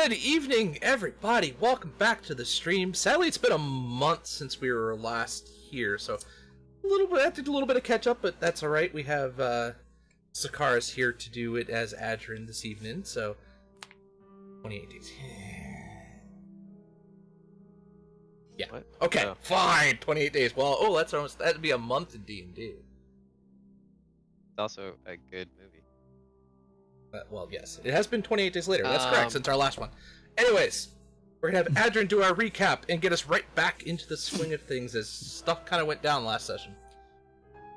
Good evening, everybody. Welcome back to the stream. Sadly, it's been a month since we were last here, so I have to do a little bit of catch up, but that's all right. We have Sakara's here to do it as Adrian this evening, so 28 days. Yeah. What? Okay. Oh. Fine. 28 days. Well, that'd be a month in D&D. It's also a good movie. Well, yes. It has been 28 days later. That's correct, since our last one. Anyways, we're going to have Adrian do our recap and get us right back into the swing of things as stuff kind of went down last session.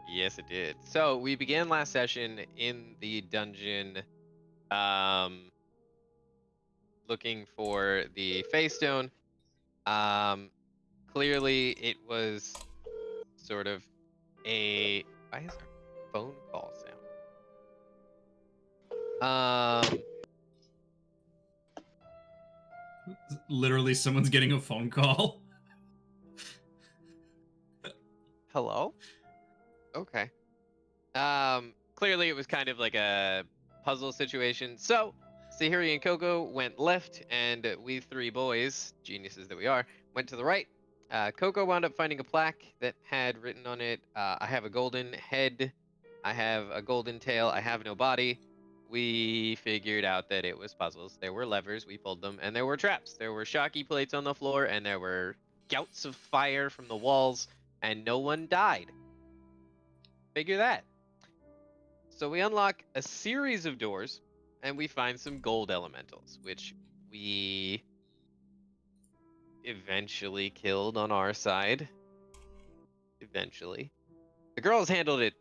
Yes, it did. So, we began last session in the dungeon looking for the Face Stone. Clearly, it was sort of a... Why is our phone call sound? Literally, someone's getting a phone call. Hello? Okay. Clearly it was kind of like a puzzle situation. So, Sahiri and Coco went left, and we three boys, geniuses that we are, went to the right. Coco wound up finding a plaque that had written on it, I have a golden head, I have a golden tail, I have no body. We figured out that it was puzzles. There were levers, we pulled them, and there were traps. There were shocky plates on the floor, and there were gouts of fire from the walls, and no one died. Figure that. So we unlock a series of doors, and we find some gold elementals, which we eventually killed on our side. Eventually. The girls handled it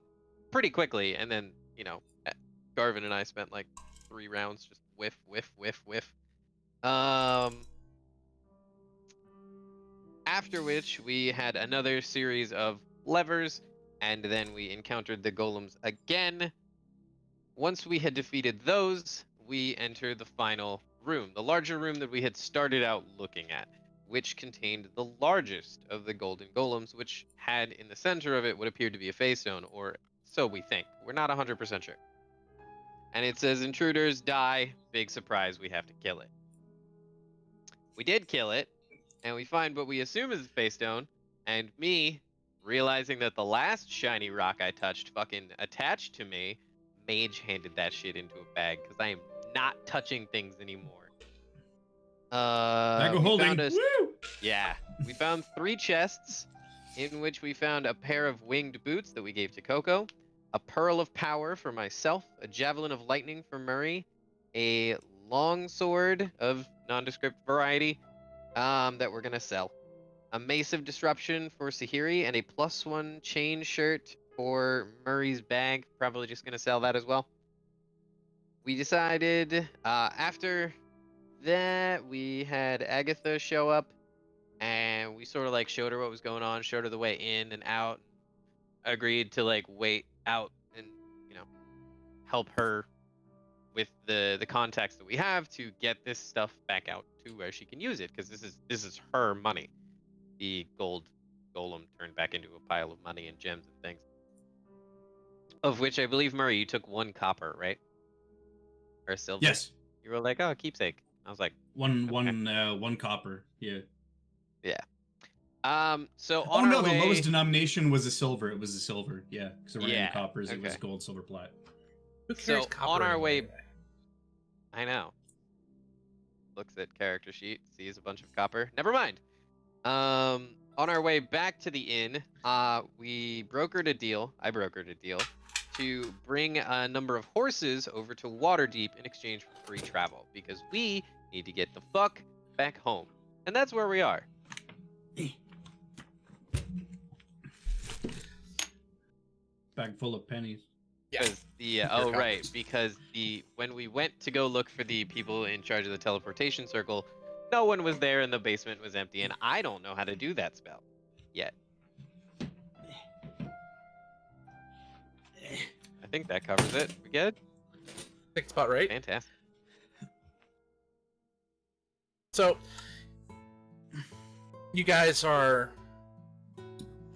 pretty quickly, and then, you know, Garvin and I spent like 3 rounds just whiff. After which we had another series of levers, and then we encountered the golems again. Once we had defeated those, we entered the final room, the larger room that we had started out looking at, which contained the largest of the golden golems, which had in the center of it what appeared to be a face stone, or so we think. We're not 100% sure. And it says, intruders die, big surprise, we have to kill it. We did kill it, and we find what we assume is a face stone, and me, realizing that the last shiny rock I touched fucking attached to me, mage-handed that shit into a bag, because I am not touching things anymore. Bag of holding. Woo! Yeah, we found 3 chests, in which we found a pair of winged boots that we gave to Coco, a pearl of power for myself, a javelin of lightning for Murray, a long sword of nondescript variety that we're gonna sell, a mace of disruption for Sahiri, and a +1 chain shirt for Murray's bag. Probably just gonna sell that as well. We decided after that we had Agatha show up, and we sort of like showed her what was going on, showed her the way in and out, agreed to like wait out and, you know, help her with the contacts that we have to get this stuff back out to where she can use it, because this is her money. The gold golem turned back into a pile of money and gems and things, of which I believe, Murray, you took 1 copper, right? Or silver? Yes. You were like, oh, keepsake. I was like, one copper. Yeah. yeah. So Oh on no, our the way... lowest denomination was a silver. It was a silver. Yeah, because we're Yeah, in coppers. okay. It was gold, silver, plat. Who carries So copper on our anymore? way, I know. Looks at character sheet, sees a bunch of copper. Never mind. On our way back to the inn, we brokered a deal. I brokered a deal to bring a number of horses over to Waterdeep in exchange for free travel, because we need to get the fuck back home, and that's where we are. Bag full of pennies. Because because when we went to go look for the people in charge of the teleportation circle, no one was there and the basement was empty, and I don't know how to do that spell yet. I think that covers it. We good? I think it's about right. Fantastic. So, you guys are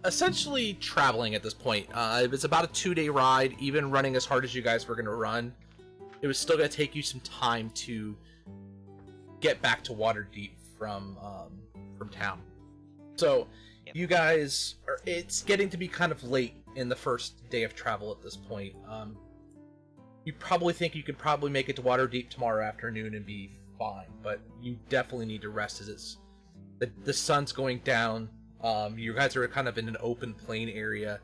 essentially traveling at this point. It's about a 2-day ride. Even running as hard as you guys were going to run, it was still going to take you some time to get back to Waterdeep from town. So Yep. you guys are. It's getting to be kind of late in the first day of travel at this point. You probably think you could probably make it to Waterdeep tomorrow afternoon and be fine, but you definitely need to rest as it's the sun's going down. You guys are kind of in an open plain area,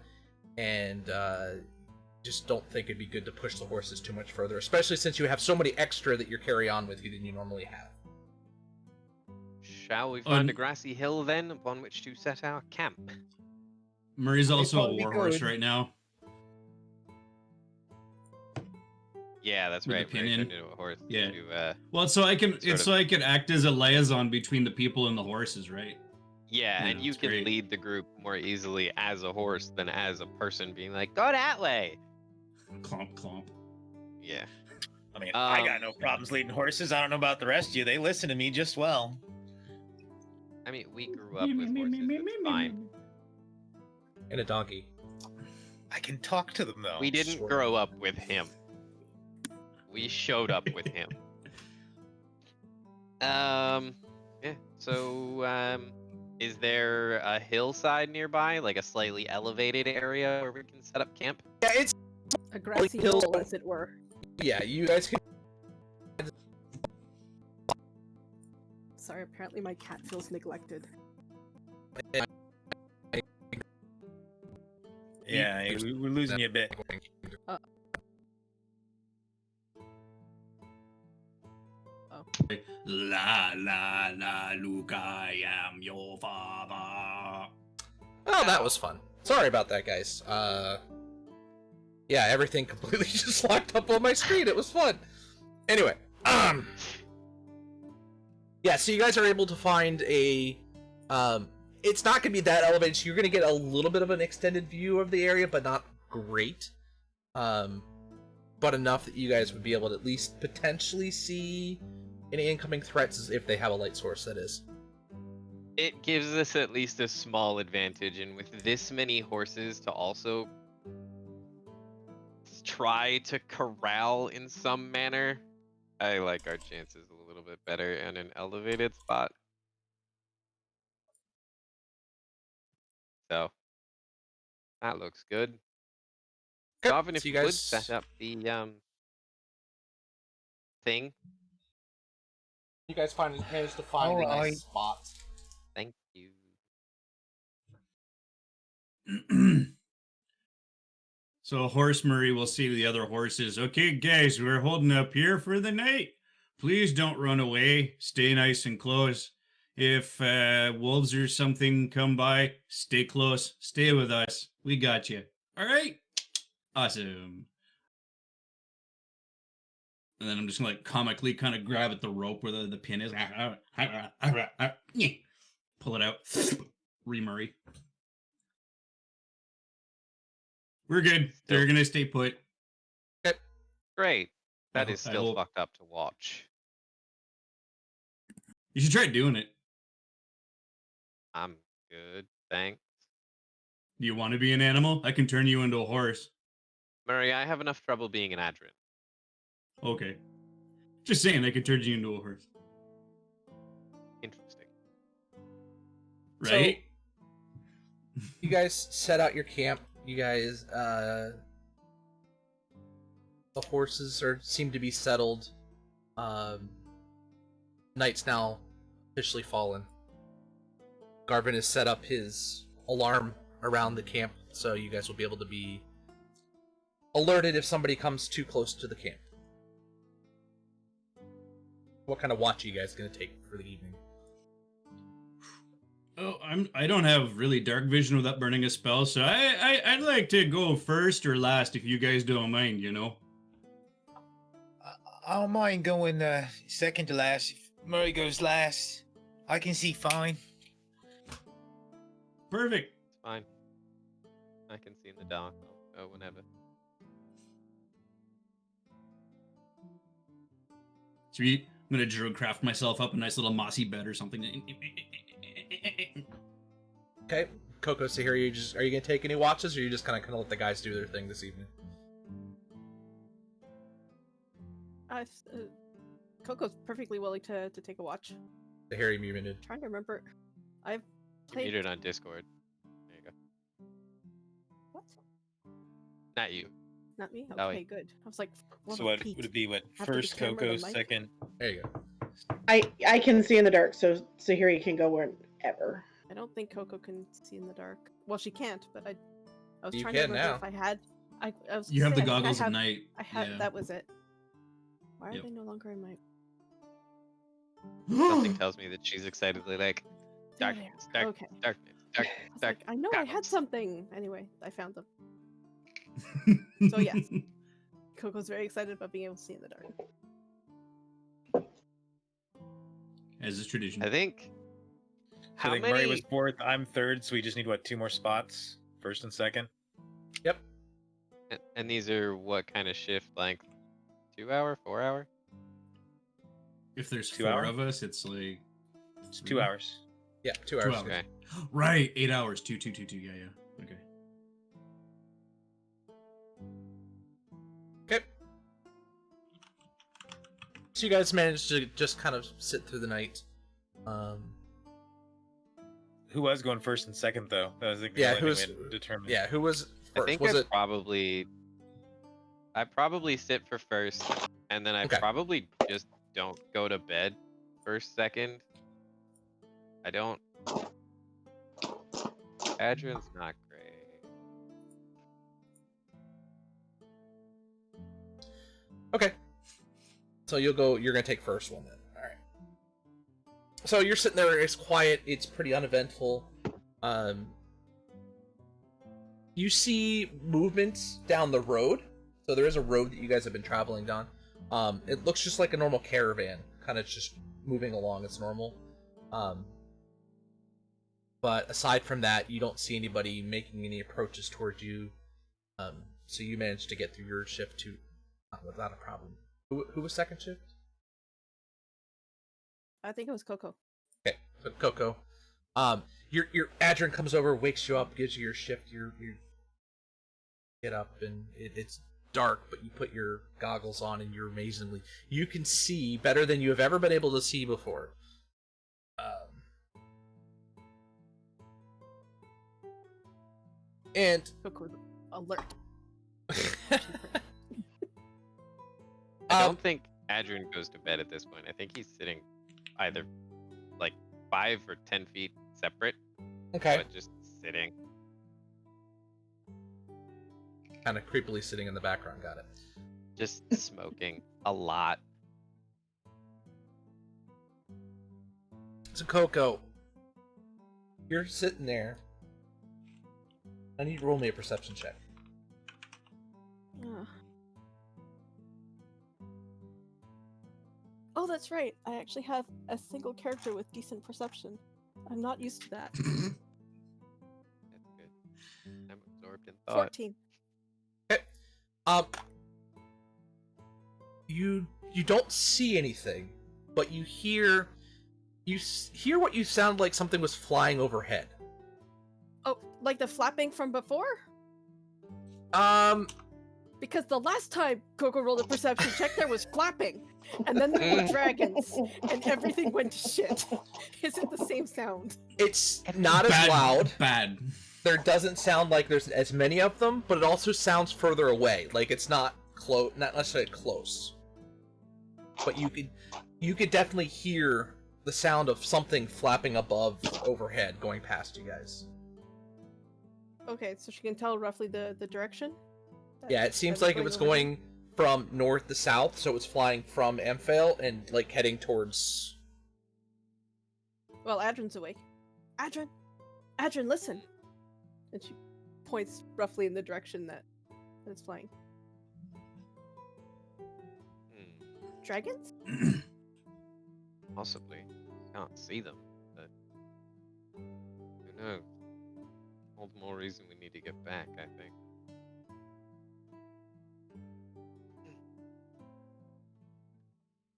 and just don't think it'd be good to push the horses too much further, especially since you have so many extra that you carry on with you than you normally have. Shall we find a grassy hill then upon which to set our camp? Murray's also a probably warhorse could. right now. Yeah, that's With the right. We pinion. turned into a horse. Yeah. To, Well, so I can Sort of. I can act as a liaison between the people and the horses, right? yeah, Yeah, and you that's can great. lead the group more easily as a horse than as a person being like, go that way. Clomp, clomp. Yeah. I mean, I got Um, no problems leading horses. I don't know about the rest of you. They listen to me just well. I mean, we grew up with horses. It's fine. And a donkey. I can talk to them though. We didn't sort of. grow up with him. We showed up with him. Yeah. So, is there a hillside nearby, like a slightly elevated area where we can set up camp? Yeah, it's A grassy hills- hill, as it were. yeah. You guys can. Sorry, apparently my cat feels neglected. Yeah, we're losing you a bit. La la la, Luke, I am your father. Oh, that was fun. Sorry about that, guys. Yeah, everything completely just locked up on my screen. It was fun. Anyway, yeah, so you guys are able to find a, it's not gonna be that elevated, so you're gonna get a little bit of an extended view of the area, but not great. But enough that you guys would be able to at least potentially see any incoming threats if they have a light source, that is. It gives us at least a small advantage, and with this many horses to also try to corral in some manner, I like our chances a little bit better in an elevated spot. So that looks good. Garvin, if so you could set up the thing. You guys managed to find a nice Alright. spot. Thank you. So Horse Murray will say to the other horses, okay, guys, we're holding up here for the night. Please don't run away. Stay nice and close. If wolves or something come by, stay close. Stay with us. We got you. All right? Awesome. And then I'm just going to comically kind of grab at the rope where the pin is. Pull it out. Re-Murray. We're good. They're going to stay put. Great. That I is still hope- fucked up to watch. You should try doing it. I'm good, thanks. Do you want to be an animal? I can turn you into a horse. Murray, I have enough trouble being an Adrin. Okay. Just saying, I could turn you into a horse. Interesting. Right? You guys set out your camp. You guys, the horses seem to be settled. Night's now officially fallen. Garvin has set up his alarm around the camp, so you guys will be able to be alerted if somebody comes too close to the camp. What kind of watch are you guys going to take for the evening? Oh, I don't have really dark vision without burning a spell, so I'd like to go first or last if you guys don't mind, you know. I don't mind going second to last. If Murray goes last, I can see fine. Perfect. It's fine. I can see in the dark. Oh, whenever. Sweet. I'm gonna druid craft myself up a nice little mossy bed or something. Okay, Coco, so here are you going to take any watches, or are you just kind of let the guys do their thing this evening? Coco's perfectly willing to take a watch. The Harry muted. Trying to remember. I've You played. muted on Discord. There you go. What? Not you. Not me. Oh, Okay, wait. good. I was like, what So a what Pete. would it be? What After the first camera, Coco, the mic? second? There you go. I can see in the dark, so Sahiri can go wherever. I don't think Coco can see in the dark. Well, she can't, but I was You trying to can remember now. if I had. I was. You have gonna the say, I think goggles I at have, night. I had. Yeah. That was it. Why are Yep. they no longer in my? Something tells me that she's excitedly like, There darkness, they are. darkness, Okay. darkness, I darkness, was darkness. like, I know I had goggles. something. Anyway, I found them. So, yes. Coco's very excited about being able to see in the dark. As is tradition. I think. So I How think many? Murray was fourth. I'm third. So we just need what, 2 more spots? First and second. Yep. And these are what kind of shift length? 2 hour, 4 hour? If there's 2 4 hour? of us, it's like It's 2 hours. Yeah, 2 2 hours. hours. Okay. Right, 8 hours. Two. Yeah. Okay. Okay. So you guys managed to just kind of sit through the night. Who was going first and second though? That was the Yeah, only who was? thing we had determined. Yeah, who was I first? think Was I it? probably sit for first, and then I Okay. probably just don't go to bed first, second. I don't. Adrian's not great. Okay. So you'll go. You're gonna take first one then. All right. So you're sitting there. It's quiet. It's pretty uneventful. You see movements down the road. So there is a road that you guys have been traveling down. It looks just like a normal caravan, kind of just moving along as normal. But aside from that, you don't see anybody making any approaches towards you. So you managed to get through your shift without a problem. Who was second shift? I think it was Coco. Okay, so Coco. Your Adrian comes over, wakes you up, gives you your shift. You get up and it's dark, but you put your goggles on and you can see better than you have ever been able to see before. And Coco's alert. I don't think Adrian goes to bed at this point. I think he's sitting either like 5 or 10 feet separate, okay, but just sitting. kind of creepily sitting in the background. Got it. Just smoking a lot. So Coco, you're sitting there. I need you to roll me a perception check. Ugh. Oh, that's right. I actually have a single character with decent perception. I'm not used to that. That's good. I'm absorbed in thought. 14. You don't see anything, but you hear what you sound like something was flying overhead. Oh, like the flapping from before? Because the last time Coco rolled a perception check, there was flapping. And then there were dragons. And everything went to shit. Is it the same sound? It's not as Bad, loud. Bad. There doesn't sound like there's as many of them, but it also sounds further away. Like it's not not necessarily close. But you could definitely hear the sound of something flapping above overhead going past you guys. Okay, so she can tell roughly the direction? Yeah, it seems like it was going from north to south, so it was flying from Amphail and like heading towards. Well, Adrin's awake. Adrin, listen! And she points roughly in the direction that it's flying. Dragons? Possibly. Can't see them, but who knows? All the more reason we need to get back, I think.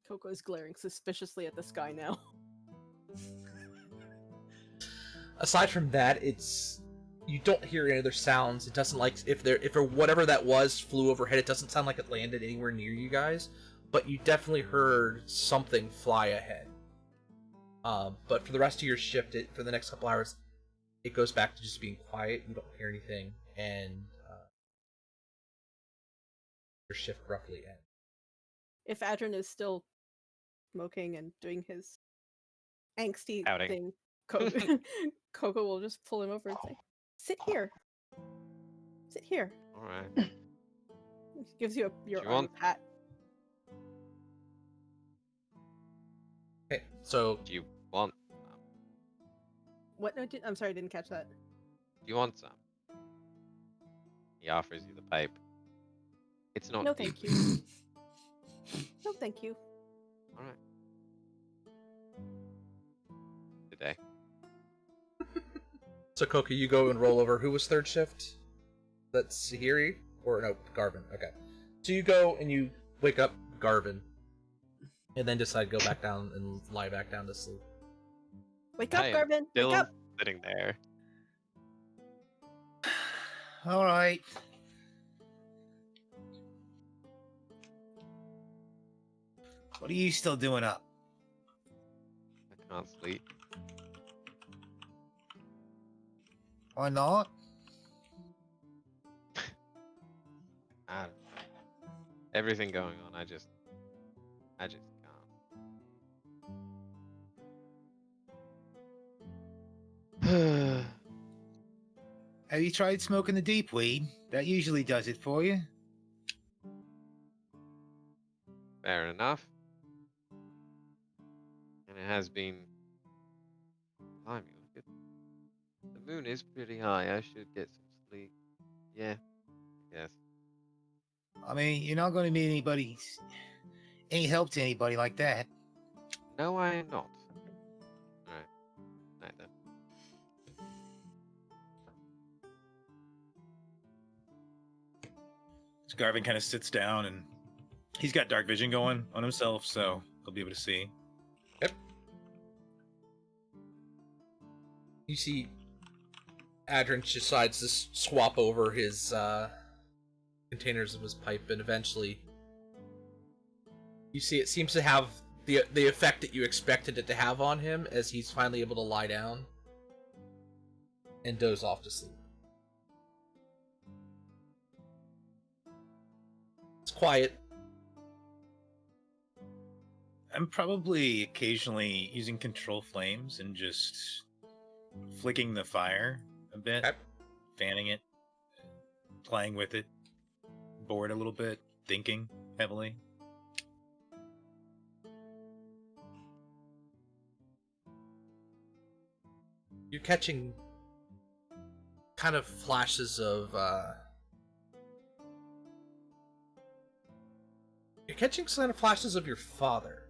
Coco is glaring suspiciously at the sky now. Aside from that, you don't hear any other sounds. It doesn't like if whatever that was flew overhead. It doesn't sound like it landed anywhere near you guys, but you definitely heard something fly ahead. But for the rest of your shift, for the next couple hours, it goes back to just being quiet. You don't hear anything, and your shift roughly ends. If Adrian is still smoking and doing his angsty Outing. thing, Coco will just pull him over and say, "Sit here. Sit here." All right. Gives you your you arm want- pat. Okay, so Do you want? What? No, I'm sorry, I didn't catch that. Do you want some? He offers you the pipe. It's not No, deep. thank you. No, thank you. All right. Today. So Coco, you go and roll over. Who was third shift? That's Sahiri? Or no, Garvin. Okay. So you go and you wake up Garvin. And then decide to go back down and lie back down to sleep. Wake up, I am Garvin. Still Wake up. sitting there. All right. What are you still doing up? I can't sleep. Why not? I don't know. Everything going on. I just can't. Have you tried smoking the deep weed? That usually does it for you. Fair enough. And it has been. Blimey, look at the moon is pretty high. I should get some sleep. Yeah. Yes. I mean, you're not going to be any help to anybody like that. No, I am not. Alright. Night then. So Garvin kind of sits down, and he's got dark vision going on himself, so he'll be able to see. You see Adrian decides to swap over his containers of his pipe, and eventually you see it seems to have the effect that you expected it to have on him, as he's finally able to lie down and doze off to sleep. It's quiet. I'm probably occasionally using control flames and just flicking the fire a bit, Okay. fanning it, playing with it, bored a little bit, thinking heavily. You're catching kind of flashes of you're catching kind of flashes of your father.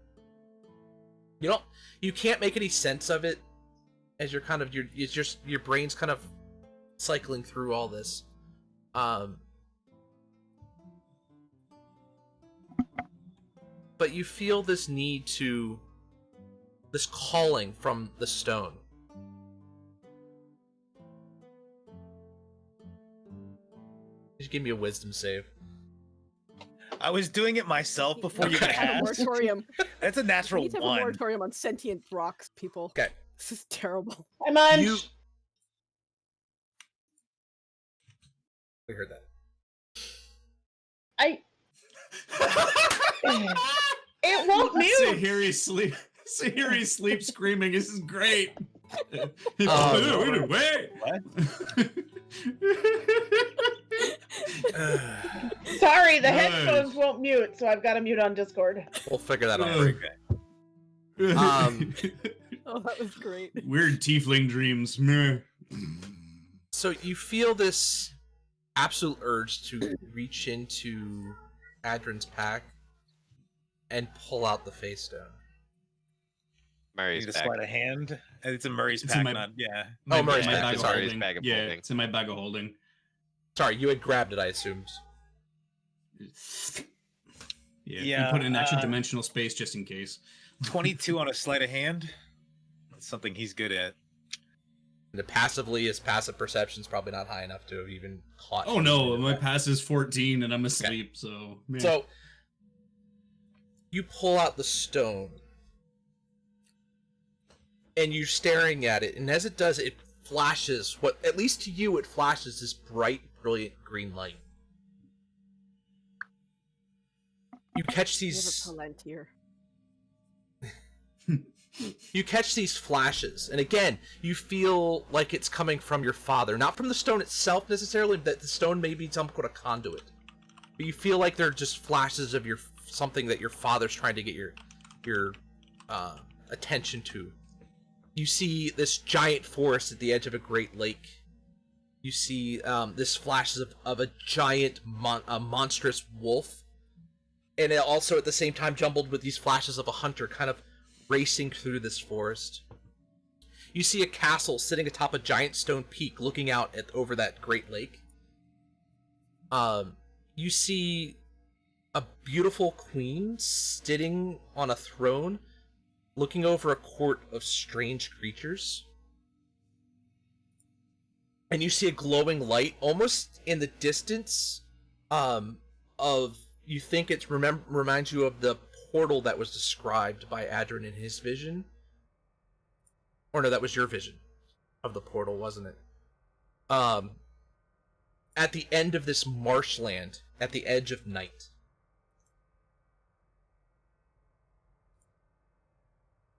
You can't make any sense of it, as you're kind of it's just your brain's kind of cycling through all this. But you feel this calling from the stone. Just give me a wisdom save. I was doing it myself before you need to have a asked. moratorium. That's a We natural need to have a one. moratorium on sentient rocks, people. Okay. This is terrible. Hi, Munch. We heard that. It won't mute. Sahiri sleep screaming. This is great. Wait. Sorry, the Nice. headphones won't mute, so I've got to mute on Discord. We'll figure that out. Oh, that was great. Weird tiefling dreams. Meh. So you feel this absolute urge to reach into Adrin's pack and pull out the face stone. Murray's Need to back. slide a hand. It's a Murray's It's in pack, my- not yeah. Oh, Murray's my back, bag of sorry, his holding. bag of Yeah, holding. it's in my bag of holding. Sorry, you had grabbed it, I assumed. Yeah, Yeah, you put it in extra dimensional space just in case. 22 on a sleight of hand. That's something he's good at. And his passive perception's probably not high enough to have even caught. Oh no, my pass is 14 and I'm asleep, so... man. So you pull out the stone. And you're staring at it, and as it does, it flashes, what, at least to you, it flashes this bright, brilliant green light. You catch We have a these... Palantir. You catch these flashes, and again, you feel like it's coming from your father. Not from the stone itself, necessarily, but the stone may be some kind of conduit. But you feel like they're just flashes of something that your father's trying to get your attention to. You see this giant forest at the edge of a great lake. You see this flashes of a giant, monstrous wolf. And it also, at the same time, jumbled with these flashes of a hunter kind of racing through this forest. You see a castle sitting atop a giant stone peak looking out over that great lake. You see a beautiful queen sitting on a throne looking over a court of strange creatures. And you see a glowing light almost in the distance you think it reminds you of the portal that was described by Adrin in his vision. Or no, that was your vision of the portal, wasn't it? At the end of this marshland, at the edge of night.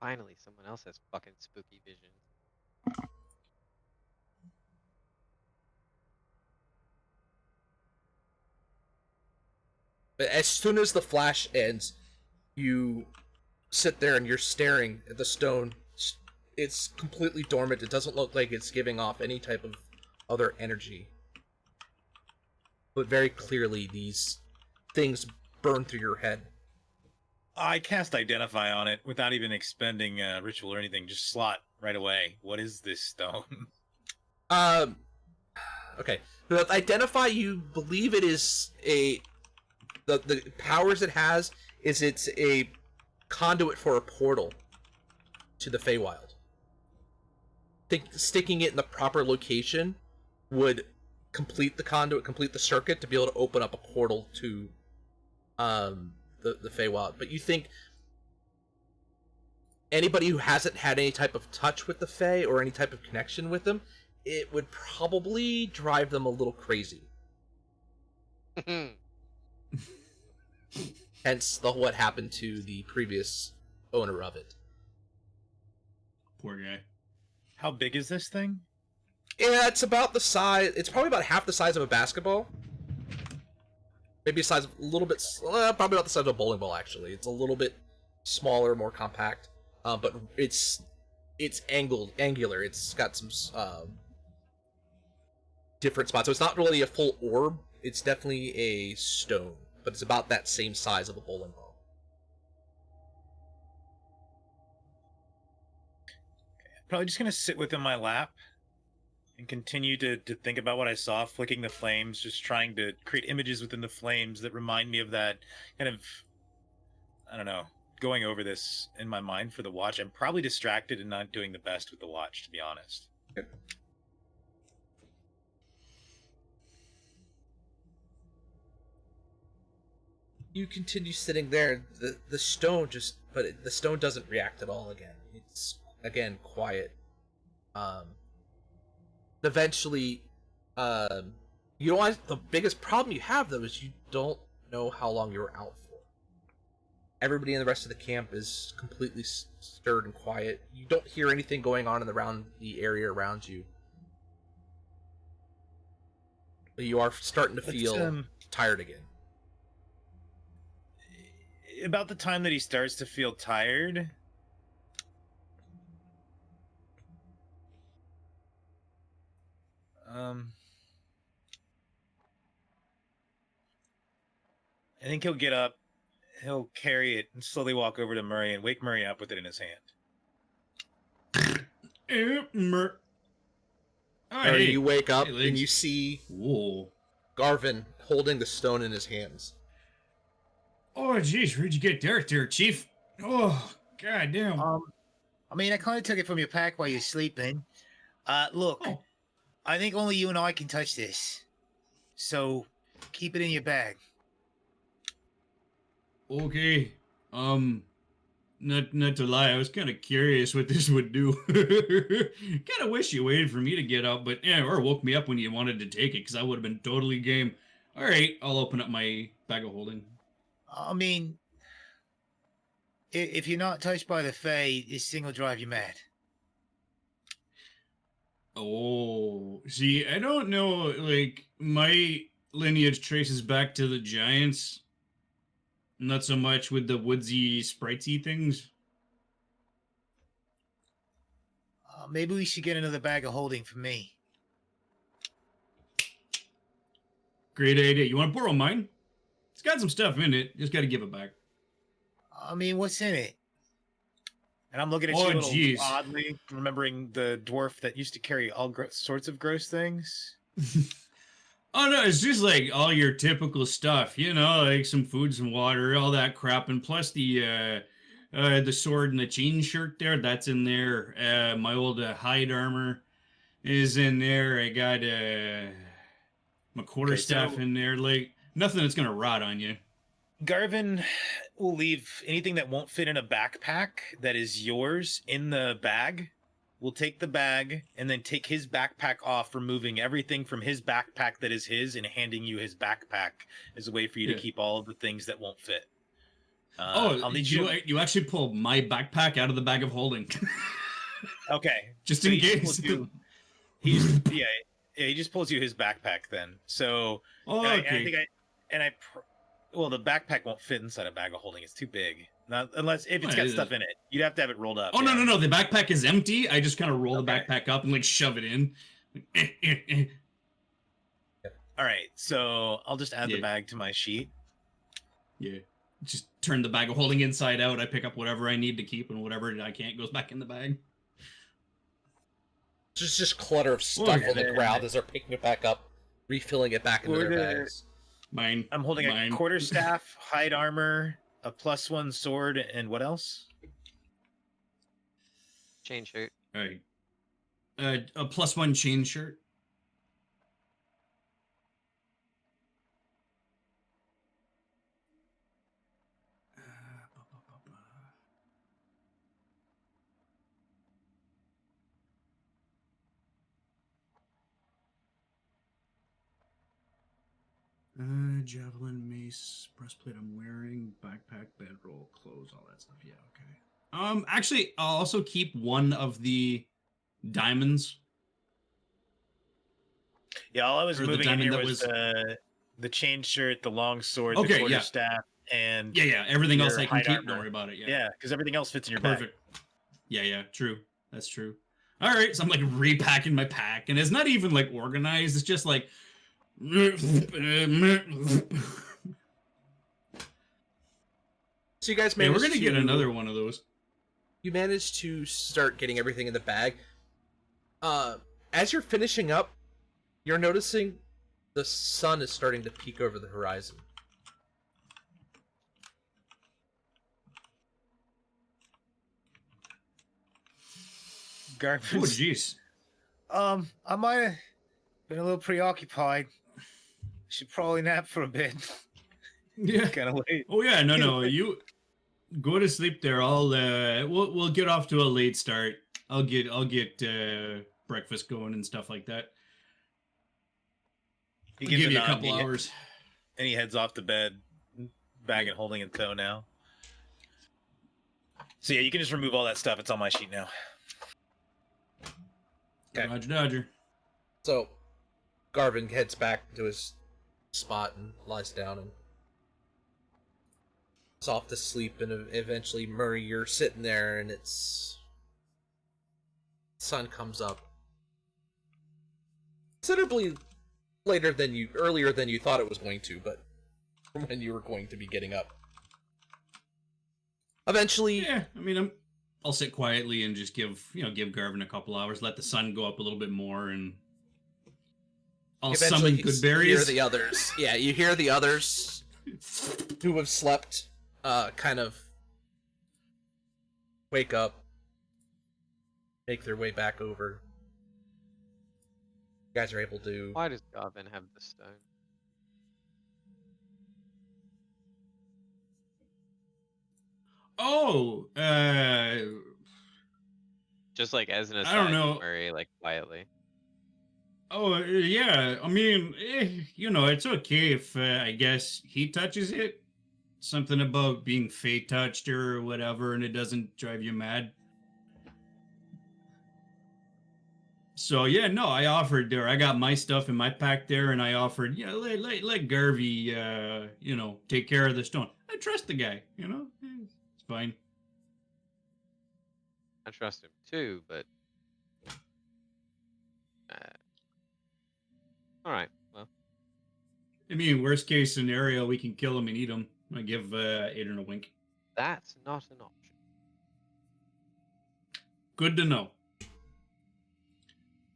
Finally, someone else has fucking spooky visions. But as soon as the flash ends, you sit there and you're staring at the stone. It's completely dormant. It doesn't look like it's giving off any type of other energy. But very clearly, these things burn through your head. I cast Identify on it without even expending ritual or anything. Just slot right away. What is this stone? Okay. With Identify, you believe it is the powers it has is it's a conduit for a portal to the Feywild. Sticking it in the proper location would complete the conduit, complete the circuit to be able to open up a portal to the Feywild. But you think anybody who hasn't had any type of touch with the Fey or any type of connection with them, it would probably drive them a little crazy. Hence what happened to the previous owner of it. Poor guy. How big is this thing? Yeah, it's about the size. It's probably about half the size of a basketball. Maybe a size of a little bit. Probably about the size of a bowling ball. Actually, it's a little bit smaller, more compact. But it's angular. It's got some different spots. So it's not really a full orb. It's definitely a stone, but it's about that same size of a bowling ball. Probably just gonna sit within my lap and continue to think about what I saw, flicking the flames, just trying to create images within the flames that remind me of that kind of, I don't know, going over this in my mind for the watch. I'm probably distracted and not doing the best with the watch, to be honest. Okay. You continue sitting there. The stone the stone doesn't react at all again. It's again quiet. Eventually, you don't want, the biggest problem you have though is you don't know how long you were out for. Everybody in the rest of the camp is completely stirred and quiet. You don't hear anything going on around the area around you. But you are starting to feel tired again. About the time that he starts to feel tired, I think he'll get up, he'll carry it, and slowly walk over to Murray and wake Murray up with it in his hand. You wake up Hey, and you see Whoa. Garvin holding the stone in his hands. Oh, jeez, where'd you get Derek there, Chief? Oh, goddamn. I mean, I kind of took it from your pack while you're sleeping. Look, Oh. I think only you and I can touch this. So, keep it in your bag. Okay. Not to lie, I was kind of curious what this would do. Kind of wish you waited for me to get up, but yeah, or woke me up when you wanted to take it, because I would have been totally game. All right, I'll open up my bag of holding. I mean, if you're not touched by the Fae, this thing will drive you mad. Oh, see, I don't know, like, my lineage traces back to the giants. Not so much with the woodsy, spritey things. Maybe we should get another bag of holding for me. Great idea. You want to borrow mine? It's got some stuff in it. Just got to give it back. I mean, what's in it? And I'm looking at Oh, you a little jeez. oddly, remembering the dwarf that used to carry all sorts of gross things. Oh no, it's just like all your typical stuff, you know, like some food, some water, all that crap, and plus the sword and the chain shirt there, that's in there. My old hide armor is in there. I got my quarterstaff so- in there, like nothing that's gonna rot on you. Garvin will leave anything that won't fit in a backpack that is yours in the bag. We'll take the bag and then take his backpack off, removing everything from his backpack that is his and handing you his backpack as a way for you Yeah. to keep all of the things that won't fit. I'll need you actually pull my backpack out of the bag of holding. Okay. Just So in he just case. pulls you- yeah, he just pulls you his backpack then. So Oh, and okay. well, the backpack won't fit inside a bag of holding. It's too big. Not unless if it's Well, got it stuff is. in it. You'd have to have it rolled up. Oh yeah. no, the backpack is empty. I just kind of roll the Okay. backpack up and like shove it in. All right. So I'll just add the Yeah. bag to my sheet. Yeah. Just turn the bag of holding inside out. I pick up whatever I need to keep, and whatever I can't goes back in the bag. Just clutter of stuff Okay, on the then- ground as they're picking it back up, refilling it back into their Order- bags. Mine. I'm holding Mine. a quarterstaff, hide armor, a +1 sword, and what else? Chain shirt. All right. A +1 chain shirt. Javelin, mace, breastplate I'm wearing, backpack, bedroll, clothes, all that stuff. Yeah, okay. Actually, I'll also keep one of the diamonds. Yeah, all I was Or the moving in diamond here that was the chain shirt, the long sword, Okay, the yeah. quarterstaff, and Yeah. Everything else Your I can hide keep. armor. Don't worry about it. yeah, because everything else fits in your bag. Perfect. Yeah, true. That's true. All right, so I'm like repacking my pack, and it's not even like organized. It's just like. So you guys Yeah, managed we're gonna to, get another one of those. You managed to start getting everything in the bag. As you're finishing up, you're noticing the sun is starting to peek over the horizon. Oh, Garvin's, jeez. I might have been a little preoccupied. Should probably nap for a bit. Yeah. Kind of late. Oh yeah. No. You go to sleep there. We'll get off to a late start. I'll get breakfast going and stuff like that. He I'll gives give you a nod, couple hours. and he heads off to bed, bag and holding in tow now. So yeah, you can just remove all that stuff. It's on my sheet now. Okay. Roger, Dodger. So, Garvin heads back to his spot and lies down and is off to sleep. And eventually, Murray, you're sitting there, and sun comes up considerably earlier than you thought it was going to, but from when you were going to be getting up. Eventually, Yeah. I mean, I'll sit quietly and just give Garvin a couple hours, let the sun go up a little bit more, and I'll eventually summon good you berries. hear the others. Yeah, you hear the others who have slept kind of wake up, make their way back over. You guys are able to... Why does Garvin have the stone? Oh, Just like as an I don't aside to know. Murray, like quietly. Oh, yeah. I mean, it's okay if I guess he touches it. Something about being fate touched or whatever, and it doesn't drive you mad. So yeah, no, I offered there. I got my stuff in my pack there, and I offered, yeah, let Garvey, take care of the stone. I trust the guy, it's fine. I trust him too, but all right. Well, I mean, worst case scenario, we can kill him and eat him. I give Aiden a wink. that's not an option. Good to know.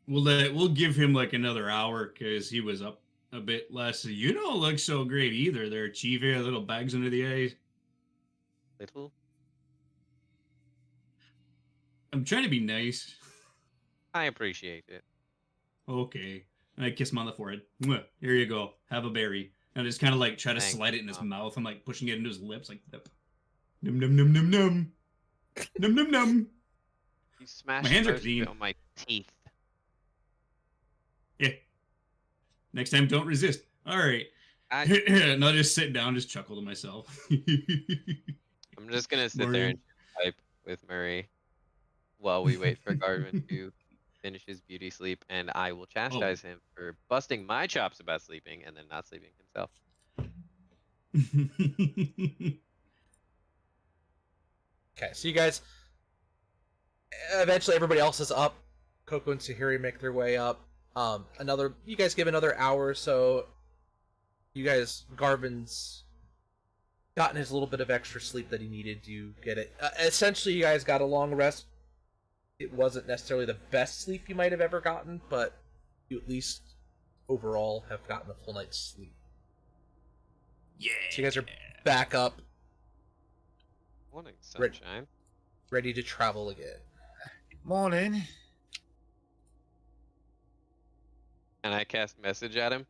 We'll give him like another hour because he was up a bit less. You don't look so great either. There, Chief, little bags under the eyes. Little. I'm trying to be nice. I appreciate it. Okay. And I kiss him on the forehead. Mwah. Here you go. Have a berry. And I just kind of like try to Thanks, slide it in his Mom. mouth. I'm like pushing it into his lips like that. Num num num num num. Num num num. You smashed My hands are most of clean. it on my teeth. Yeah. Next time, don't resist. All right. And I'll just sit down, just chuckle to myself. I'm just gonna sit there and type with Murray while we wait for Garvin to finish his beauty sleep, and I will chastise him for busting my chops about sleeping and then not sleeping himself. Okay, so you guys, eventually everybody else is up. Coco and Sahiri make their way up. You guys give another hour or so. You guys, Garvin's gotten his little bit of extra sleep that he needed to get it. Essentially, you guys got a long rest. It wasn't necessarily the best sleep you might have ever gotten, but you at least overall have gotten a full night's sleep. Yeah. So you guys are back up, Morning, sunshine. ready to travel again. Morning. And I cast message at him.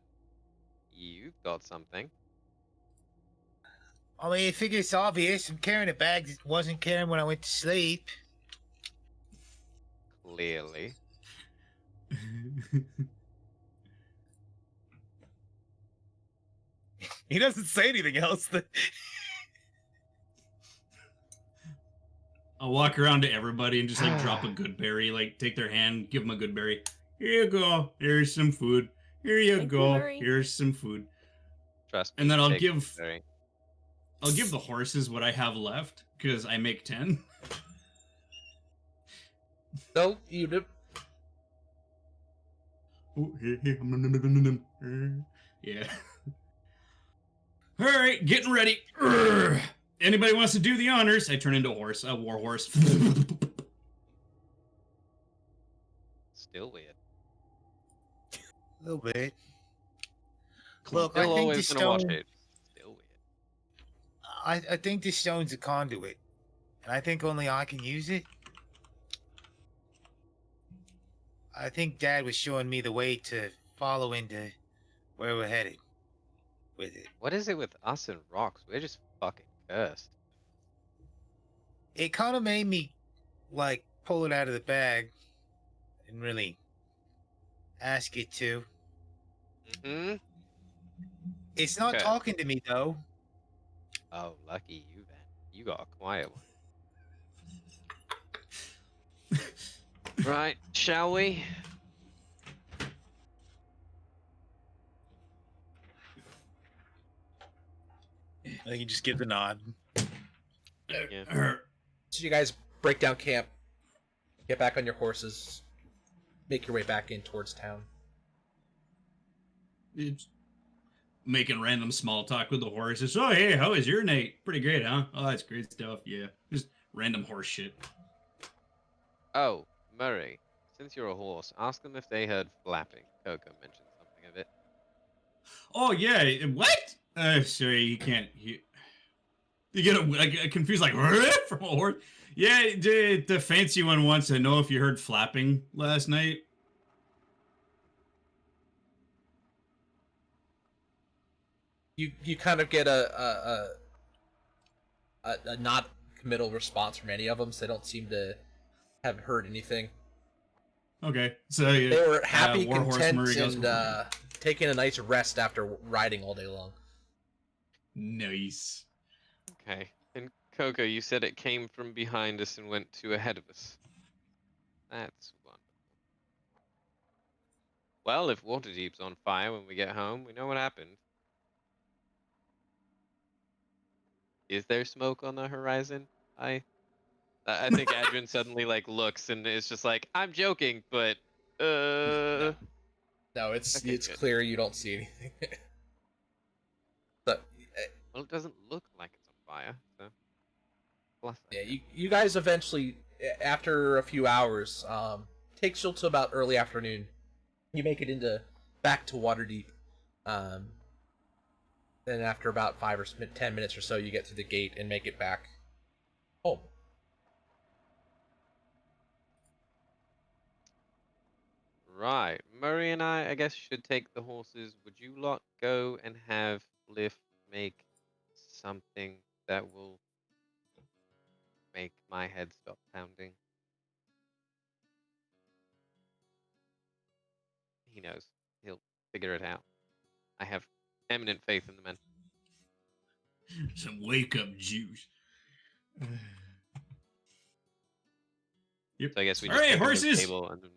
You got something. I mean, I figure it's obvious. I'm carrying a bag that wasn't carrying when I went to sleep. Clearly. He doesn't say anything else. I'll walk around to everybody and just like drop a good berry, like take their hand, give them a good berry. Here you go. Here's some food. Here you Thank you, go. Murray. Here's some food. Trust me. And then I'll take give Murray. the horses what I have left because I make 10. So you do. Oh, yeah. All right, getting ready. Urgh. Anybody wants to do the honors? I turn into a war horse. Still weird. A little bit. Come on. Look, I Still think the always gonna watch stone. it. Still weird. I think the stone's a conduit, and I think only I can use it. I think Dad was showing me the way to follow into where we're headed with it. What is it with us and rocks? We're just fucking cursed. It kind of made me like pull it out of the bag and really ask it to. Mm-hmm. It's not Okay. talking to me though. Oh, lucky you then. You got a quiet one. Right, shall we? I think he just gives a nod. Yeah. So you guys break down camp, get back on your horses, make your way back in towards town. It's making random small talk with the horses. Oh, hey, how was your night? Pretty great, huh? Oh, that's great stuff. Yeah, just random horse shit. Oh, Murray, since you're a horse, ask them if they heard flapping. Coco mentioned something of it. Oh yeah, what? Sorry, you can't. You get confused like from a horse. Yeah, the fancy one wants to know if you heard flapping last night. You kind of get a nod, committal response from any of them, so they don't seem to have heard anything. Okay, so They were happy, Warhorse content, Murray goes and taking a nice rest after riding all day long. nice. Okay. And Coco, you said it came from behind us and went to ahead of us. That's wonderful. Well, if Waterdeep's on fire when we get home, we know what happened. Is there smoke on the horizon? I think Adrian suddenly like looks and is just like, I'm joking, but No, it's Okay, it's good. clear you don't see anything. But Well, it doesn't look like it's on fire, so plus that. yeah, you guys eventually, after a few hours, takes you to about early afternoon. You make it back to Waterdeep. Then after about 10 minutes or so, you get to the gate and make it back home. Right. Murray and I guess, should take the horses. Would you lot go and have Lift make something that will make my head stop pounding? He knows. He'll figure it out. I have eminent faith in the man. Some wake up juice. Yep. So I guess we All just right, take him to the horses. table and then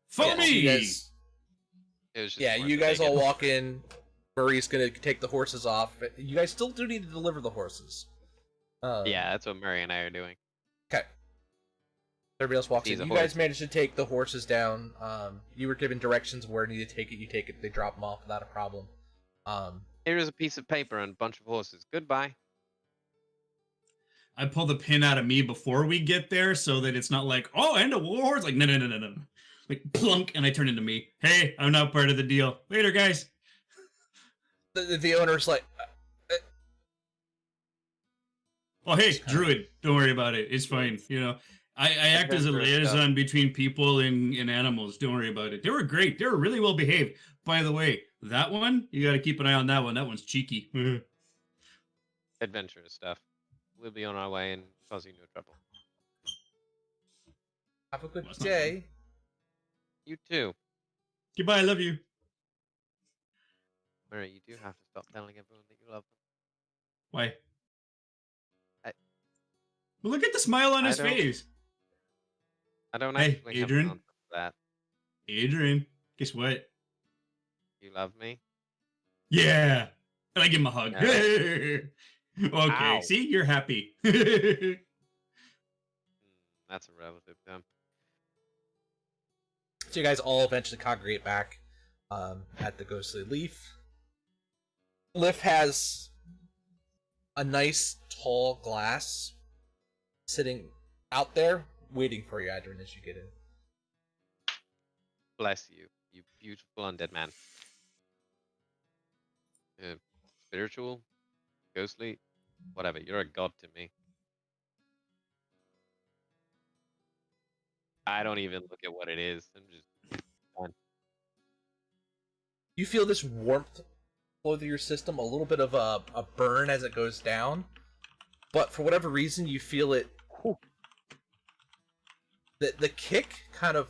Follow Yeah, me. you guys, it was just yeah, more you of a guys naked- all walk in. Murray's gonna take the horses off. You guys still do need to deliver the horses. Yeah, that's what Murray and I are doing. Okay. Everybody else walks He's in. a You guys horse. managed to take the horses down. You were given directions of where you need to take it. You take it. They drop them off without a problem. Here is a piece of paper and a bunch of horses. Goodbye. I pull the pin out of me before we get there so that it's not like, oh, and a warhorse. Like, no. Like, plunk, and I turn into me. Hey, I'm not part of the deal. Later, guys. The owner's like, Oh, hey, Druid. Don't worry about it. It's fine. You know, I act as a Adventurous liaison between people and animals. Don't worry about it. They were great. They were really well behaved. By the way, that one, you got to keep an eye on that one. That one's cheeky. Adventurous stuff. We'll be on our way and causing no trouble. have a good Well, it's not day. You too. Goodbye. I love you. Murray, you do have to stop telling everyone that you love them. Why? I- Well, look at the smile on I his don't- face. I don't Hey, actually have Adrian? an answer for that. Adrian, guess what? You love me? Yeah. And I give him a hug. No. okay. Ow. See, you're happy. That's a relative term. So you guys all eventually congregate back at the Ghostly Leaf. Liff has a nice tall glass sitting out there waiting for you, Adrian, as you get in. Bless you, you beautiful undead man. Spiritual, ghostly, whatever. You're a god to me. I don't even look at what it is. I'm just You feel this warmth flow through your system, a little bit of a burn as it goes down, but for whatever reason you feel it. The kick kind of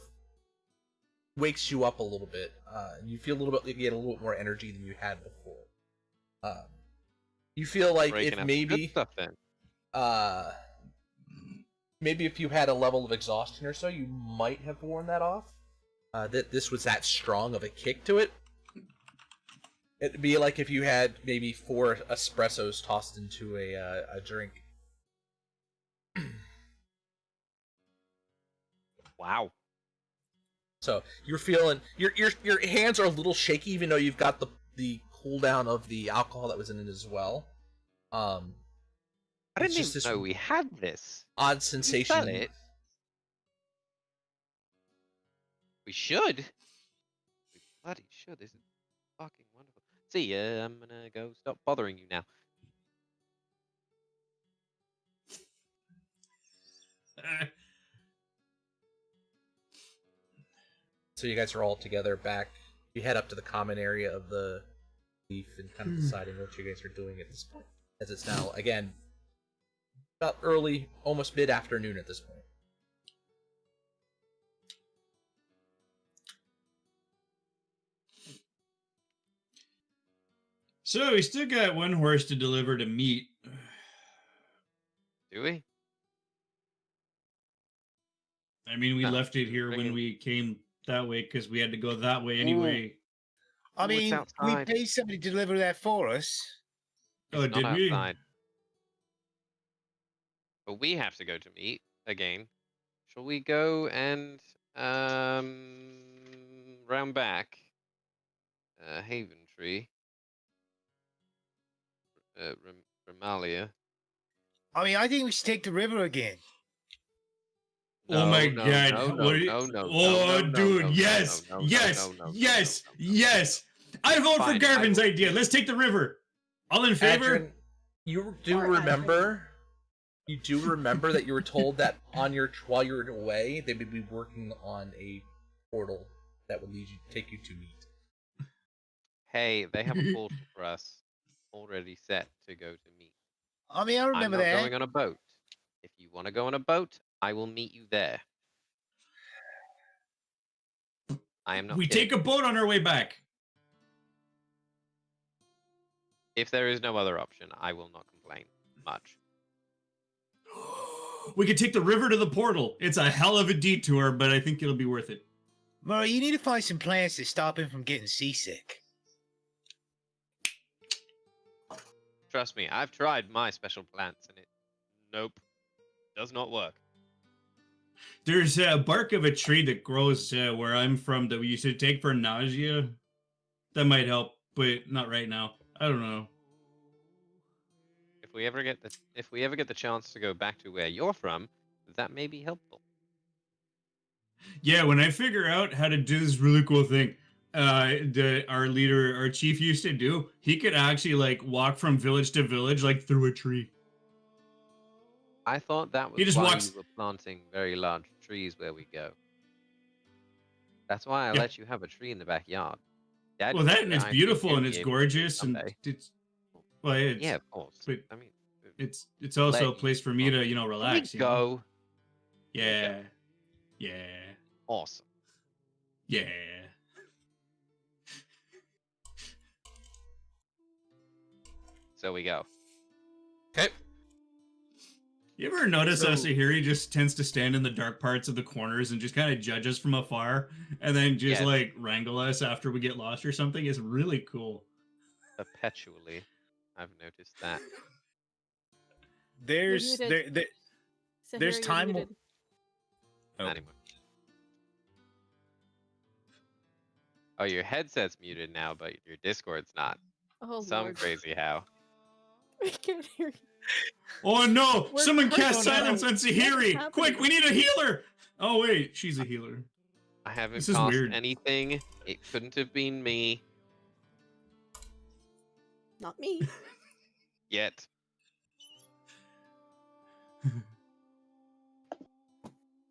wakes you up a little bit. You feel a little bit, you get a little bit more energy than you had before. You feel like breaking if up maybe good stuff then. maybe if you had a level of exhaustion or so, you might have worn that off. That this was that strong of a kick to it. It'd be like if you had maybe 4 espressos tossed into a drink. Wow. So you're feeling your hands are a little shaky, even though you've got the cooldown of the alcohol that was in it as well. I It's didn't just even this know we had this. odd Did you sensation. sell it? We should. We bloody should. This is fucking wonderful. See ya. I'm gonna go stop bothering you now. So you guys are all together back. You head up to the common area of the leaf and kind of deciding what you guys are doing at this point. As it's now, again, about early, almost mid-afternoon at this point. So we still got one horse to deliver to meet. Do we? I mean, we No, left it here when bringing- we came that way because we had to go that way anyway. I Ooh, it's mean, we outside. paid somebody to deliver that for us. It's Oh, not did we? outside. But we have to go to meet again. Shall we go and round back? Haven Tree. Ramalia. I mean, I think we should take the river again. Oh my No, god! no, What no, are you- no, no, Oh, no, no, dude! no, Yes! no, no, Yes! no, no, no, Yes! no, no, no, Yes! I vote for Fine, I Garvin's will idea. do Let's take the river. All in favor? Adrian, you do Or remember? You do remember that you were told that on your while you were away, they would be working on a portal that would take you to meet. Hey, they have a portal for us already set to go to meet. I mean, I I'm remember not that. going on a boat. If you want to go on a boat, I will meet you there. I am not We kidding. take a boat on our way back. If there is no other option, I will not complain much. We could take the river to the portal. It's a hell of a detour, but I think it'll be worth it. Murray, you need to find some plants to stop him from getting seasick. Trust me, I've tried my special plants and it nope. Does not work. There's a bark of a tree that grows where I'm from that we used to take for nausea. That might help, but not right now. I don't know. If we ever get the chance to go back to where you're from, that may be helpful. Yeah, when I figure out how to do this really cool thing, our chief used to do, he could actually like walk from village to village like through a tree. I thought that was He just why walks- you were planting very large trees where we go. That's why I Yeah. let you have a tree in the backyard. Dad Well, told that me and it's I beautiful should and be it's able to do it gorgeous and someday. it's well, it's Yeah, of course. but I mean, it's also a let place for me you- to Can we relax. You know? go? Yeah, yeah, Awesome. yeah. So we go. Okay. You ever notice So- Asahiri just tends to stand in the dark parts of the corners and just kind of judge us from afar, and then just Yes. like wrangle us after we get lost or something? It's really cool. Perpetually. I've noticed that. There's muted. there's Sahara, you're time- muted. Oh. Anyway. Oh, your headset's muted now, but your Discord's not. Oh Some lord. crazy how. I can't hear you. Oh no! We're Someone crazy. cast silence on Sahiri! happening? Quick, we need a healer! Oh wait, she's a healer. I haven't This is cast weird. anything. It couldn't have been me Not me. yet.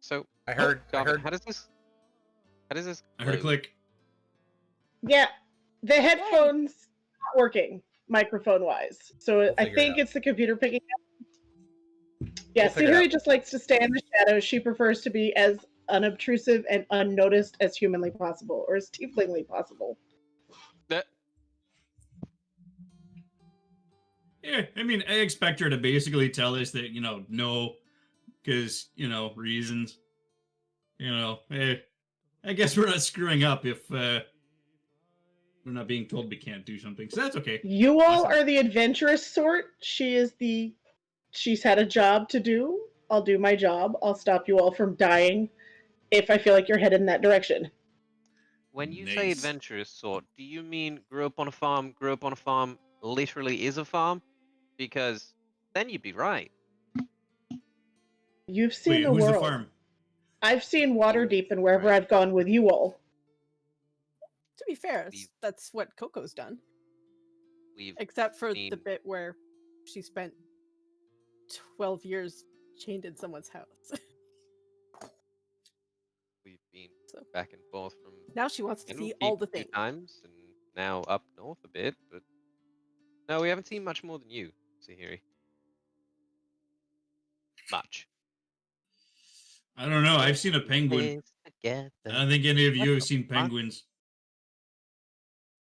So I heard. I Garvin, heard. how does this I heard a close? click. Yeah, the headphones not working microphone wise, so We'll I figure it think out. it's the computer picking up. Yeah, We'll figure it Sahiri out. just likes to stay in the shadows. She prefers to be as unobtrusive and unnoticed as humanly possible, or as tieflingly possible. That- Yeah, I mean, I expect her to basically tell us that, no, because, reasons. I guess we're not screwing up if we're not being told we can't do something, so that's okay. You all Awesome. are the adventurous sort. She's had a job to do. I'll do my job. I'll stop you all from dying if I feel like you're headed in that direction. When you say Nice. adventurous sort, do you mean grew up on a farm literally is a farm? Because then you'd be right. You've seen Wait, the who's world. the farm? I've seen Waterdeep and wherever I've gone with you all. To be fair, We've- that's what Coco's done. We've Except for the seen- bit where she spent 12 years chained in someone's house. we've been So- back and forth from Now she wants to see Candlekeep all the a few things. times and now up north a bit, but no, we haven't seen much more than you, Sahiri. much. I don't know. I've seen a penguin. Together. I don't think any of What you have the seen fuck? penguins.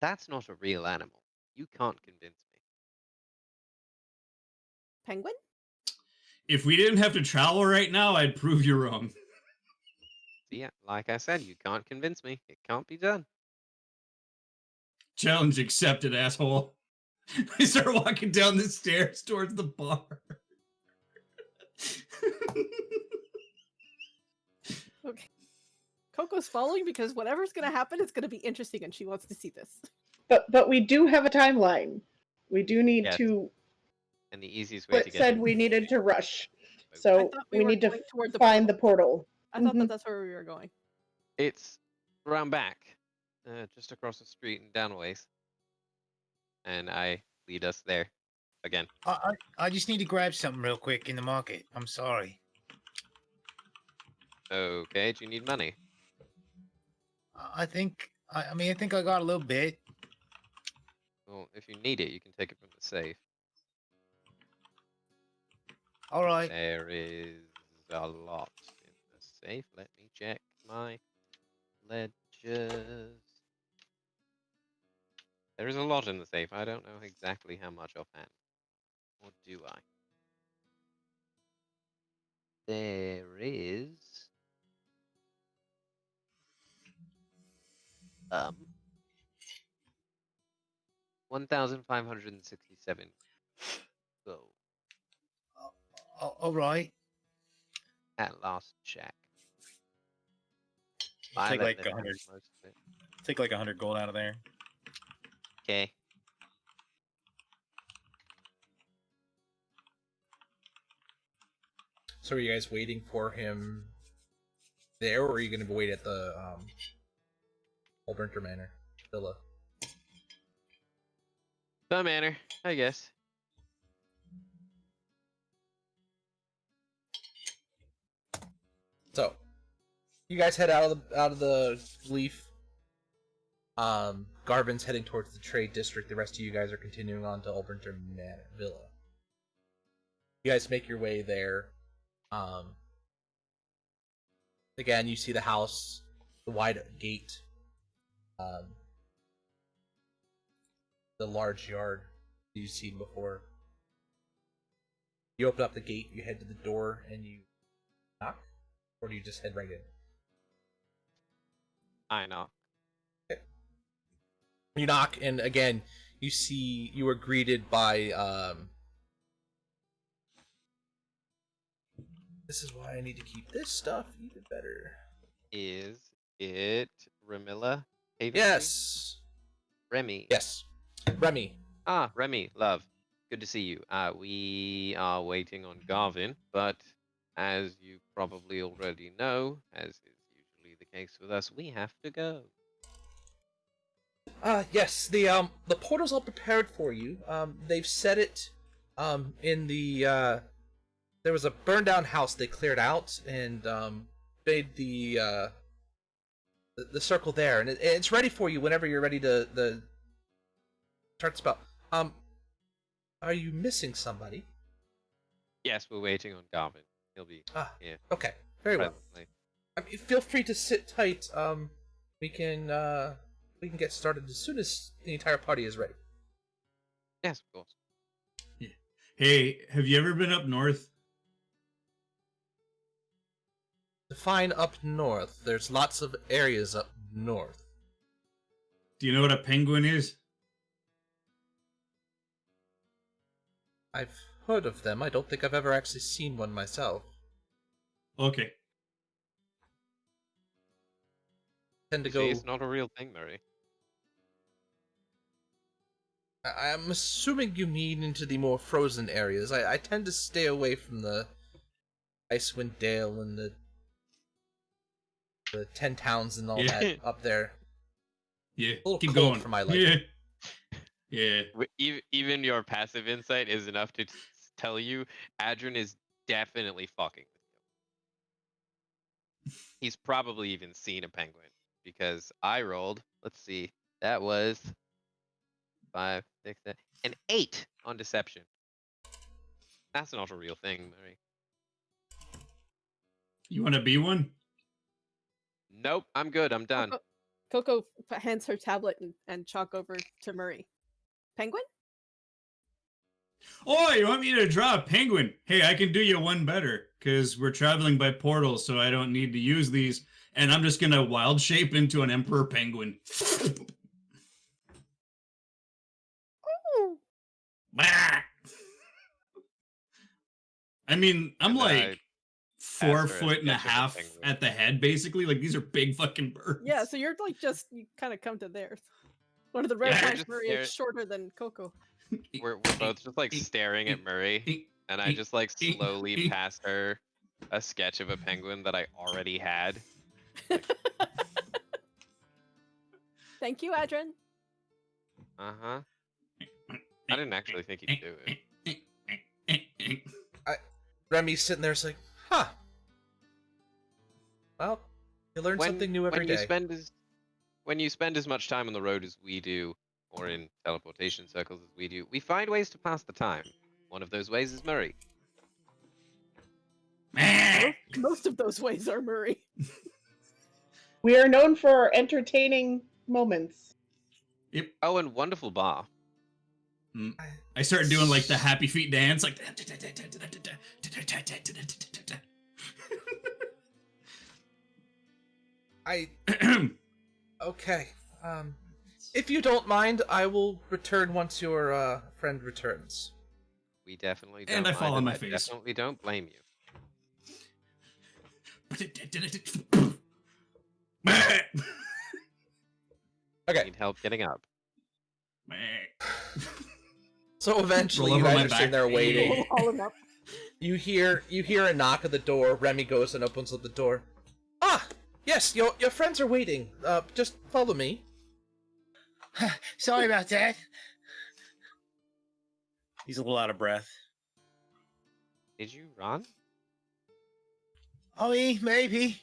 That's not a real animal. You can't convince me. Penguin? If we didn't have to travel right now, I'd prove you wrong. See, yeah, like I said, you can't convince me. It can't be done. Challenge accepted, asshole. I start walking down the stairs towards the bar. Okay. Coco's following because whatever's gonna happen, it's gonna be interesting, and she wants to see this. But we do have a timeline. We do need Yes. to. And the easiest way to Split get said to we needed to rush, I so thought we were need to going toward the find the portal. portal. I thought Mhm. that that's where we were going. It's around back, just across the street and down a ways. And I lead us there again. I just need to grab something real quick in the market. I'm sorry. Okay, do you need money? I think I mean I think I got a little bit. Well, if you need it, you can take it from the safe. All right. There is a lot in the safe. Let me check my ledgers. There is a lot in the safe. I don't know exactly how much offhand. Or do I? There is 1,567 gold All right. at last check. I'll take like Violet 100. most of it. Take like 100 gold out of there. Okay. So are you guys waiting for him there, or are you going to wait at the Oldbrinter Manor Villa? Some manner, I guess. So, you guys head out of the Leaf. Garvin's heading towards the trade district. The rest of you guys are continuing on to Oldbrinter Manor Villa. You guys make your way there. Again, you see the house, the wide gate, the large yard you've seen before. You open up the gate, you head to the door, and you knock? Or do you just head right in? I know. Okay. You knock, and again, you are greeted by, this is why I need to keep this stuff even better. Is it Remilla? Haven Yes! Remy. Yes. Remy. Ah, Remy, love. Good to see you. We are waiting on Garvin, but as you probably already know, as is usually the case with us, we have to go. Yes, the portal's all prepared for you. They've set it, in the, there was a burned down house they cleared out, and, made the circle there, and it's ready for you whenever you're ready to start the spell. Are you missing somebody? Yes, we're waiting on Garvin. He'll be here Okay, very well. presently. I mean, feel free to sit tight. We can get started as soon as the entire party is ready. Yes, of course. Hey, have you ever been up north? Define up north. There's lots of areas up north. Do you know what a penguin is? I've heard of them. I don't think I've ever actually seen one myself. Okay. Tend to You see, go. it's not a real thing, Murray. I'm assuming you mean into the more frozen areas. I tend to stay away from the Icewind Dale and the 10 towns and all that up there. Yeah, A little keep cold going. for my liking. Yeah. Even your passive insight is enough to tell you Adrian is definitely fucking with you. He's probably even seen a penguin because I rolled. Let's see, that was 5, 6, 7, an 8 on deception. That's not a real thing, Murray. You want to be one? Nope, I'm good. I'm done. Coco hands her tablet and chalk over to Murray. Penguin? Oh, you want me to draw a penguin? Hey, I can do you one better, because we're traveling by portal, so I don't need to use these. And I'm just going to wild shape into an emperor penguin. Oh. Bah! I mean, I'm And then like I 4 ask for a foot and a sketch of a half penguin. at the head, basically. Like, these are big fucking birds. Yeah, so you're like just you kind of come to there. One of the rare Yeah, times just Murray stare- is shorter than Coco. We're both just like staring at Murray, and I just like slowly pass her a sketch of a penguin that I already had. Thank you, Adrian. Uh-huh. I didn't actually think he'd do it. Remy's sitting there, it's like, huh. Well, you learn something new every day. When you spend as much time on the road as we do, or in teleportation circles as we do, we find ways to pass the time. One of those ways is Murray. Most of those ways are Murray. We are known for our entertaining moments. Yep. Oh, and wonderful bar. I started doing like the happy feet dance, like. Okay. If you don't mind, I will return once your friend returns. We definitely don't. And I fall on my I face. definitely don't blame you. Okay. Need help getting up. So eventually, Roll you over guys my are sitting back. there waiting. Haul him up. You hear a knock at the door. Remy goes and opens up the door. Ah, yes, your friends are waiting. Just follow me. Sorry about that. He's a little out of breath. Did you run? Oh, maybe.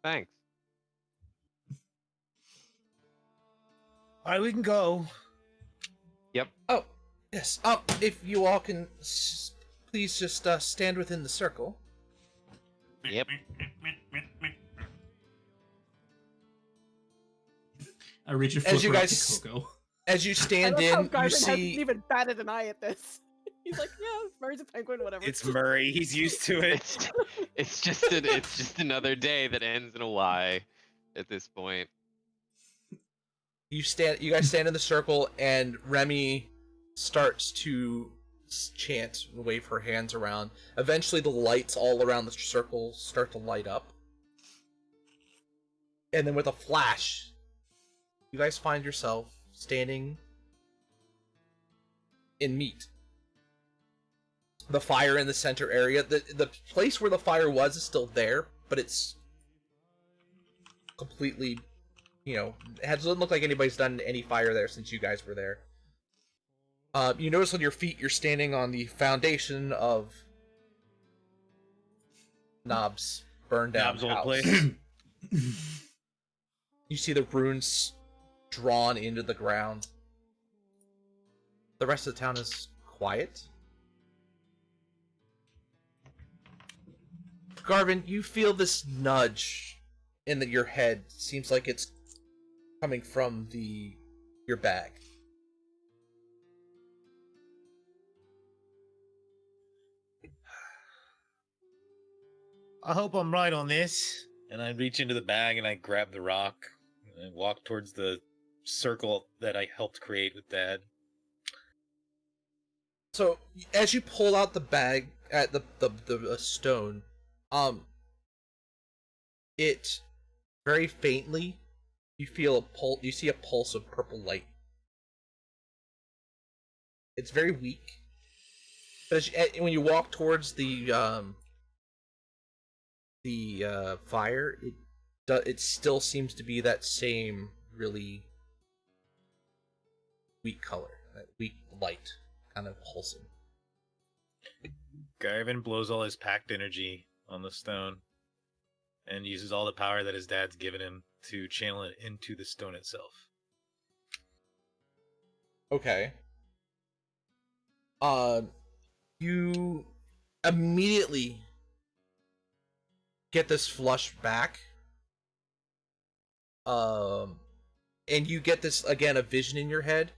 Thanks. All right, we can go. Oh, yes. If you all can, please just stand within the circle. Yep. I reach a As flipper you up guys- to Coco. As you I stand love how in, you Garvin hasn't see. even batted an eye at this. He's like, yeah, Murray's a penguin, whatever. It's Murray. He's used to it. It's just another day that ends in a Y at this point. You guys stand in the circle, and Remy starts to chant and wave her hands around. Eventually, the lights all around the circle start to light up. And then with a flash, you guys find yourself standing in meat. The fire in the center area, the place where the fire was is still there, but it's completely, it doesn't look like anybody's done any fire there since you guys were there. You notice on your feet you're standing on the foundation of Knob's burned down Knob's old house. place. You see the runes drawn into the ground. The rest of the town is quiet. Garvin, you feel this nudge in your head. Seems like it's coming from your bag. I hope I'm right on this. And I reach into the bag and I grab the rock and I walk towards the circle that I helped create with Dad. So as you pull out the bag at the stone, it very faintly you feel a pulse. You see a pulse of purple light. It's very weak, but when you walk towards the fire, it still seems to be that same really weak color, that weak light, kind of pulsing. Garvin blows all his packed energy on the stone and uses all the power that his dad's given him to channel it into the stone itself. Okay. You immediately get this flush back. And you get this, again, a vision in your head.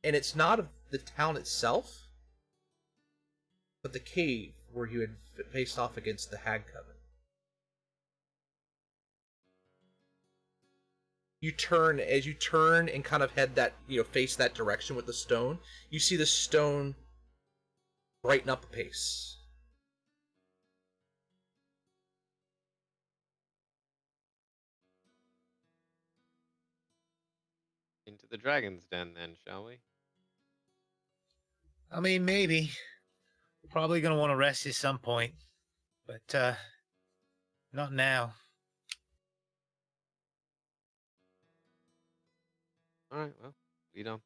And it's not of the town itself, but the cave where you had faced off against the Hag Coven. As you turn and kind of head that, face that direction with the stone, you see the stone brighten up a pace. Into the dragon's den, then, shall we? I mean, maybe. Probably gonna want to rest at some point, but not now. All right. Well, lead on.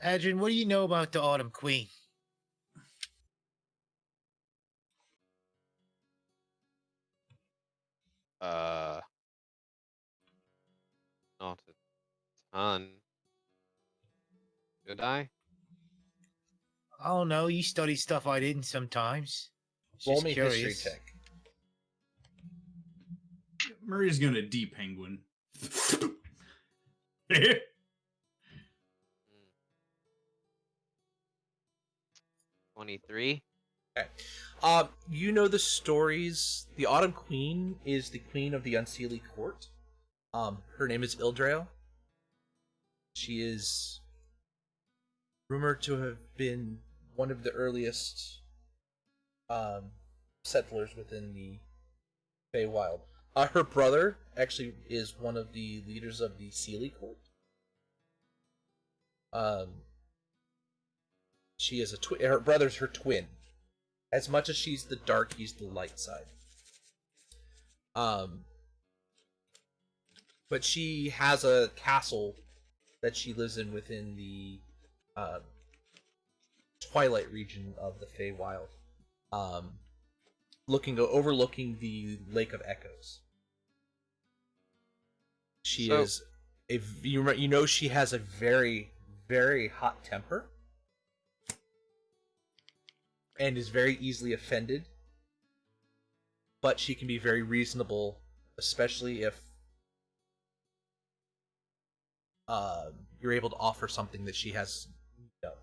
Adrian, what do you know about the Autumn Queen? Not a ton. Should I? I don't know. You study stuff I didn't sometimes. Roll Just me curious. history check. Murray's gonna de-penguin. 23. Okay. You know the stories. The Autumn Queen is the queen of the Unseelie Court. Her name is Ildrail. She is rumored to have been one of the earliest settlers within the Feywild. Her brother actually is one of the leaders of the Seelie Court. She is a twin. Her brother's her twin. As much as she's the dark, he's the light side. But she has a castle that she lives in within the Twilight region of the Feywild, overlooking the Lake of Echoes. She is she has a very, very hot temper and is very easily offended, but she can be very reasonable, especially if you're able to offer something that she has need of.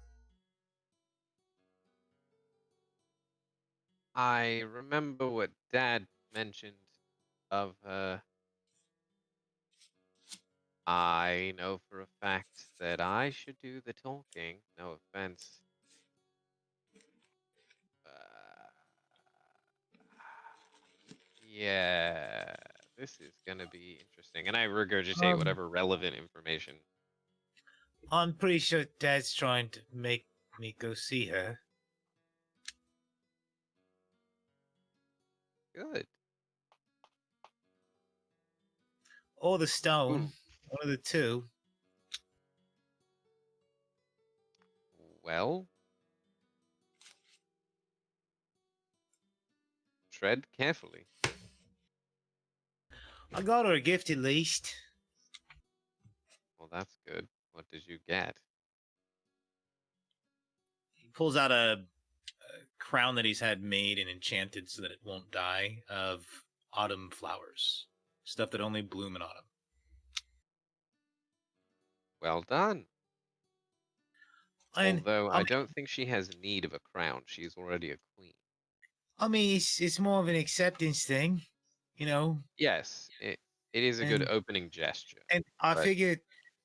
I remember what Dad mentioned of her. I know for a fact that I should do the talking. No offense. Yeah, this is gonna be interesting. And I regurgitate whatever relevant information. I'm pretty sure Dad's trying to make me go see her. Good. Or the stone. Ooh. One of the two. Well, tread carefully. I got her a gift at least. Well, that's good. What did you get? He pulls out a crown that he's had made and enchanted so that it won't die, of autumn flowers. Stuff that only bloom in autumn. Well done. And Although I don't think she has need of a crown. She's already a queen. I mean, it's more of an acceptance thing, you know. Yes, it is a good opening gesture. And I figured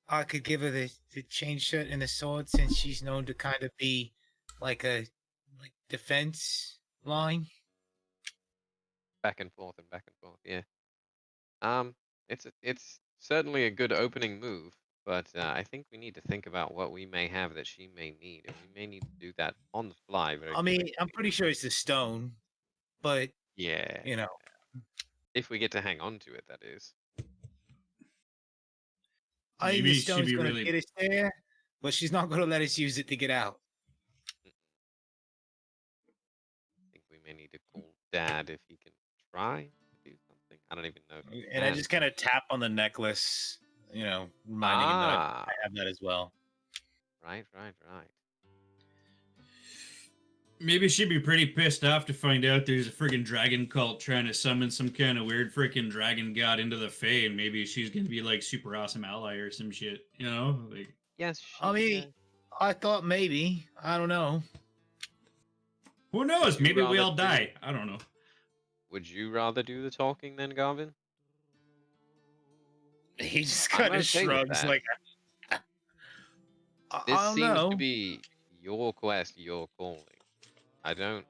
I could give her the chain shirt and the sword, since she's known to kind of be like a defense line. Back and forth and back and forth. Yeah. It's certainly a good opening move, but I think we need to think about what we may have that she may need, and we may need to do that on the fly. I mean, I'm pretty sure it's the stone, but yeah, you know, if we get to hang on to it, that is. I think the stone's going to get us there, but she's not going to let us use it to get out. I think we may need to call Dad if he can try to do something. I don't even know. And I just kind of tap on the necklace reminding him that Ah, I have that as well. right. Maybe she'd be pretty pissed off to find out there's a friggin' dragon cult trying to summon some kind of weird freaking dragon god into the Fae, and maybe she's gonna be like super awesome ally or some shit, you know? Like, Yes, I mean, I thought maybe. I don't know. who knows? Would you Maybe we rather all do- die. I don't know. would you rather do the talking then, Garvin? He just I'm kind of okay with shrugs that. like, This I don't seems know. to be your quest, your calling. I don't.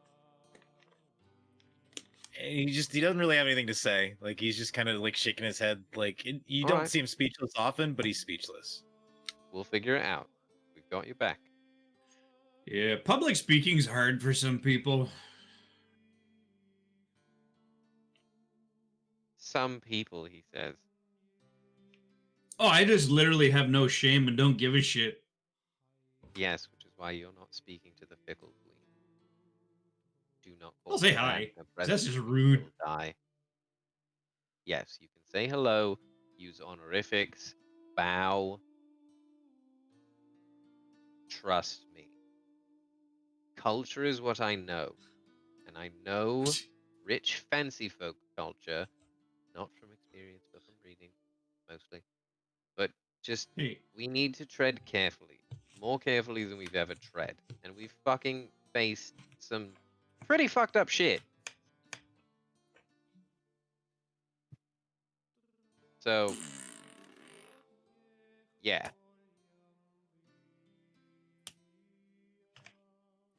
He doesn't really have anything to say. Like he's just kind of like shaking his head. Like you All don't right. see him speechless often, but he's speechless. We'll figure it out. We've got your back. Yeah, public speaking's hard for some people. Some people, he says. Oh, I just literally have no shame and don't give a shit. Yes, which is why you're not speaking to the fickle queen. Do not call I'll say her hi. that. Her 'Cause that's presence just rude. will die. Yes, you can say hello, use honorifics, bow. Trust me. Culture is what I know. And I know rich fancy folk culture, not from experience, but from reading, mostly. But just, Hey, we need to tread carefully. More carefully than we've ever tread. And we've fucking faced some pretty fucked up shit. So, yeah.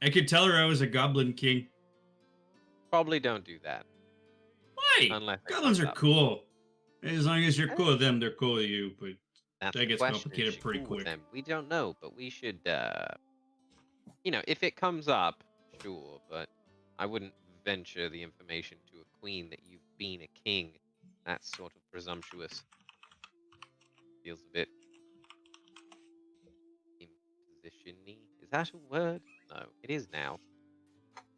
I could tell her I was a goblin king. Probably don't do that. Why? Unless it Goblins comes are up. cool. As long as you're cool with them, they're cool with you. But That's that the gets question. Is complicated she pretty cool with quick. them? We don't know, but we should, if it comes up, sure, but I wouldn't venture the information to a queen that you've been a king. That's sort of presumptuous. Feels a bit imposition-y. Is that a word? No, it is now.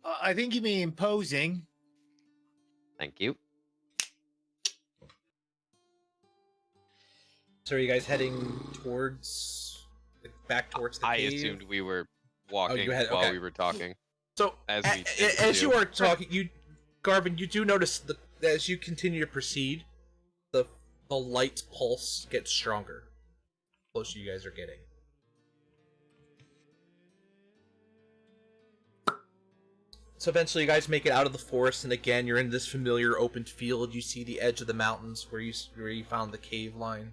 I think you mean imposing. Thank you. So are you guys heading back towards the I cave? assumed we were walking you had- while okay. we were talking. So As we tend to as you do. are talking, Garvin, you do notice that as you continue to proceed, the light's pulse gets stronger. The closer you guys are getting. So eventually, you guys make it out of the forest, and again, you're in this familiar open field. You see the edge of the mountains where you found the cave line.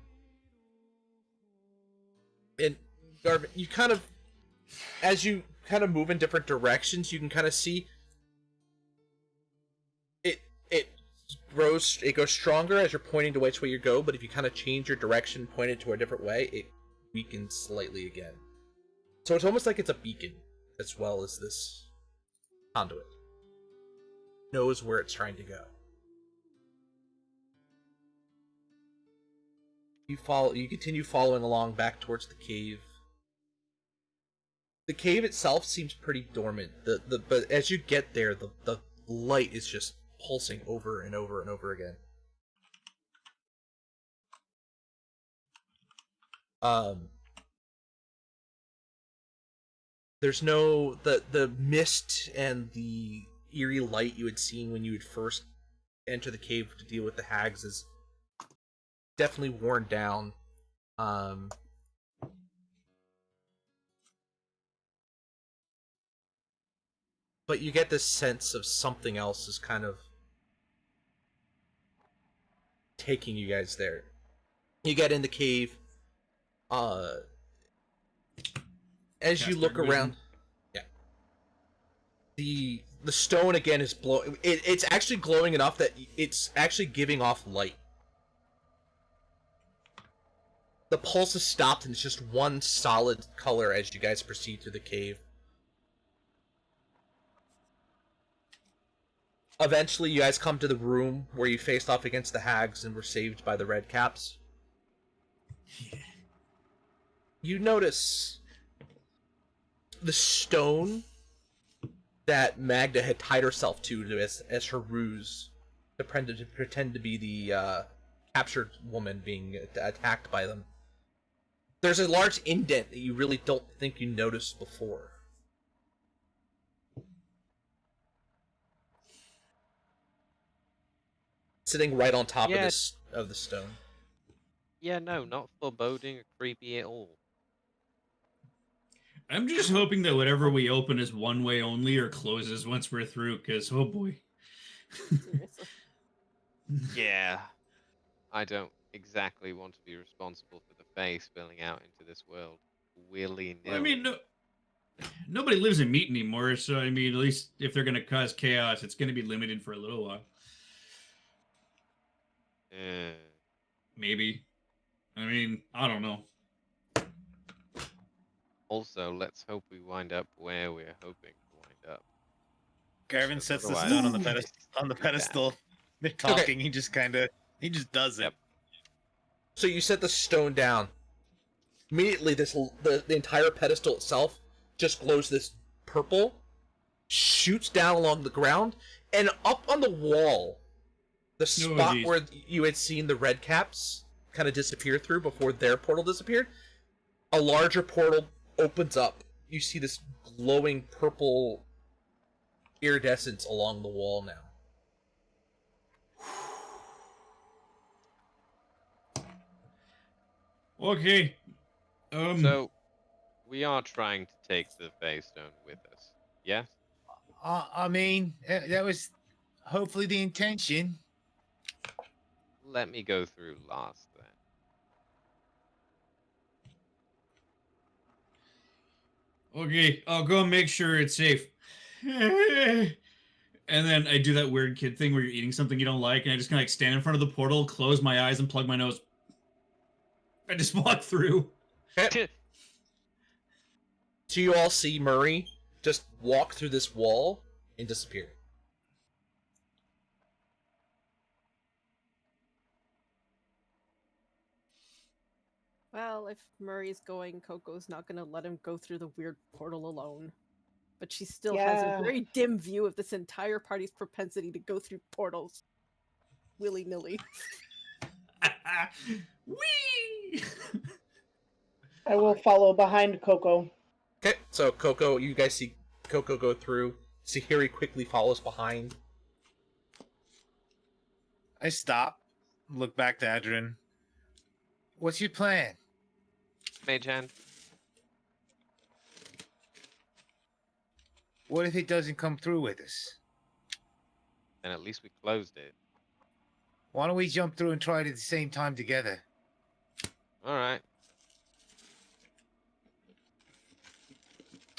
And Garvin, you kind of, as you kind of move in different directions, you can kind of see it goes stronger as you're pointing to which way you go, but if you kind of change your direction, point it to a different way, it weakens slightly again. So it's almost like it's a beacon as well as this conduit. Knows where it's trying to go. You continue following along back towards the cave. The cave itself seems pretty dormant. But as you get there, the light is just pulsing over and over and over again. There's no the mist and the eerie light you had seen when you had first enter the cave to deal with the hags is definitely worn down. But you get this sense of something else is kind of taking you guys there. You get in the cave. As you look around, yeah, the stone again is glowing. It's actually glowing enough that it's actually giving off light. The pulse has stopped, and it's just one solid color as you guys proceed through the cave. Eventually, you guys come to the room where you faced off against the hags and were saved by the red caps. Yeah. You notice the stone that Magda had tied herself to as her ruse to pretend to be the captured woman being attacked by them. There's a large indent that you really don't think you noticed before. Sitting right on top of the stone. Yeah, no, not foreboding or creepy at all. I'm just hoping that whatever we open is one way only or closes once we're through, because, oh boy. Seriously. Yeah. I don't exactly want to be responsible for the Fae spilling out into this world willy-nilly. I mean, nobody lives in meat anymore, so I mean, at least if they're going to cause chaos, it's going to be limited for a little while. Maybe. I mean, I don't know. Also, let's hope we wind up where we're hoping to wind up. Garvin sets the Otherwise- stone on the pedestal. They're talking. He just does it. Yep. So you set the stone down. Immediately, the entire pedestal itself just glows this purple, shoots down along the ground, and up on the wall, the spot where you had seen the red caps kind of disappear through before their portal disappeared, a larger portal opens up. You see this glowing purple iridescence along the wall now. Okay. So, we are trying to take the Fae Stone with us. Yes? I mean, that was hopefully the intention. Let me go through last then. Okay, I'll go and make sure it's safe. And then I do that weird kid thing where you're eating something you don't like, and I just kind of like stand in front of the portal, close my eyes, and plug my nose. I just walk through. So you all see Murray just walk through this wall and disappear. Well, if Murray's going, Coco's not gonna let him go through the weird portal alone. But she still has a Yeah. very dim view of this entire party's propensity to go through portals willy-nilly. Whee! I will follow behind Coco. Okay, so Coco, you guys see Coco go through. Sahiri quickly follows behind. I stop, look back to Adrian. What's your plan? Mage hand. What if it doesn't come through with us? Then at least we closed it. Why don't we jump through and try it at the same time together? Alright.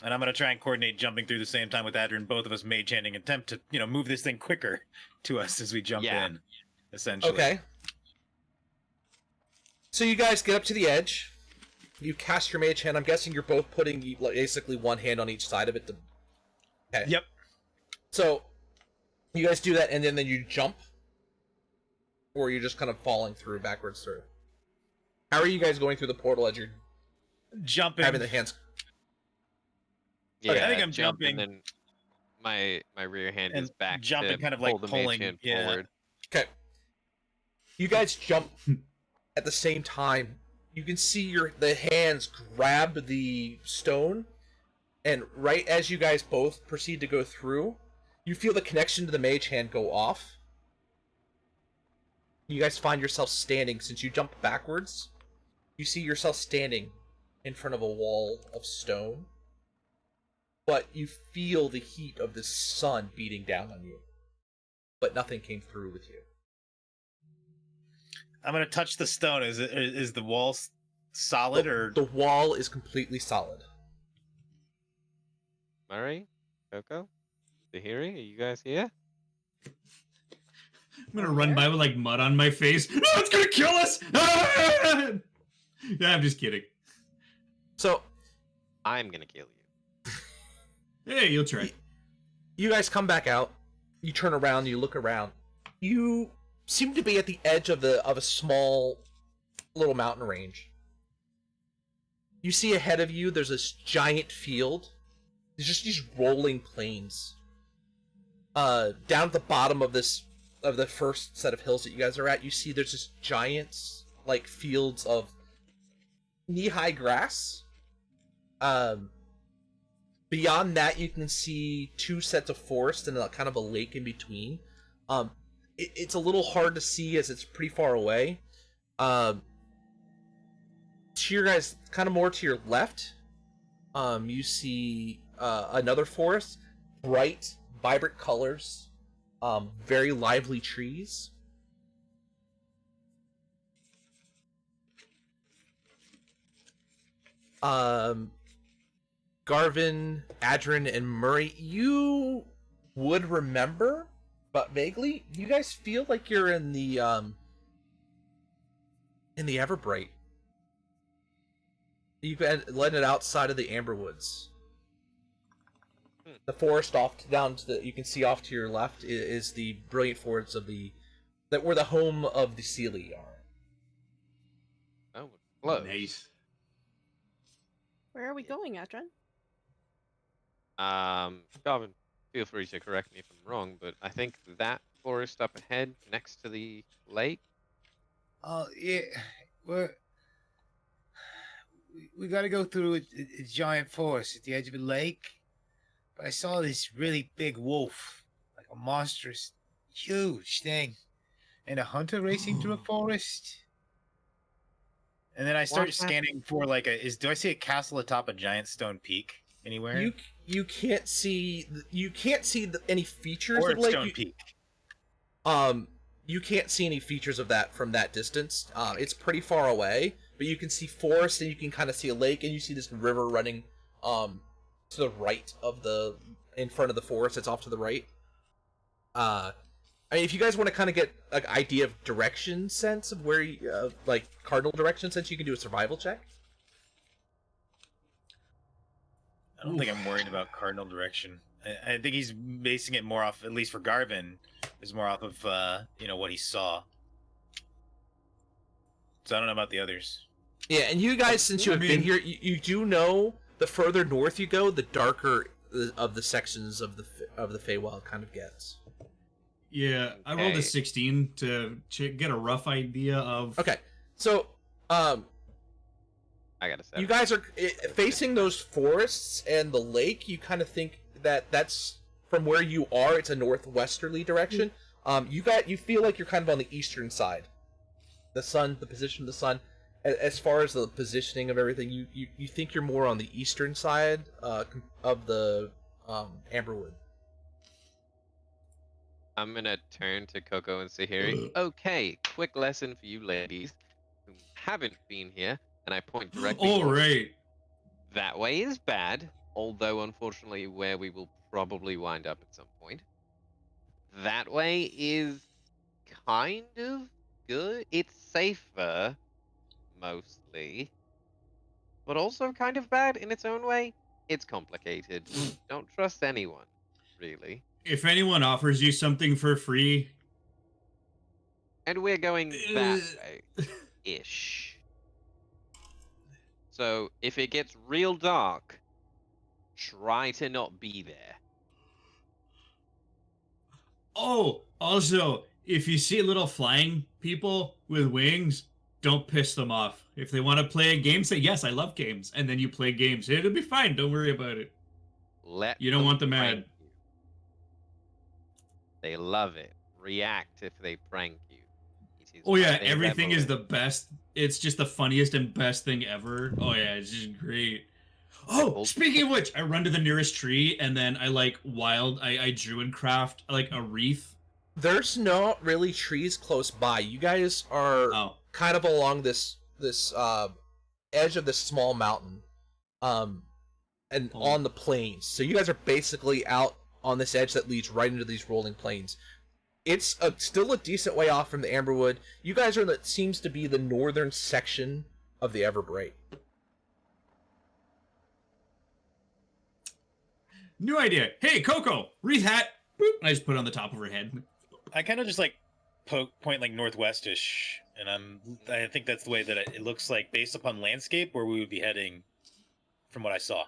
And I'm gonna try and coordinate jumping through the same time with Adrian, both of us mage handing, attempt to, move this thing quicker to us as we jump in. Essentially. Okay. So you guys get up to the edge. You cast your mage hand. I'm guessing you're both putting basically one hand on each side of it to... Okay. Yep. So you guys do that, and then you jump? Or you're just kind of falling through, backwards through? How are you guys going through the portal as you're Jumping. having the hands... Yeah, I think I'm jump, jumping. And then my rear hand And is back jumping to kind of like pull the pulling, mage hand yeah. forward. Okay. You guys jump at the same time. You can see the hands grab the stone, and right as you guys both proceed to go through, you feel the connection to the mage hand go off. You guys find yourself standing, since you jumped backwards, you see yourself standing in front of a wall of stone, but you feel the heat of the sun beating down on you. But nothing came through with you. I'm gonna touch the stone. Is the wall solid or? The wall is completely solid. Murray? Coco? Tahiri? Are you guys here? I'm gonna run by with like mud on my face. Oh, it's gonna kill us! Ah! Yeah, I'm just kidding. So, I'm gonna kill you. Hey, you'll try. you guys come back out. You turn around. You look around. You seem to be at the edge of a small little mountain range. You see ahead of you. There's this giant field. There's just these rolling plains. Down at the bottom of this of the first set of hills that you guys are at, you see there's just giant like fields of knee-high grass. Beyond that, you can see two sets of forest and kind of a lake in between. It's a little hard to see as it's pretty far away. To your guys, kind of more to your left, you see another forest, bright, vibrant colors, very lively trees. Garvin, Adrin, and Murray, you would remember, but vaguely, you guys feel like you're in the Everbright. You've led it outside of the Amberwoods. The forest down to you can see off to your left is the brilliant forests of where the home of the Sealy are. Oh, close. Nice. Where are we going, Adrian? Calvin, feel free to correct me if I'm wrong, but I think that forest up ahead next to the lake. Oh yeah, we got to go through a giant forest at the edge of a lake. But I saw this really big wolf, like a monstrous, huge thing, and a hunter racing through a forest. And then I start What scanning for like do I see a castle atop a giant stone peak anywhere? You can't see any features Or of the it's lake. Stone Peak. You can't see any features of that from that distance. It's pretty far away, but you can see forest and you can kind of see a lake, and you see this river running to the right of in front of the forest. It's off to the right. I mean, if you guys want to kind of get an idea of direction sense of where like cardinal direction sense, you can do a survival check. I don't think I'm worried about cardinal direction. I think he's basing it more off, at least for Garvin, is more off of what he saw. So I don't know about the others. Yeah, and you guys, since you have been here, you do know the further north you go, the darker of the sections of the Feywild kind of gets. Yeah, I rolled a 16 to get a rough idea of. Okay, so I got a 7. you guys are facing those forests and the lake. You kind of think that's from where you are. It's a northwesterly direction. You feel like you're kind of on the eastern side. The position of the sun. As far as the positioning of everything, you think you're more on the eastern side of the Amberwood. I'm gonna turn to Coco and Sahiri. Okay, quick lesson for you ladies who haven't been here, and I point directly. All right. That way is bad, although unfortunately where we will probably wind up at some point. That way is kind of good. It's safer, mostly, but also kind of bad in its own way. It's complicated. Don't trust anyone, really. If anyone offers you something for free, And we're going that way, ish. So if it gets real dark, try to not be there. oh, also, if you see little flying people with wings, don't piss them off. If they want to play a game, say, yes, I love games. And then you play games. It'll be fine. Don't worry about it. You don't want them prank mad. you. They love it. React if they prank you. It is Oh, yeah, what they everything revel is in. the best. It's just the funniest and best thing ever. Oh, yeah, it's just great. Oh, speaking of which, I run to the nearest tree, and then I, I druid craft, a wreath. There's not really trees close by. You guys are kind of along this edge of this small mountain, and on the plains. So you guys are basically out on this edge that leads right into these rolling plains. It's still a decent way off from the Amberwood. You guys are in what seems to be the northern section of the Everbright. New idea. Hey, Coco, wreath hat. Boop. I just put it on the top of her head. I kind of just point northwestish, and I think that's the way that it looks like based upon landscape where we would be heading, from what I saw.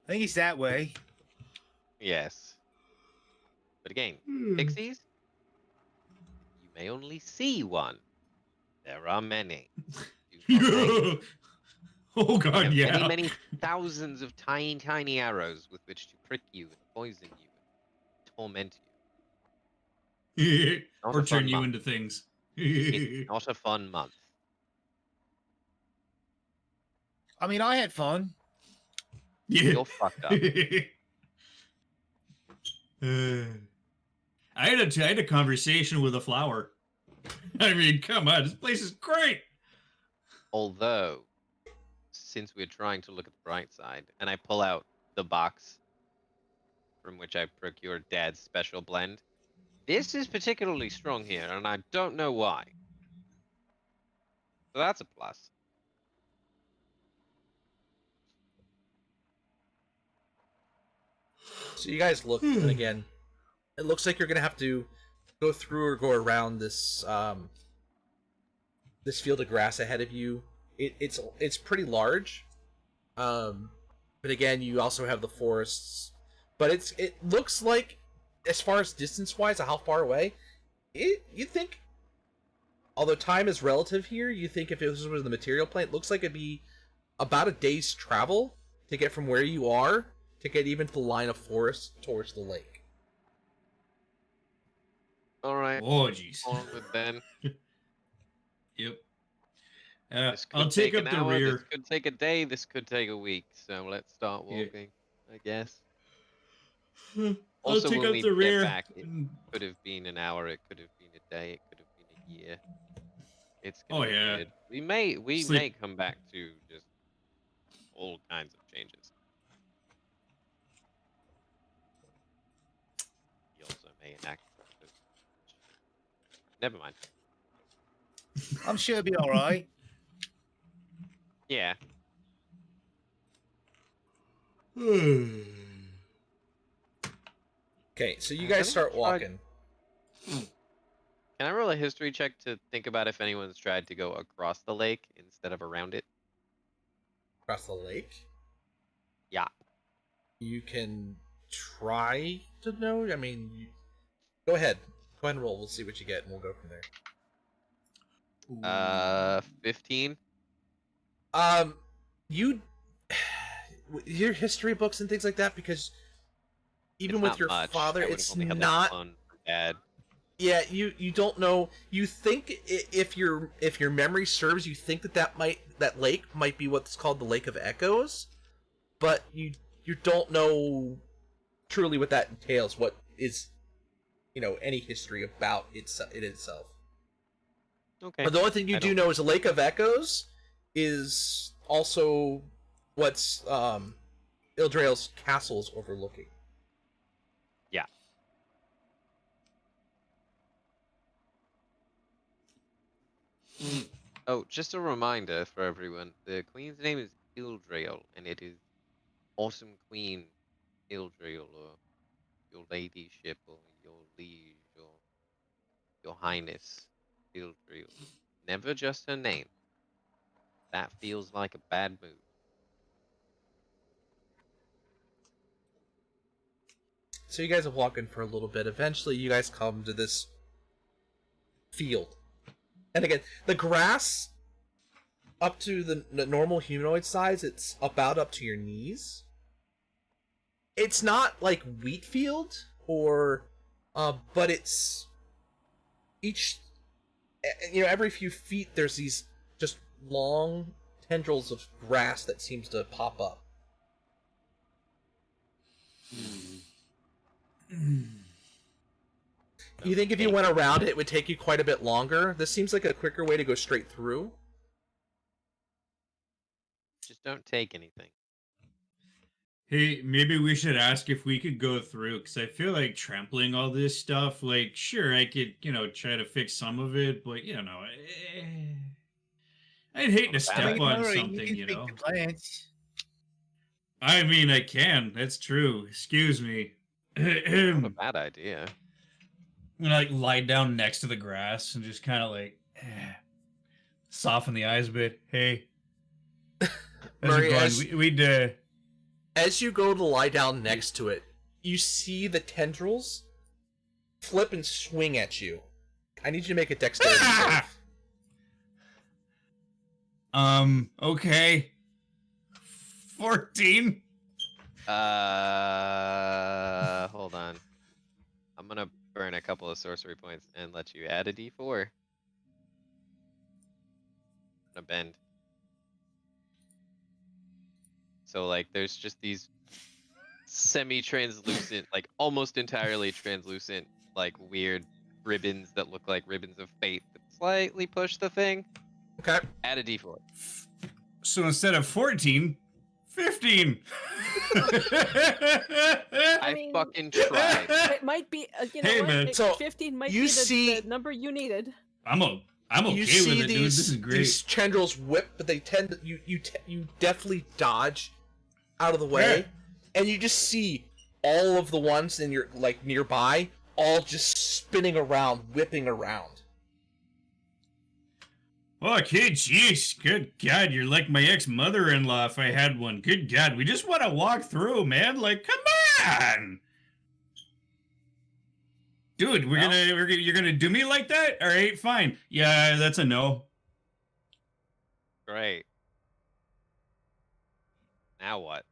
I think it's that way. Yes. But again, pixies, you may only see one. There are many. Do not take Oh They god, have yeah. many, many thousands of tiny, tiny arrows with which to prick you and poison you and torment you. Not Or a fun turn you month. into things. It's not a fun month. I mean, I had fun. Yeah. You're fucked up. I had a conversation with a flower. I mean, come on, this place is great. Although, since we're trying to look at the bright side, and I pull out the box from which I procured Dad's special blend, this is particularly strong here, and I don't know why. So that's a plus. So you guys look, and again, it looks like you're gonna have to go through or go around this this field of grass ahead of you. It's pretty large, but again, you also have the forests. But it looks like, as far as distance wise, how far away, you think. Although time is relative here, you think if it was the material plane, it looks like it'd be about a day's travel to get from where you are to get even to the line of forest towards the lake. All right. Oh, jeez. On with Ben. Yep. This could I'll take an up the hour, rear. This could take a day. This could take a week. So let's start Yeah. walking, I guess. I'll Also, take we'll up need the to get rear. back. It could have been an hour. It could have been a day. It could have been a year. It's gonna be yeah. weird. We may Sleep. come back to just all kinds of changes. We also may enact. Never mind. I'm sure it'll be all right. Yeah. Okay, so you Has guys anyone start tried- walking. Can I roll a history check to think about if anyone's tried to go across the lake instead of around it? Across the lake. Yeah. You can try to know. I mean, go ahead. Go ahead and roll. We'll see what you get, and we'll go from there. 15. You your history books and things like that, because even It's with not your much. father, I would've it's only had, like, not. one for Dad. Yeah, you don't know. You think if your memory serves, you think that lake might be what's called the Lake of Echoes, but you don't know truly what that entails. What is any history about it itself. Okay. But the only thing you I do don't- know is the Lake of Echoes is also what's Ildrail's castle is overlooking. Yeah. Oh, just a reminder for everyone: the queen's name is Ildrail, and it is Awesome Queen Ildrail, or your ladyship, or your liege, or your highness Ildrail. Never just her name. That feels like a bad move. So you guys are walking for a little bit. Eventually, you guys come to this field. And again, the grass up to the normal humanoid size, it's about up to your knees. It's not like wheat field but it's every few feet there's these just long tendrils of grass that seems to pop up. You think if you went around it would take you quite a bit longer? This seems like a quicker way to go straight through. Just don't take anything. Hey, maybe we should ask if we could go through, because I feel like trampling all this stuff, like, sure, I could, try to fix some of it, but, I'd hate to step on something, you can speak to plants. I mean, I can. That's true. Excuse me. Not a I'm bad idea. gonna, lie down next to the grass and just kind of, soften the eyes a bit. Hey. How's Murray, it going? As you go to lie down next to it, you see the tendrils flip and swing at you. I need you to make a dexterity save. Okay. 14. Hold on. I'm gonna burn a couple of sorcery points and let you add a d4. I'm gonna bend. So like, there's just these semi-translucent, like almost entirely translucent, like weird ribbons that look like ribbons of fate that slightly push the thing. Okay. Add a d4. So instead of 14, 15. I mean, fucking tried. It might be, you know Hey, what? man. It- So, 15 might you be see- the number you needed. I'm okay You with see it, dude. This is great. these tendrils whip, but they tend to, you definitely dodge out of the way, Yeah. and you just see all of the ones in your like nearby all just spinning around, whipping around. Oh, kid, jeez. Good God, you're like my ex-mother-in-law if I had one. Good God, we just want to walk through, man. Like, come on! Dude, you're gonna do me like that? All right, fine. Yeah, that's a no. Great. Now what?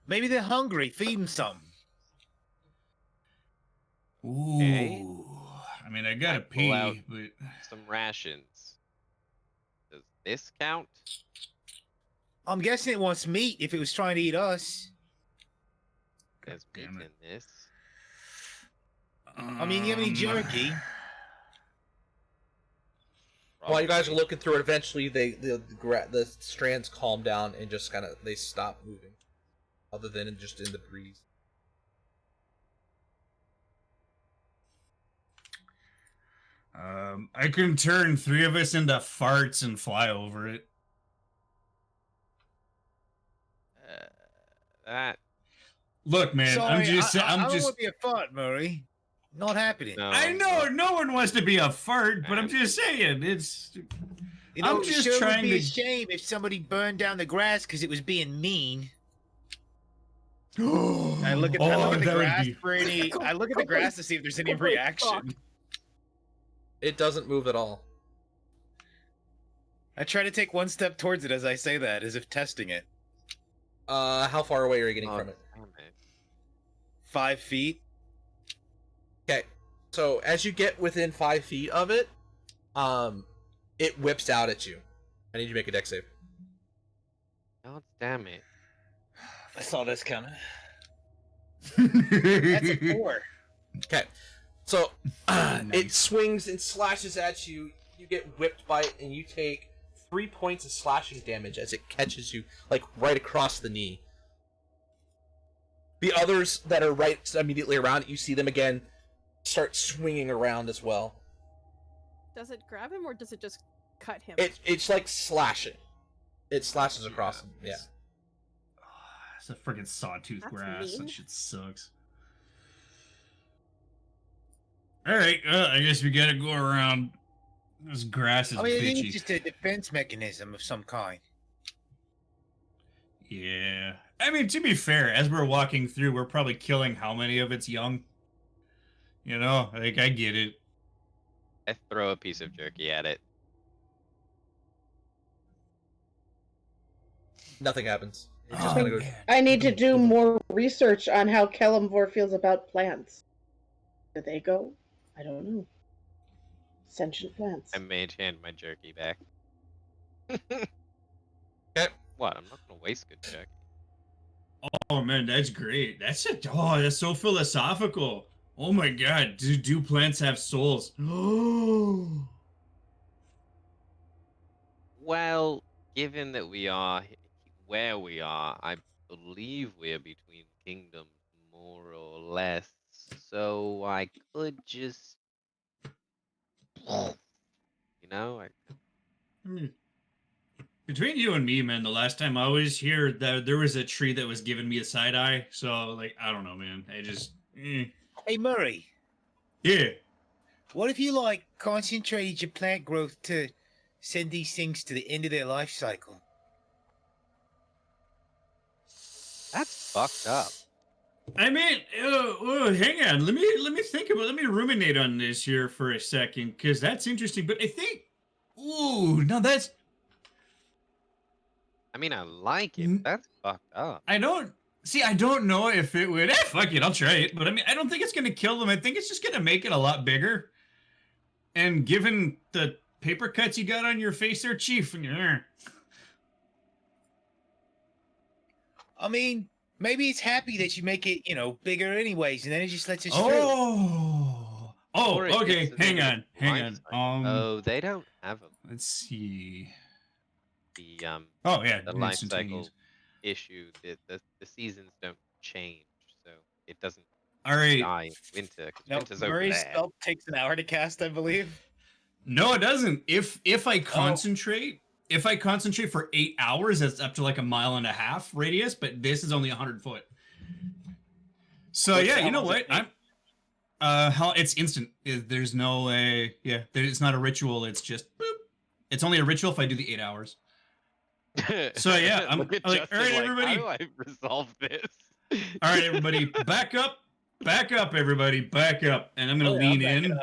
Maybe they're hungry. Feed them some. Ooh. Okay. I mean, I gotta pull out pee, but some rations. Does this count? I'm guessing it wants meat if it was trying to eat us. There's meat damn it. in this. I mean, you have any jerky? While you guys are Probably. looking through it, eventually the strands calm down and just kind of they stop moving, other than just in the breeze. I can turn 3 of us into farts and fly over it. That Look, man, Sorry, I'm just, I don't just. want to be a fart, Murray. Not happening. no. I know no. no one wants to be a fart, but I'm just saying it's. You know, I'm just it sure trying would be to- a shame if somebody burned down the grass because it was being mean. I look at, I look at the that would grass be- for any. I look at the grass to see if there's any Complete reaction. fuck. It doesn't move at all. I try to take one step towards it as I say that, as if testing it. How far away are you getting Oh, from it? damn it. 5 feet. Okay, so as you get within 5 feet of it, it whips out at you. I need you to make a dex save. God damn it. I saw this coming. That's a 4. Okay, so it Nice. swings and slashes at you. You get whipped by it, and you take 3 points of slashing damage as it catches you, like, right across the knee. The others that are right immediately around it, you see them again start swinging around as well. Does it grab him or does it just cut him? It's like slashing. It slashes across him, yeah. It's a freaking sawtooth That's grass. mean. That shit sucks. Alright, I guess we gotta go around. This grass is I mean, it bitchy. is just a defense mechanism of some kind. Yeah. I mean, to be fair, as we're walking through, we're probably killing how many of its young? You know, like, I get it. I throw a piece of jerky at it. Nothing happens. It just Oh, kind of goes. man. I need to do more research on how Kellamvor feels about plants. Do they go? I don't know. Sentient plants. I mage hand my jerky back. Okay. What? I'm not gonna waste good jerky. Oh man, that's great. That's so philosophical. Oh my god, do plants have souls? Oh. Well, given that we are where we are, I believe we're between kingdoms, more or less. So I could just, you know, Between you and me, man, the last time I was here, there was a tree that was giving me a side eye. So, like, I don't know, man. I just, Hey, Murray, yeah. what if you, like, concentrated your plant growth to send these things to the end of their life cycle? that's fucked up. I mean, hang on. Let me think about. Let me ruminate on this here for a second, because that's interesting. But I think, ooh, no, that's. I mean, I like it. Mm. That's fucked up. I don't see. I don't know if it would. Fuck it, I'll try it. But I mean, I don't think it's gonna kill them. I think it's just gonna make it a lot bigger. And given the paper cuts you got on your face there, Chief, and you're. I mean, maybe it's happy that you make it, bigger anyways, and then it just lets us through. Oh, Or it okay. gets to Hang the on. life cycle. Oh, they don't have Let's see. the Oh yeah, the life instantaneous. cycle issue. The seasons don't change, so it doesn't All right. die in winter. Because No, winter's over Murray's there. spell takes an hour to cast, I believe. No, it doesn't. If Oh. I concentrate, for 8 hours, that's up to like a 1.5 mile radius. But this is only 100 foot. So What's- yeah, how you know long does what? it take? How it's instant. There's no it's not a ritual. It's just boop. It's only a ritual if I do the 8 hours. So yeah, I'm Look at like, Justin all right, like, everybody. how do I resolve this? All right, everybody, back up, everybody, back up, and I'm gonna lean back in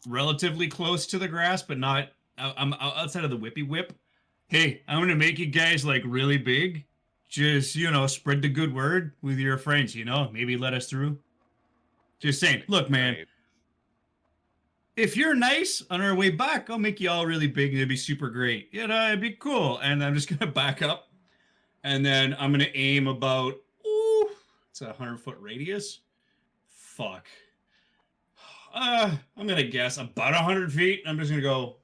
relatively close to the grass, but not. I'm outside of the whippy whip. Hey, I'm gonna make you guys like really big. Just spread the good word with your friends. Maybe let us through. Just saying. Look, man. Right. If you're nice on our way back, I'll make you all really big and it'd be super great. It'd be cool. And I'm just gonna back up, and then I'm gonna aim about. Ooh, it's a 100-foot radius. Fuck. I'm gonna guess about 100 feet. I'm just gonna go.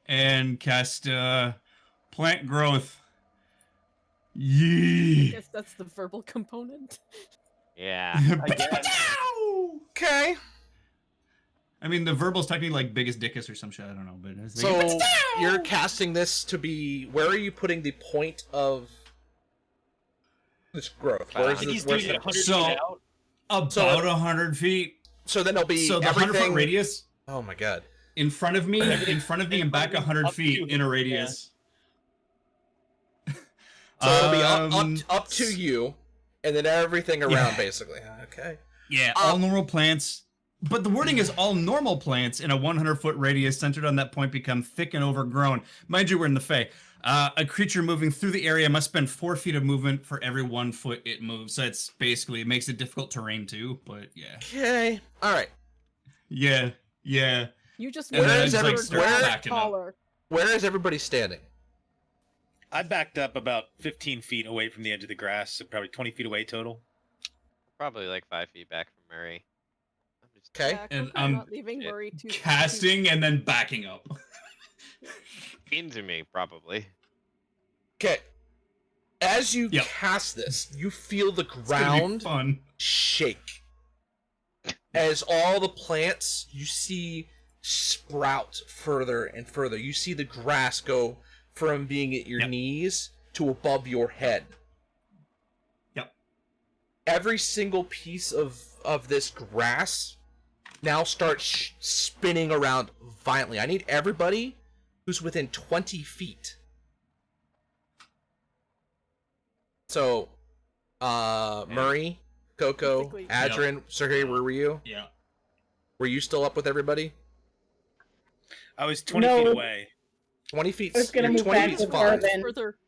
And cast plant growth. I Yeah. guess that's the verbal component. Yeah. Okay. I mean, the verbal's technically like biggest dickus or some shit. I don't know, but it's So you're casting this to be. Where are you putting the point of this growth? Where is I think this? He's Where's doing it the, 100 So- feet out. about 100 feet. so then there'll be So the 100-foot everything. radius Oh my god. in front of me, and back 100 up feet to in a him, radius. So it'll be Um, up to you, and then everything around, basically. Okay. Yeah, all normal plants. But the wording is all normal plants in a 100-foot radius centered on that point become thick and overgrown. Mind you, we're in the Fae. A creature moving through the area must spend 4 feet of movement for every 1 foot it moves. So it's basically, it makes it difficult terrain too, but yeah. Okay. All right. Yeah. You just And made then your it's like grass start backing up. taller. Where is everybody standing? I backed up about 15 feet away from the edge of the grass, so probably 20 feet away total. Probably like 5 feet back from Murray. I'm just Okay. Yeah, And Coco I'm not leaving shit. Murray too. Casting and then backing up. into me, probably. Okay. As you Yep. cast this, you feel the It's gonna be ground fun. shake. As all the plants you see sprout further and further. You see the grass go from being at your Yep. knees to above your head. Yep. Every single piece of this grass now starts spinning around violently. I need everybody who's within 20 feet. So, Murray, Coco, Basically- Adrian, Sergey, where were you? Yeah. Were you still up with everybody? I was 20 No. feet away. 20 feet. I was gonna you're move 20 back feet's with fine. Garvin. Further.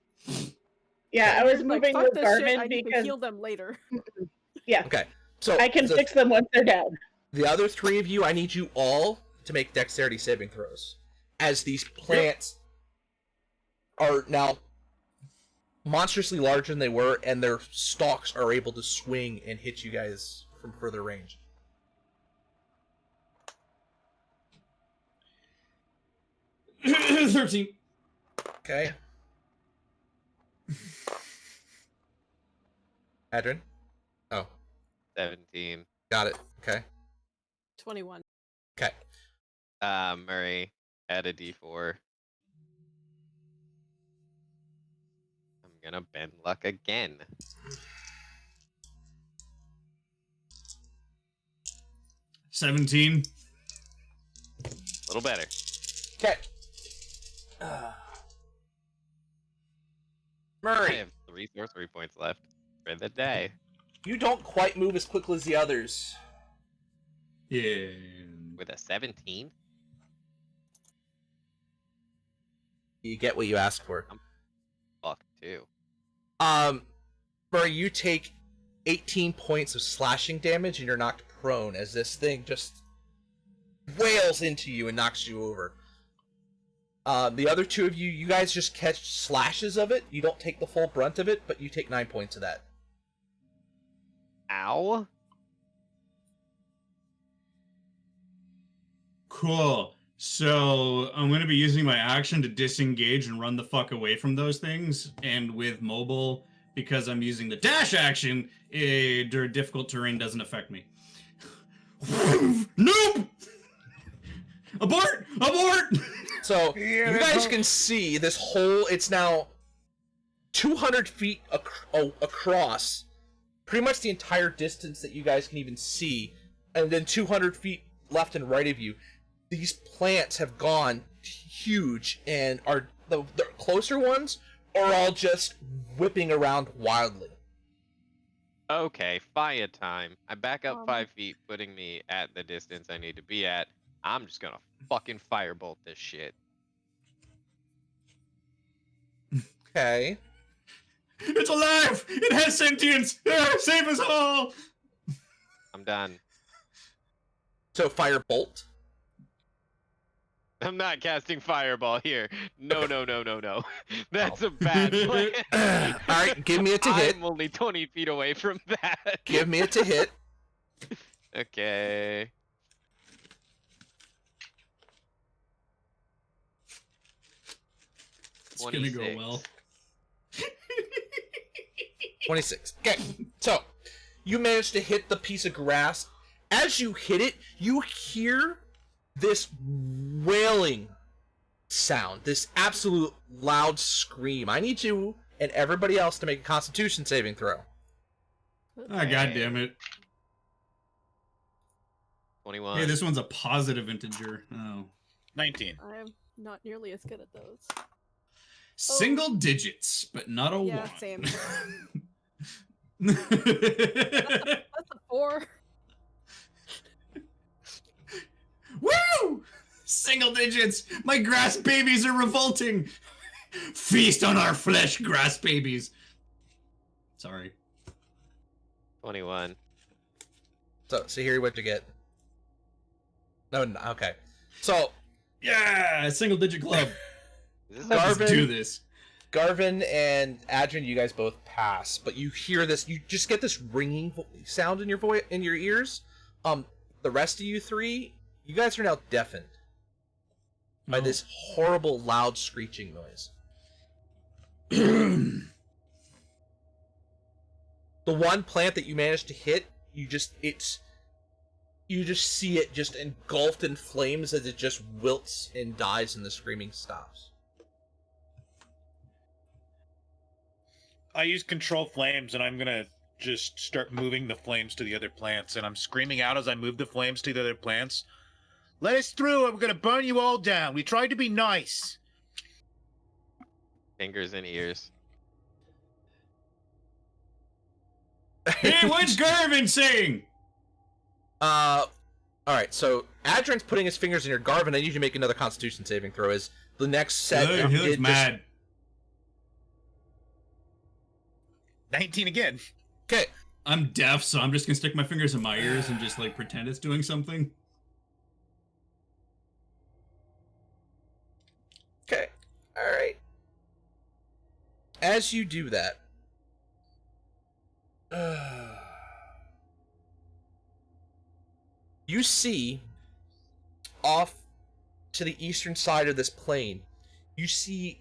Yeah, I was Like, moving fuck with this shit, I Garvin need to because heal them later. Okay, so I can the, fix them once they're down. the other 3 of you, I need you all to make dexterity saving throws, as these plants are now monstrously larger than they were, and their stalks are able to swing and hit you guys from further range. Yeah. 13. Okay. Adrian? Oh, 17. got it. Okay. 21. Okay. Murray, add a d4. I'm gonna bend luck again. 17. A little better. Okay. I Murray. have 3 sorcery points left. For the day. You don't quite move as quickly as the others. Yeah. With a 17? You get what you ask for. Fuck, too. Murray, you take 18 points of slashing damage and you're knocked prone as this thing just wails into you and knocks you over. The other two of you, you guys just catch slashes of it. You don't take the full brunt of it, but you take 9 points of that. Ow. Cool. So I'm going to be using my action to disengage and run the fuck away from those things. And with mobile, because I'm using the dash action, difficult terrain doesn't affect me. Nope! Abort! Abort! So, you guys can see this hole, it's now 200 feet across, pretty much the entire distance that you guys can even see, and then 200 feet left and right of you. These plants have gone huge, and are the closer ones are all just whipping around wildly. Okay, fire time. I back up 5 feet, putting me at the distance I need to be at. I'm just gonna fucking firebolt this shit. Okay. It's alive! It has sentience! Save us all! I'm done. So, firebolt. I'm not casting fireball here. No, no, no, no, no. That's a bad plan. Alright, give me it to hit. I'm only 20 feet away from that. Give me it to hit. Okay. It's gonna go well. 26. Okay, so you managed to hit the piece of grass. As you hit it, you hear this wailing sound, this absolute loud scream. I need you and everybody else to make a Constitution saving throw. Ah, God damn it. 21. Hey, this one's a positive integer. Oh. 19. I'm not nearly as good at those. Single digits, but not a Yeah, 1. same. That's a 4. Woo! Single digits! My grass babies are revolting! Feast on our flesh, grass babies! Sorry. 21. So here, what'd you get? No, okay. So, Yeah! Single digit club. Is this Garvin- Let's do this. Garvin and Adrian, you guys both pass, but you hear this. You just get this ringing sound in your in your ears. The rest of you three, you guys are now deafened by this horrible, loud screeching noise. The one plant that you managed to hit, you just see it just engulfed in flames as it just wilts and dies, and the screaming stops. I use control flames, and I'm gonna just start moving the flames to the other plants, and I'm screaming out as I move the flames to the other plants. Let us through, or we're gonna burn you all down. We tried to be nice. fingers and ears? Hey, what's Garvin saying? Alright, so Adrian's putting his fingers in your Garvin. I need you to make another Constitution saving throw. Is the next set. He looks mad. 19 again. Okay. I'm deaf, so I'm just gonna stick my fingers in my ears and just like pretend it's doing something. Okay. Alright. As you do that, you see off to the eastern side of this plain, you see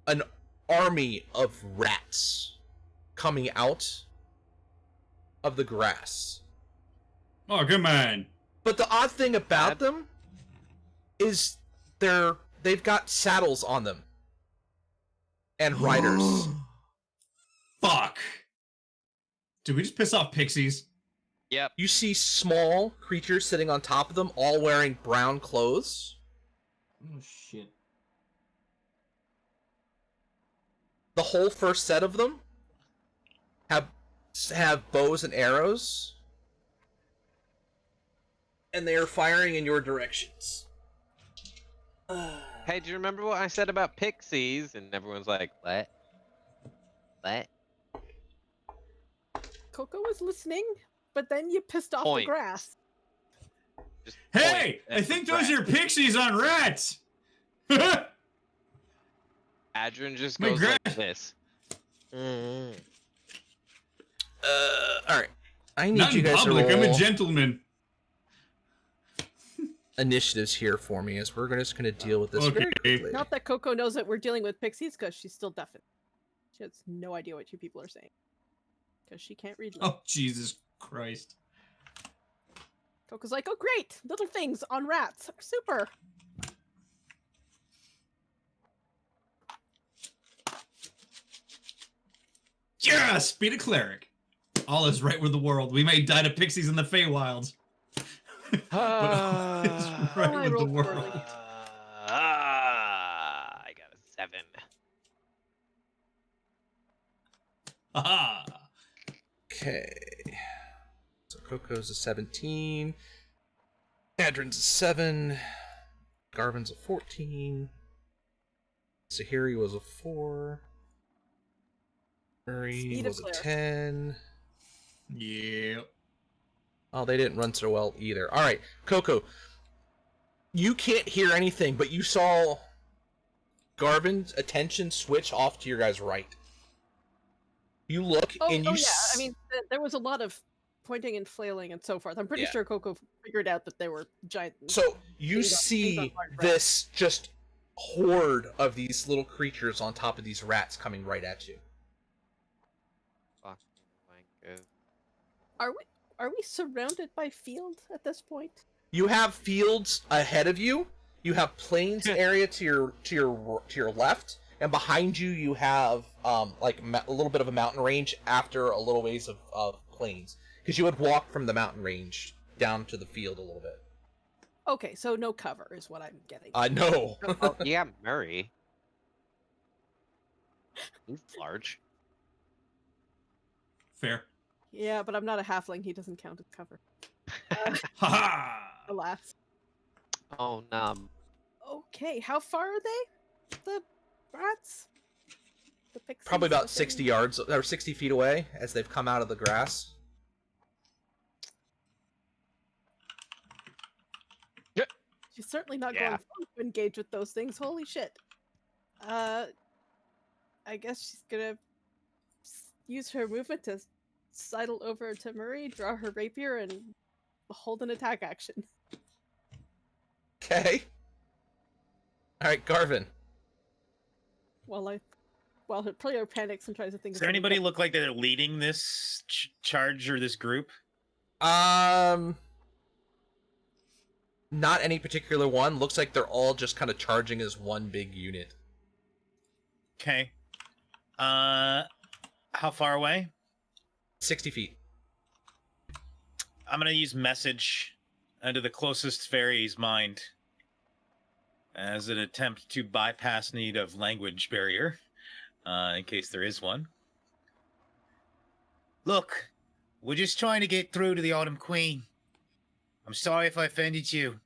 an army of rats coming out of the grass. Oh, come on. But the odd thing about them is they've got saddles on them and riders. Fuck. Did we just piss off pixies? Yep. You see small creatures sitting on top of them, all wearing brown clothes. Oh, shit. The whole first set of them have have bows and arrows, and they are firing in your directions. Hey, do you remember what I said about pixies? And everyone's like, what? What? Coco was listening, but then you pissed off the Point. grass. Just Hey, point I at think the those grass. are pixies on rats. Adrian just My goes gra- like this. All right. I need Not you in guys to public. I'm a roll gentleman. initiatives here for me, as we're just going to deal with this very Okay. quickly. Not that Coco knows that we're dealing with pixies, because she's still deaf. She has no idea what you people are saying. Because she can't read lips. Oh, Jesus Christ. Coco's like, oh great! Little things on rats. Super! Yes, beat a cleric. All is right with the world. We may die to pixies in the Feywilds. But all is right I with the rolled world. poorly. I got a 7. Aha. Okay. So Coco's a 17. Adrin's a 7. Garvin's a 14. Sahiri was a 4. Murray Speed of was a cleric. 10. Yeah. Oh, they didn't run so well either. All right, Coco. You can't hear anything, but you saw Garvin's attention switch off to your guys' right. You look and you yeah. I mean, there was a lot of pointing and flailing and so forth. I'm pretty Yeah. sure Coco figured out that there were giant. So you Things on see hard rats. this just horde of these little creatures on top of these rats coming right at you. Fucking wanker. Are we surrounded by field at this point? You have fields ahead of you. You have plains area to your left, and behind you you have like a little bit of a mountain range after a little ways of plains, because you would walk from the mountain range down to the field a little bit. Okay, so no cover is what I'm getting. No. Oh, yeah, Murray. He's large. Fair. Yeah, but I'm not a halfling. He doesn't count as cover. Ha Alas. Oh, no. Okay, how far are they? The rats? The pixies? Probably the about 60 thing? yards or 60 feet away as they've come out of the grass. She's certainly not Yeah. going to engage with those things. Holy shit. I guess she's gonna use her movement to sidle over to Murray, draw her rapier, and hold an attack action. Okay. All right, Garvin. While her player panics and tries to think. Does of something anybody better. look like they're leading this charge or this group? Not any particular one. Looks like they're all just kind of charging as one big unit. Okay. How far away? 60 feet. I'm gonna use message into the closest fairy's mind as an attempt to bypass need of language barrier, in case there is one. Look, we're just trying to get through to the Autumn Queen. I'm sorry if I offended you.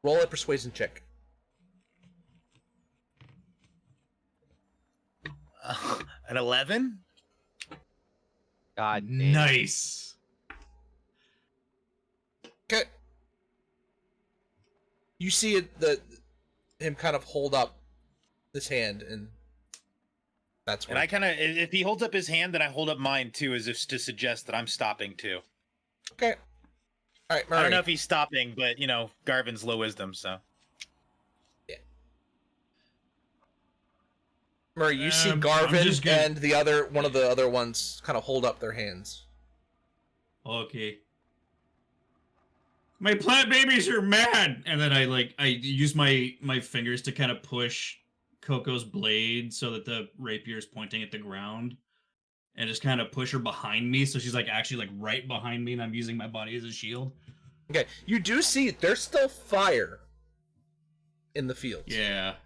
Roll a persuasion check. An 11? God damn. Nice. Okay. You see him kind of hold up his hand, and that's when And I kind of, if he holds up his hand, then I hold up mine too, as if to suggest that I'm stopping too. Okay. All right, Murray. I don't know if he's stopping, but you know, Garvin's low wisdom, so. Murray, you see I'm Garvin just gonna- and one of the other ones kind of hold up their hands. Okay. My plant babies are mad, and then I use my fingers to kind of push Coco's blade so that the rapier is pointing at the ground, and just kind of push her behind me, so she's like actually like right behind me, and I'm using my body as a shield. Okay, you do see there's still fire in the fields. Yeah.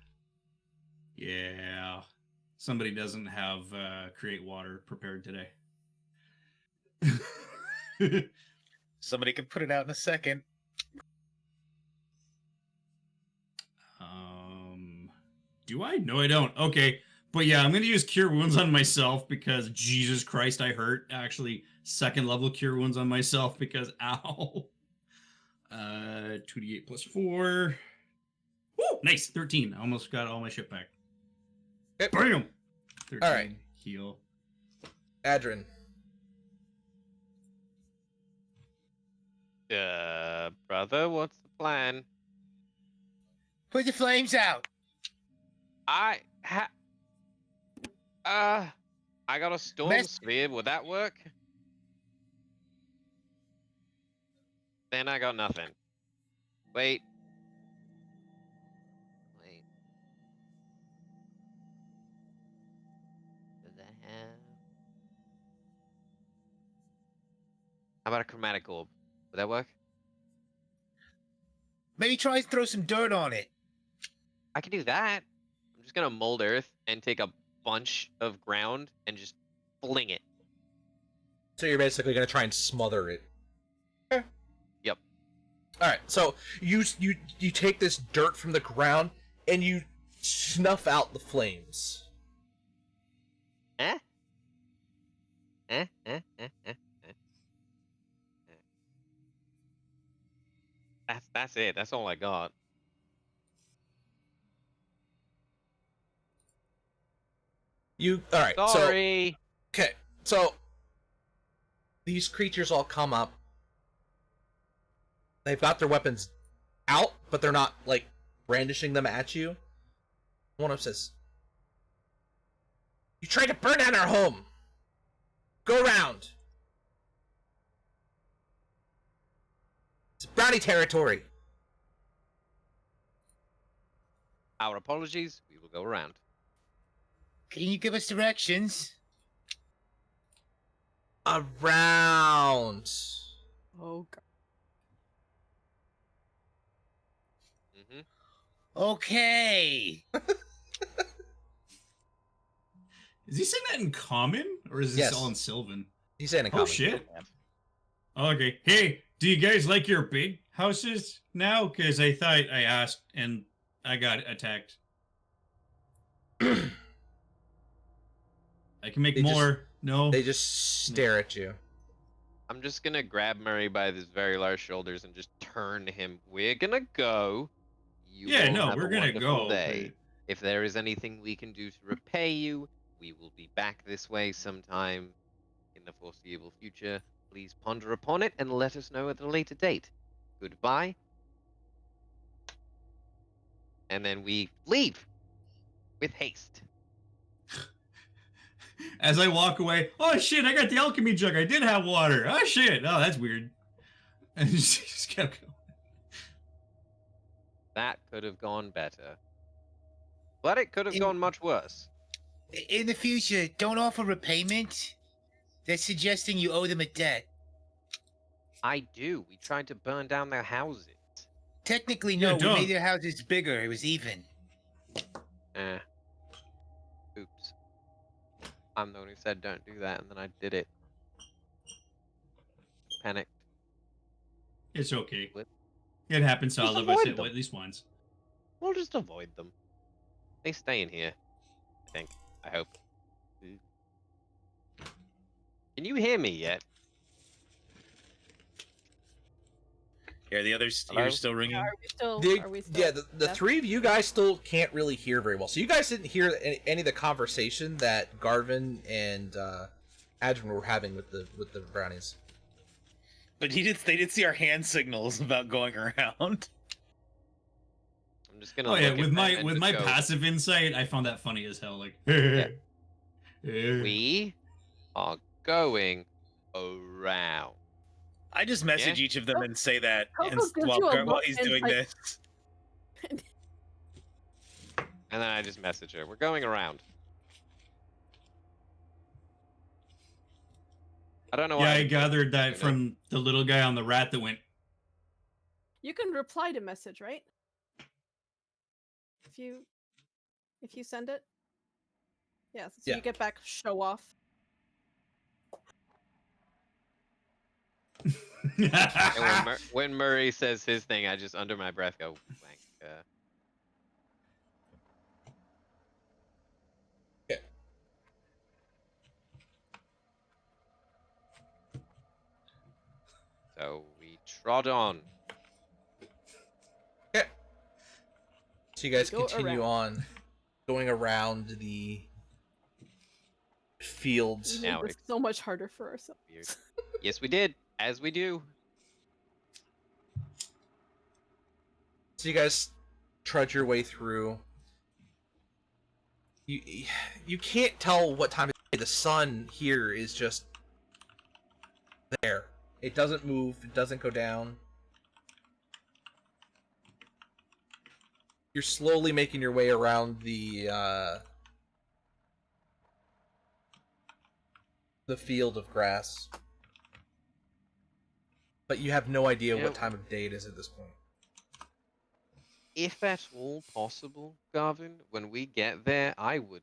Yeah. somebody doesn't have create water prepared today. Somebody could put it out in a second. Do I? No, I don't. Okay. But yeah, I'm going to use Cure Wounds on myself because Jesus Christ, I hurt. Actually, second level Cure Wounds on myself because ow. 2d8 plus 4. Woo! Nice. 13. I almost got all my shit back. Okay. Bam! 13. All right. Heal. Adrin. Brother, what's the plan? Put the flames out. I got a storm sphere. Would that work? Then I got nothing. Wait. Does that have? How about a chromatic orb? Would that work? Maybe try and throw some dirt on it. I can do that. I'm just gonna mold earth and take a bunch of ground and just fling it. So you're basically going to try and smother it. Yep. All right. So you take this dirt from the ground and you snuff out the flames. Eh? That's it. That's all I got. All right. Sorry. So, okay. So these creatures all come up. They've got their weapons out, but they're not like brandishing them at you. One of them says, "You tried to burn down our home. Go around. It's brownie territory." Our apologies. We will go around. Can you give us directions? Around. Oh god. Okay. Is he saying that in common? Or is this Yes. all in Sylvan? He's saying a Oh, comment. shit. Okay. Hey, do you guys like your big houses now? Because I thought I asked and I got attacked. I can make They just- more. No. They just stare at you. I'm just gonna grab Murray by his very large shoulders and just turn him. We're gonna go. You Yeah, all no, have we're a gonna wonderful go. day. If there is anything we can do to repay you, we will be back this way sometime in the foreseeable future. Please ponder upon it and let us know at a later date. Goodbye. And then we leave with haste. As I walk away, oh shit, I got the alchemy jug. I did have water. Oh shit. Oh, that's weird. And just kept going. That could have gone better. But it could have In- gone much worse. In the future, don't offer repayment. That's suggesting you owe them a debt. I do. We tried to burn down their houses. Technically, Yeah, no. We don't. made their houses bigger. It was even. Eh. Oops. I'm the one who said don't do that, and then I did it. Panicked. It's okay. What? It happens to Just all of us avoid them. at least once. We'll just avoid them. They stay in here. I think. I hope. Can you hear me yet? Yeah, the others Hello? ears still ringing. Are we still? The- Are we still? yeah, the three of you guys still can't really hear very well. So you guys didn't hear any of the conversation that Garvin and Adrian were having with the brownies. But they did see our hand signals about going around. I'm just gonna. Oh yeah, look with at my them and with just my go, passive insight, I found that funny as hell. Like, We are going around. I just message each of them and say that Coco and gives you a while look he's and doing like- this. And then I just message her. We're going around. I don't know yeah, why. I gathered that you know? from the little guy on the rat that went. You can reply to message, right? If you send it. Yeah, so Yeah. you get back, show off. And when Murray says his thing, I just under my breath go, wank. Okay. So we trot on. Okay. So you guys Go continue around. on, going around the We fields. made Now this so much harder for ourselves. Weird. Yes, we did, as we do. So you guys trudge your way through. You can't tell what time of day. The sun here is just there. It doesn't move. It doesn't go down. You're slowly making your way around the field of grass, but you have no idea what time of day it is at this point. If at all possible, Garvin, when we get there, I would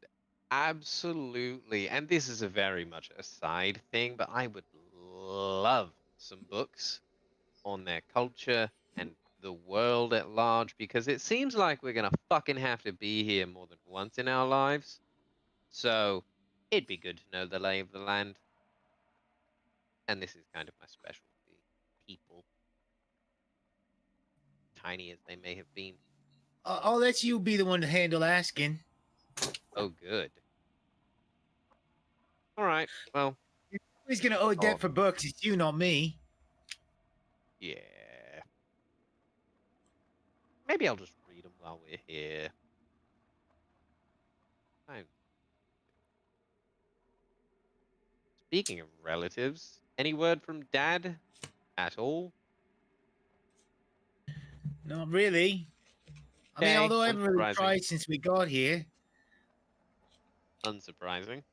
absolutely, and this is a very much a side thing, but I would love some books on their culture and the world at large, because it seems like we're gonna fucking have to be here more than once in our lives. So it'd be good to know the lay of the land. And this is kind of my specialty. People, tiny as they may have been. I'll let you be the one to handle asking. Oh, good. All right. Well, Who's gonna owe a debt Oh. for books? It's you, not me. yeah. Maybe I'll just read them while we're here. Fine. Speaking of relatives, any word from Dad at all? Not really. I mean, Okay, although I haven't really unsurprising. tried since we got here. Unsurprising.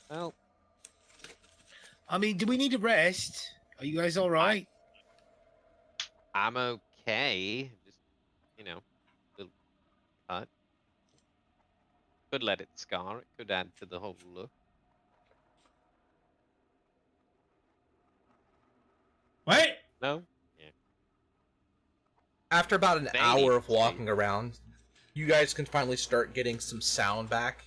Well, I mean, do we need to rest? Are you guys all right? I'm okay. Just, little cut. Could let it scar. It could add to the whole look. What? No? After about an They hour need of to walking around, you guys can finally start getting some sound back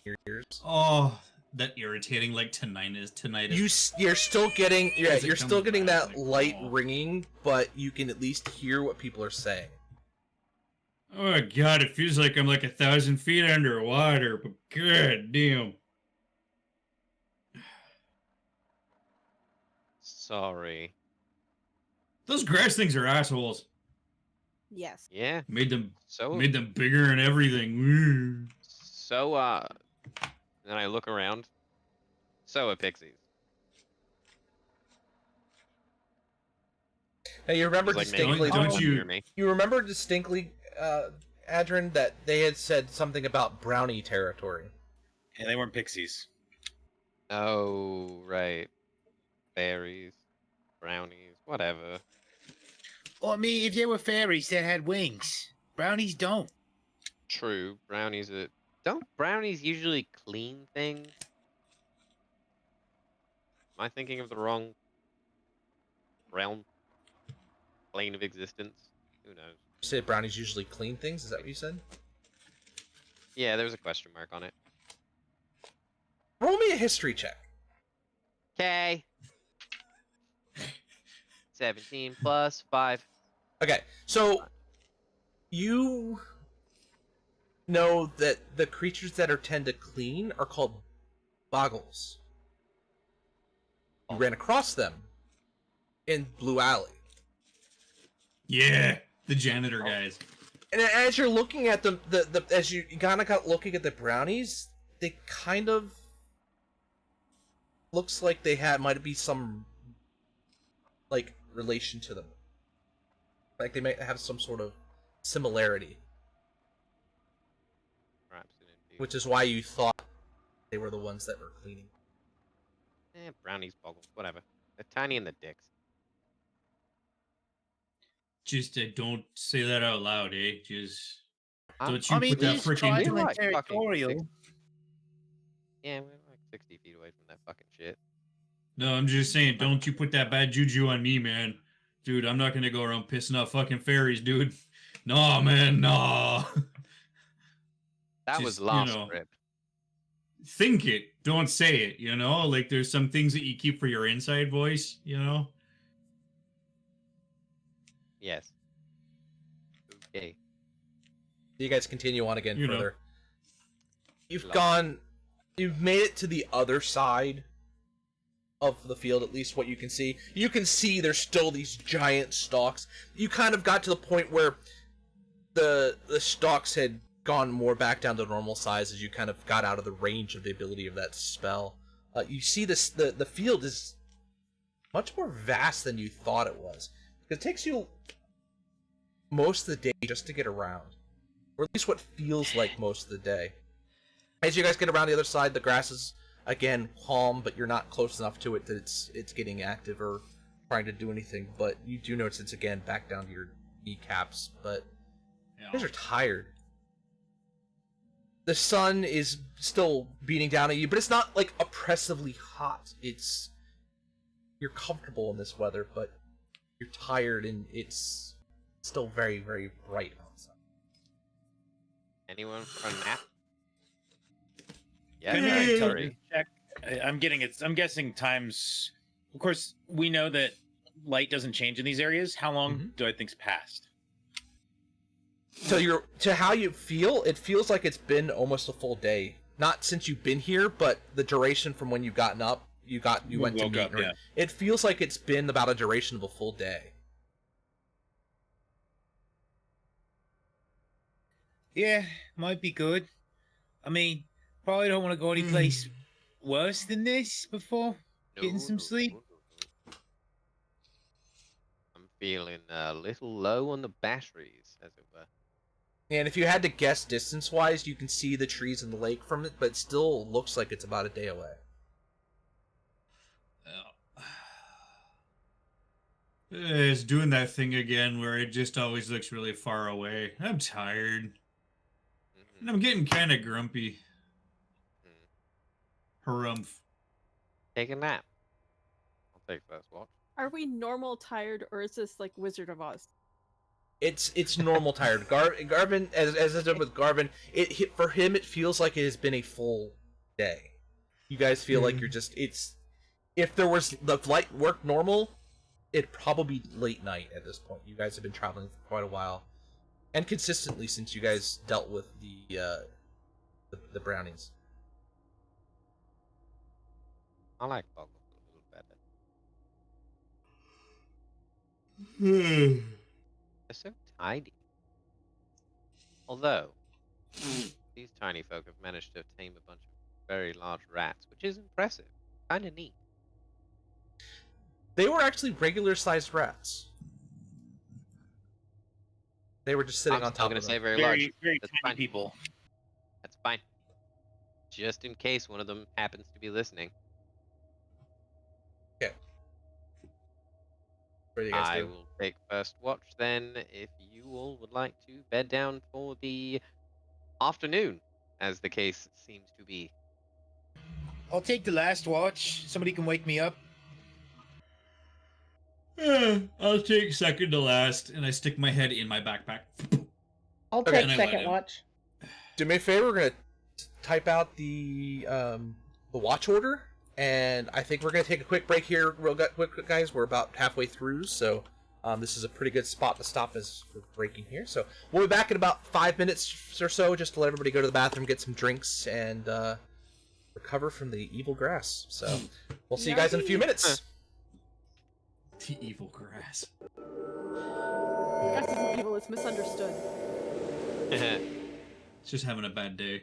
in your ears. Oh, that irritating like tinnitus. You're still getting As it you're still comes getting back, that like, light oh. ringing, but you can at least hear what people are saying. Oh my god, it feels like I'm like 1,000 feet underwater, but god damn. Sorry. Those grass things are assholes. Yes. Yeah. Made them So, bigger and everything. then I look around. So are pixies. Now you remember It's like distinctly. Don't one you- near me. You remember distinctly, Adrin, that they had said something about brownie territory. And they weren't pixies. Oh, right. Berries, brownies, whatever. Well, I mean, if they were fairies that had wings, brownies don't. True. Don't brownies usually clean things? Am I thinking of the wrong realm? Plane of existence? Who knows? You said brownies usually clean things. Is that what you said? Yeah, there's a question mark on it. Roll me a history check. Okay. 17 plus 5. Okay, so you know that the creatures that are tend to clean are called boggles. You ran across them in Blue Alley. Yeah, the janitor guys. And as you're looking at them, as you kind of got looking at the brownies, they kind of looks like they might be some like relation to them. Like they might have some sort of similarity, Perhaps an indeed. which is why you thought they were the ones that were cleaning. Brownies, boggles, whatever. They're tiny in the dicks. Just don't say that out loud, eh? Just don't I you mean, put that he's freaking. tribal and Like fucking territorial. Yeah, we're like 60 feet away from that fucking shit. No, I'm just saying, don't you put that bad juju on me, man. Dude, I'm not gonna go around pissing off fucking fairies, dude. Nah, man, nah. That was Just, last trip. think it, don't say it, you know? Like, there's some things that you keep for your inside voice, you know? Yes. Okay. You guys continue on again You know. further. You've Love. you've made it to the other side of the field, at least what you can see. You can see there's still these giant stalks. You kind of got to the point where the stalks had gone more back down to normal size as you kind of got out of the range of the ability of that spell. You see this the field is much more vast than you thought it was. It takes you most of the day just to get around, or at least what feels like most of the day. As you guys get around the other side, the grass is again calm, but you're not close enough to it that it's getting active or trying to do anything. But you do notice it's again back down to your kneecaps. But you guys are tired. The sun is still beating down at you, but it's not like oppressively hot. You're comfortable in this weather, but you're tired and it's still very, very bright outside. Anyone for a nap? Can Yeah, I sorry. check? I'm getting it. I'm guessing times. Of course, we know that light doesn't change in these areas. How long do I think's passed? So to how you feel, it feels like it's been almost a full day. Not since you've been here, but the duration from when you've gotten up, you went to Woke meet. up, yeah. It feels like it's been about a duration of a full day. Yeah, might be good. I mean, probably don't want to go any place worse than this before getting some sleep. No. I'm feeling a little low on the batteries, as it were. And if you had to guess distance-wise, you can see the trees and the lake from it, but it still looks like it's about a day away. It's doing that thing again where it just always looks really far away. I'm tired. And I'm getting kind of grumpy. Harumph. Take a nap. I'll take first watch. Are we normal tired, or is this like Wizard of Oz? It's normal tired. Garvin, as I did with Garvin, for him it feels like it has been a full day. You guys feel like you're just if there was the flight worked normal, it'd probably be late night at this point. You guys have been traveling for quite a while, and consistently since you guys dealt with the brownies. I like Boggle a little better. They're so tiny. Although, these tiny folk have managed to tame a bunch of very large rats, which is impressive. Kinda neat. They were actually regular-sized rats. They were just sitting I'm on still top gonna of say them. very large. Very That's tiny fine. people. That's fine. Just in case one of them happens to be listening. Okay. What do you guys I do? will take first watch then, if you all would like to bed down for the afternoon, as the case seems to be. I'll take the last watch. Somebody can wake me up. I'll take second to last, and I stick my head in my backpack. I'll Okay. take And I let second him. watch. Do me a favor. We're gonna type out the watch order, and I think we're gonna take a quick break here, real quick, guys. We're about halfway through, so this is a pretty good spot to stop as for breaking here. So we'll be back in about 5 minutes or so, just to let everybody go to the bathroom, get some drinks, and recover from the evil grass. So we'll see you guys in a few minutes. The evil grass. Grass isn't evil, it's misunderstood. It's just having a bad day.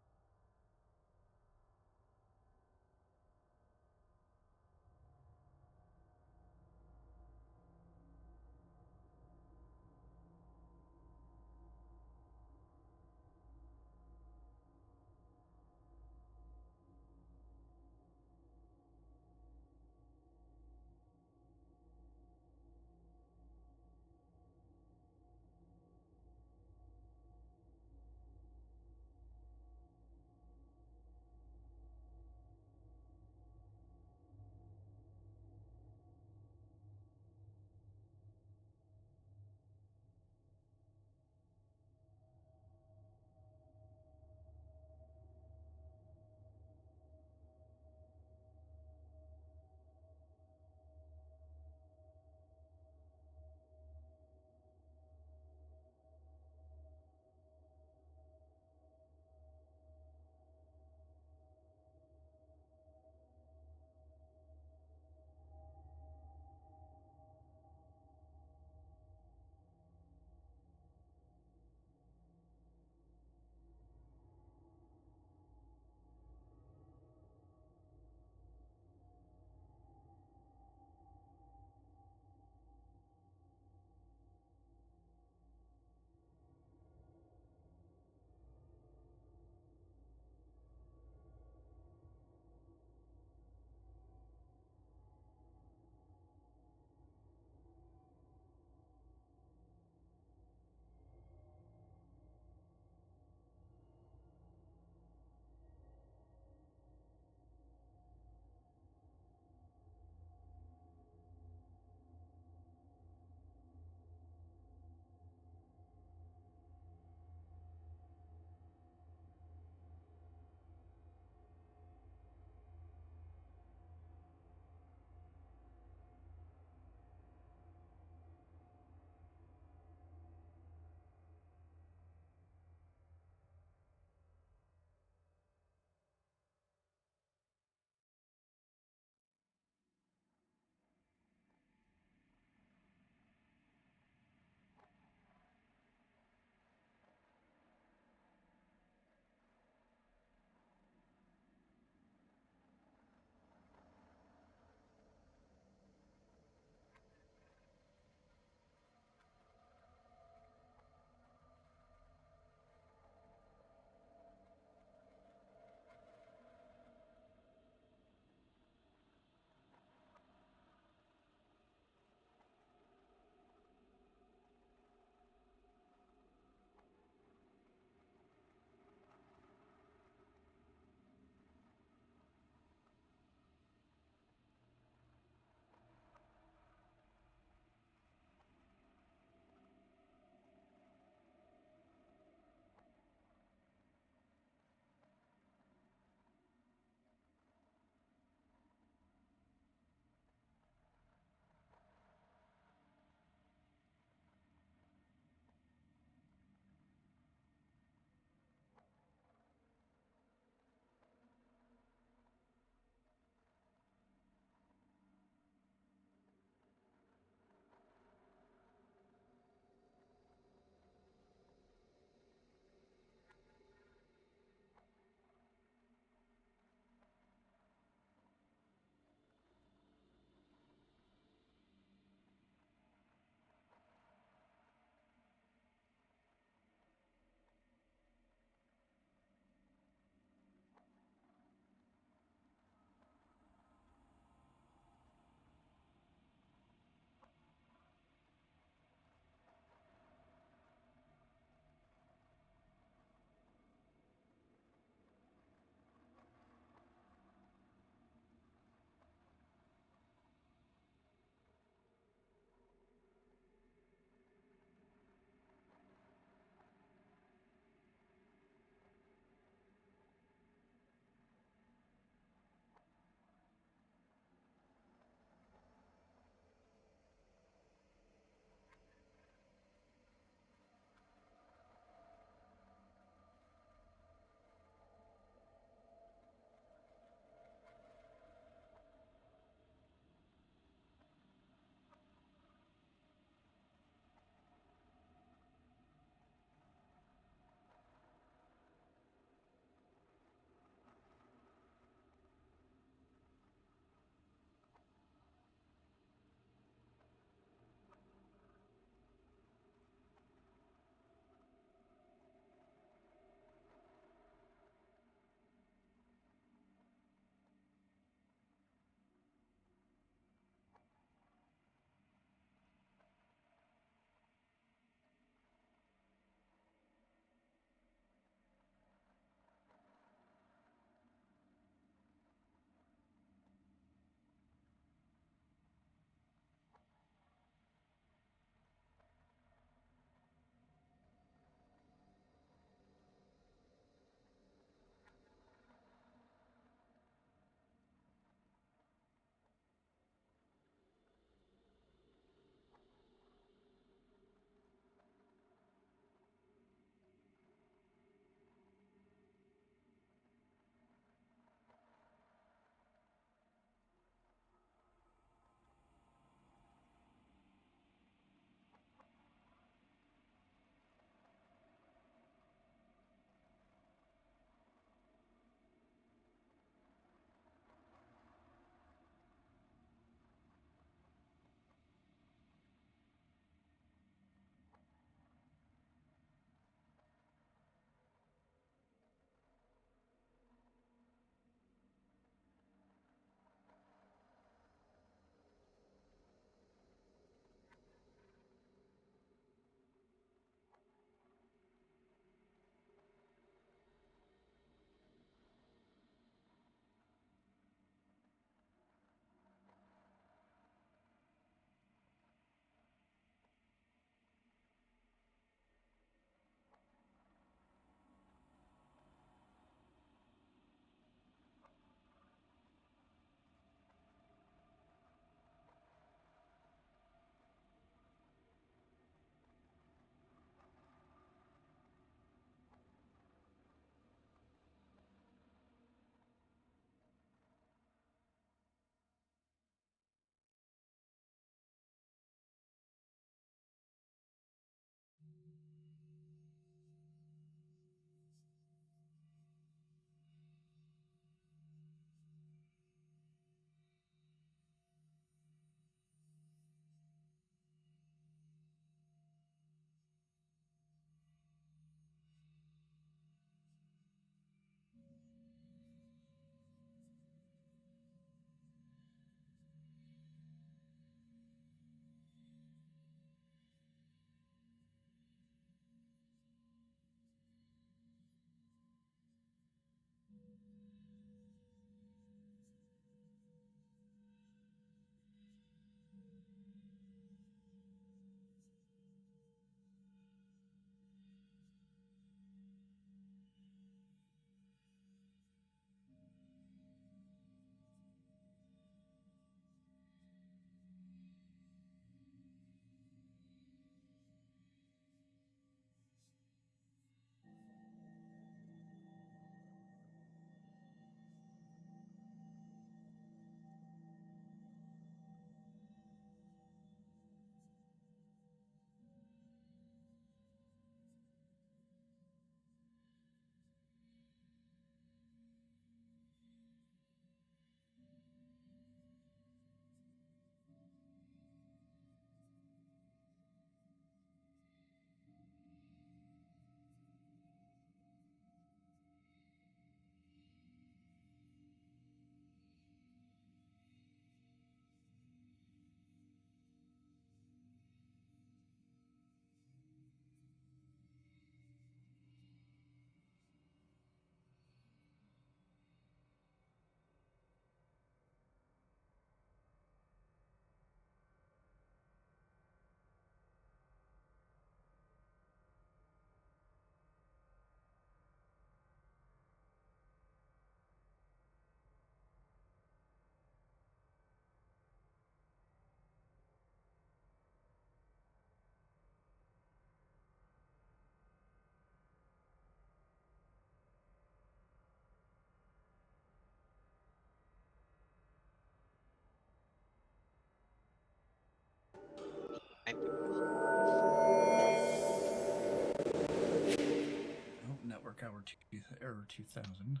2000.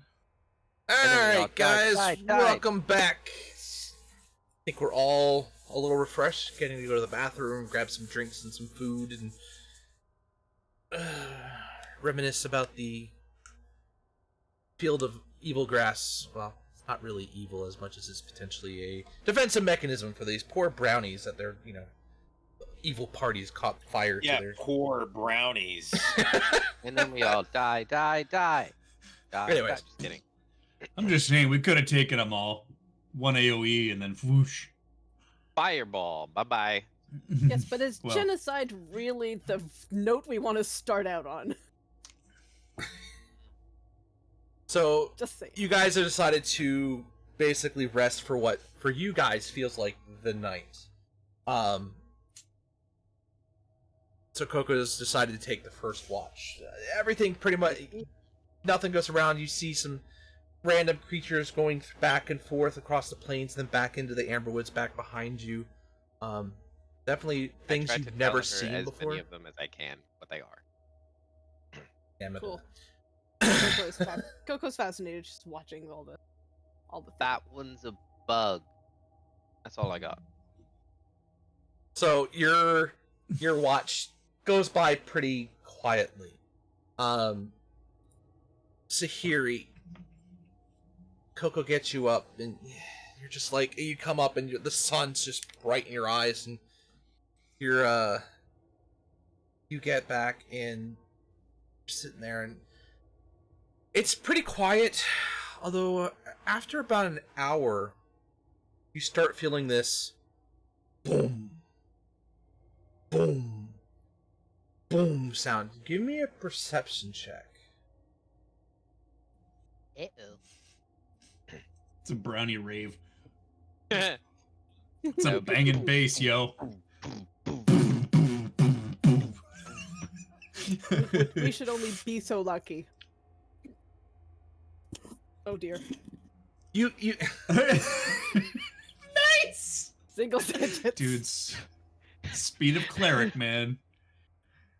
then we all Alright, guys, died. welcome back. I think we're all a little refreshed, getting to go to the bathroom, grab some drinks and some food, and reminisce about the field of evil grass. Well, it's not really evil as much as it's potentially a defensive mechanism for these poor brownies that their, evil parties caught fire to their... poor brownies. And then we all die. Anyways. Just kidding. I'm just saying, we could have taken them all. One AoE and then whoosh. Fireball. Bye-bye. Yes, but is Well. genocide really the note we want to start out on? So, Just saying. you guys have decided to basically rest for what, for you guys, feels like the night. So Coco's decided to take the first watch. Everything pretty much, nothing goes around. You see some random creatures going back and forth across the plains, then back into the Amberwoods back behind you. Definitely things I tried you've to never tell her seen as before. many of them as I can, what they are. Damn it. Cool. Coco's fascinated just watching all the That one's a bug. That's all I got. So your watch goes by pretty quietly. Sahiri, Coco gets you up, and you're just like, you come up, and the sun's just bright in your eyes, and you get back, and you're sitting there, and it's pretty quiet, although after about an hour, you start feeling this boom, boom, boom sound. Give me a perception check. Uh-oh. It's a brownie rave. Boom, It's a banging bass, yo. We should only be so lucky. Oh dear. You Nice! Single digits. Dude's speed of cleric, man.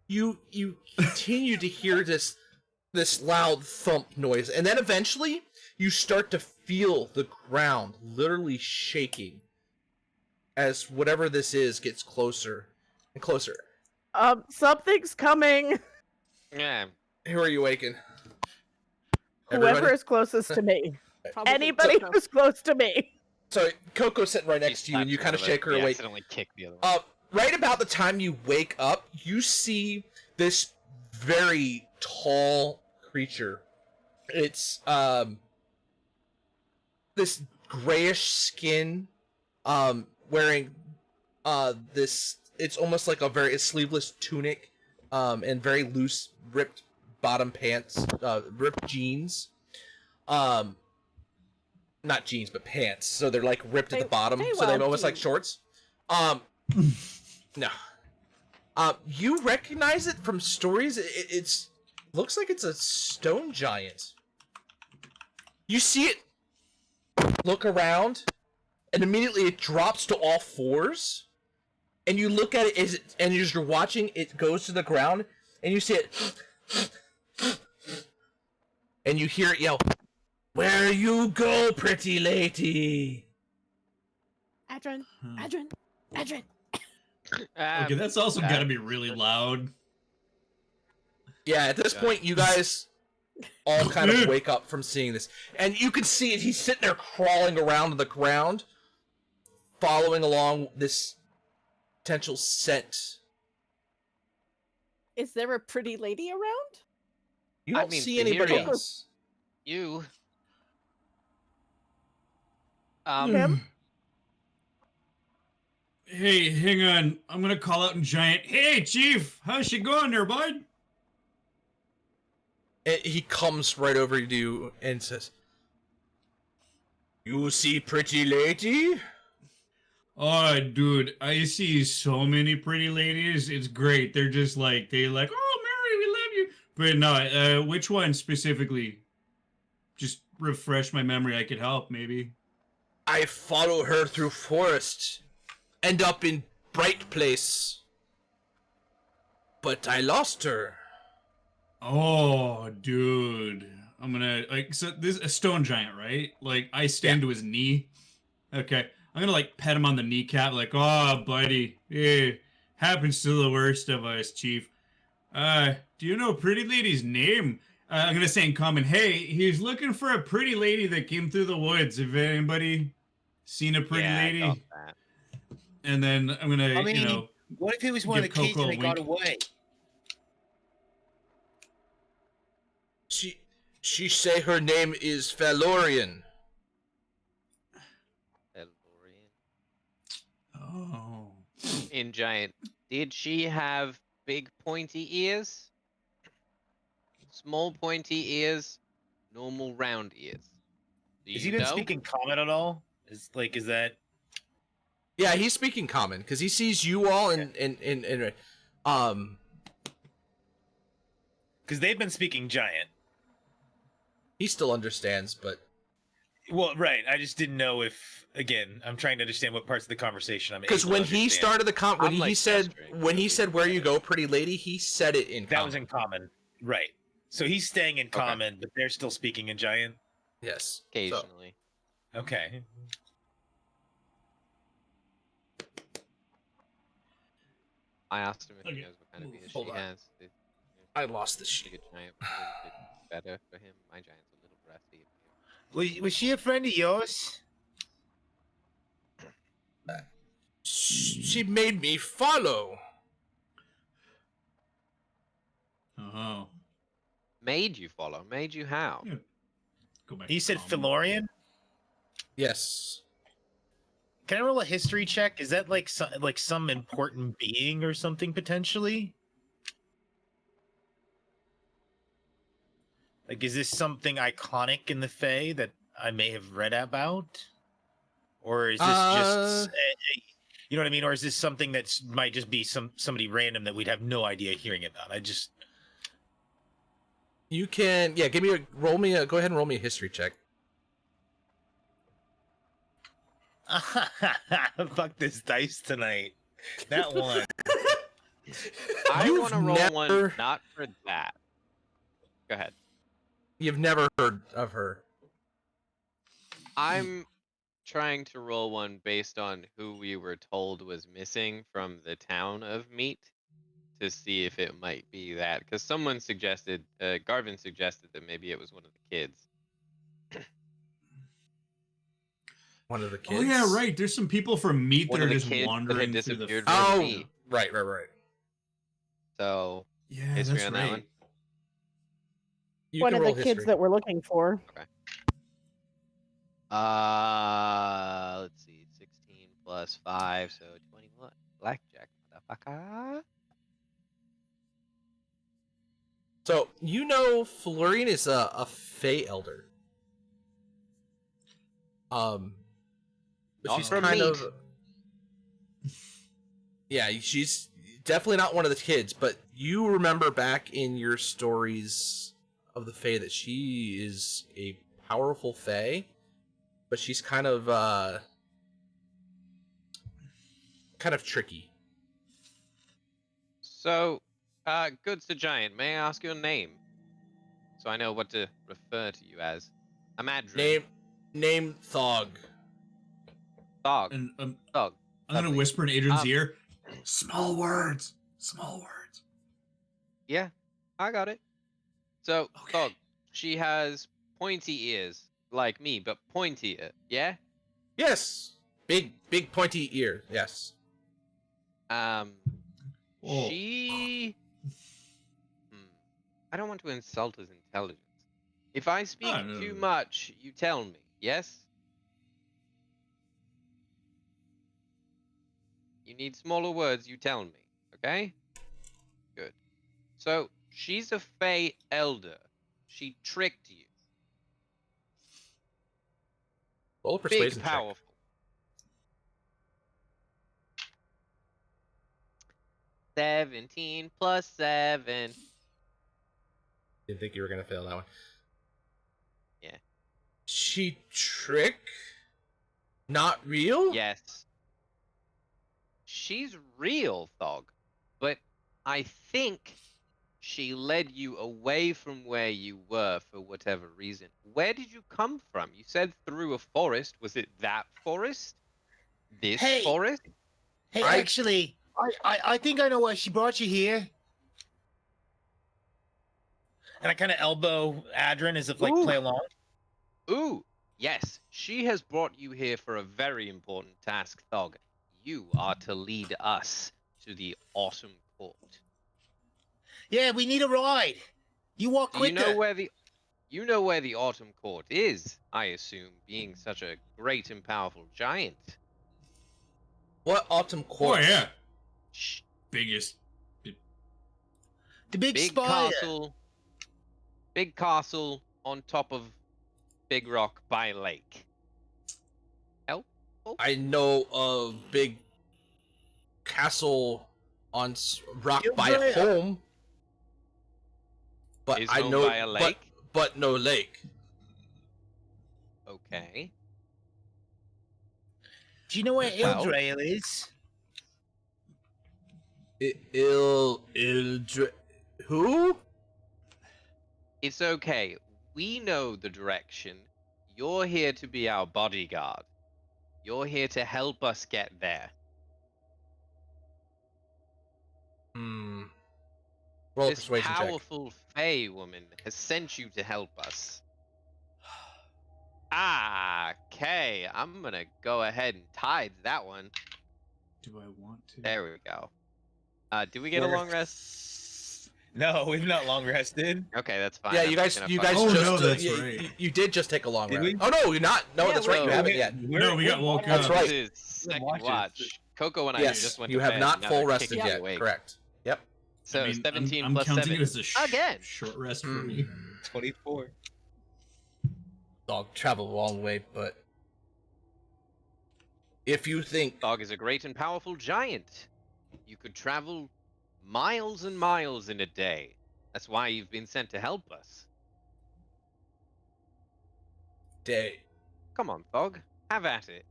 you continue to hear this loud thump noise, and then eventually you start to feel the ground literally shaking as whatever this is gets closer and closer. Something's coming. Yeah. Who are you waking? Whoever Everybody? is closest to me. Probably Anybody Coco. who's close to me. So Coco's sitting right next She to you, and you slapped kind of one shake her We awake. accidentally kicked the other one. Right about the time you wake up, you see this very tall creature. It's this grayish skin, wearing this. It's almost like a sleeveless tunic, and very loose ripped bottom pants, ripped jeans. Not jeans, but pants. So they're like ripped at the bottom, so they're almost like shorts. No. You recognize it from stories. It's looks like it's a stone giant. You see it look around, and immediately it drops to all fours. And you look at it, and as you're watching, it goes to the ground, and you see it, and you hear it yell, "Where you go, pretty lady?" Adren, Adren, Adren. Okay, that's also gotta be really loud. Yeah, at this point, you guys all kind of wake up from seeing this. And you can see it, he's sitting there crawling around on the ground, following along this potential scent. Is there a pretty lady around? You I don't mean, see anybody Sahiri. else. You. Him? Hey, hang on. I'm gonna call out in giant. Hey, Chief! How's she going there, bud? And he comes right over to you and says, "You see pretty lady?" Oh, dude, I see so many pretty ladies. It's great. They're just like, oh, Mary, we love you. But no, which one specifically? Just refresh my memory. I could help, maybe. I follow her through forest, end up in Bright Place, but I lost her. Oh, dude. I'm gonna like so this is a stone giant, right? Like I stand to his knee. Okay. I'm gonna like pet him on the kneecap, like, oh buddy. Hey, happens to the worst of us, Chief. Do you know Pretty Lady's name? I'm gonna say in common, hey, he's looking for a pretty lady that came through the woods. If anybody seen a pretty Yeah, I got lady? that. And then I'm gonna, I mean, what if it was one of the give kids Coco and a they got wink. away? She say her name is Valorian. Elorian. Oh. In giant. Did she have big pointy ears? Small pointy ears? Normal round ears? Do Has you he been know? speaking common at all? Is that Yeah, he's speaking common because he sees you all and because they've been speaking giant? he still understands, but Well, right. I just didn't know if, again, I'm trying to understand what parts of the conversation I'm able because to when he understand. started the when I'm, he like, said gesturing, when so he we said can where get you it. go, pretty lady, he said it in That common. was in common, right? So he's staying in common, but they're still speaking in giant. Yes. So, Occasionally. Okay. I asked him if he Okay. knows what kind of ears Hold she on. has. I lost the Big sheet. a giant was a little bit better for him. My giant's a little rusty. Was she a friend of yours? She made me follow. Oh. Made you follow? Made you how? Yeah. Go back. He to said common. Philorian. Yes. Can I roll a history check? Is that like some important being or something potentially? Like, is this something iconic in the Fae that I may have read about, or is this just you know what I mean? Or is this something that might just be somebody random that we'd have no idea hearing about? You can go ahead and roll me a history check. Fuck this dice tonight. That one. I You've want to roll one never- not for that. Go ahead. You've never heard of her. I'm trying to roll one based on who we were told was missing from the town of Meat to see if it might be that. Because someone suggested, Garvin suggested that maybe it was one of the kids. One of the kids. Oh yeah, right. There's some people from Meat One that of are the just kids that wandering had through the. disappeared from Oh, Meat. right. So, Yeah, history that's on right. that one? You One can of the roll kids history. that we're looking for. Let's see. 16 plus 5, so 21. Blackjack, motherfucker. So you know, Florian is a Fey elder. But Not she's from kind Meat. of. Yeah, she's definitely not one of the kids. But you remember back in your stories of the Fey that she is a powerful Fey, but she's kind of tricky. So, good Sir Giant, may I ask your name? So I know what to refer to you as. Amadrin. Name Thog. Dog. And Dog. I'm gonna Lovely. whisper in Adrian's ear. Small words. Small words. Yeah, I got it. So, Okay. Dog, she has pointy ears, like me, but pointier, yeah? Yes, big pointy ear. Yes. Oh. She... I don't want to insult his intelligence. If I speak no, too no. much, you tell me, yes? You need smaller words, you tell me, okay? Good. So, she's a Fey elder. She tricked you. Roll a Big, persuasion check. powerful. $17 plus 7. Didn't think you were gonna fail that one. Yeah. She trick? Not real? Yes. She's real, Thog. But I think She led you away from where you were for whatever reason. Where did you come from? You said through a forest. Was it that forest? This Hey! forest? Hey, I- actually, I think I know why she brought you here. And I kind of elbow Adrin as if like Ooh. play along. Ooh, yes. She has brought you here for a very important task, Thog. You are to lead us to the Autumn Court. Yeah, we need a ride. You walk Do you quicker. know where the Autumn Court is, I assume, being such a great and powerful giant. What Autumn Oh Court? yeah, Shh. biggest. The big Big spire. castle on top of Big Rock by a lake. Helpful? I know of big castle on rock You're by a right. home, but Is I home know by a lake? but no lake. Okay. Do you know where Well- Ildrail is? Who? It's okay. We know the direction. You're here to be our bodyguard. You're here to help us get there. Roll a This persuasion check. powerful Fey woman has sent you to help us. Ah, okay. I'm gonna go ahead and tide that one. Do I want to? There we go. Do we get a long rest? No, we've not long rested. Okay, that's fine. Yeah, I'm you just guys, gonna you fuck guys Oh, with just no, it. that's you, right. you did just take a long Did rest. we? Oh no, you're not. No, Yeah, that's right. You well, haven't yet. No, we got woke That's up. right. This is second watches. watch. Coco and I Yes, just went you to have bed, not and now full they're rested kicking me yet. awake. Correct. Yep. So I mean, 17 I'm plus counting 7. it as a Again. short rest for me. 24. Dog travel a long way, but if you think Dog is a great and powerful giant. You could travel miles and miles in a day. That's why you've been sent to help us. day, Come on, Thog. Have at it.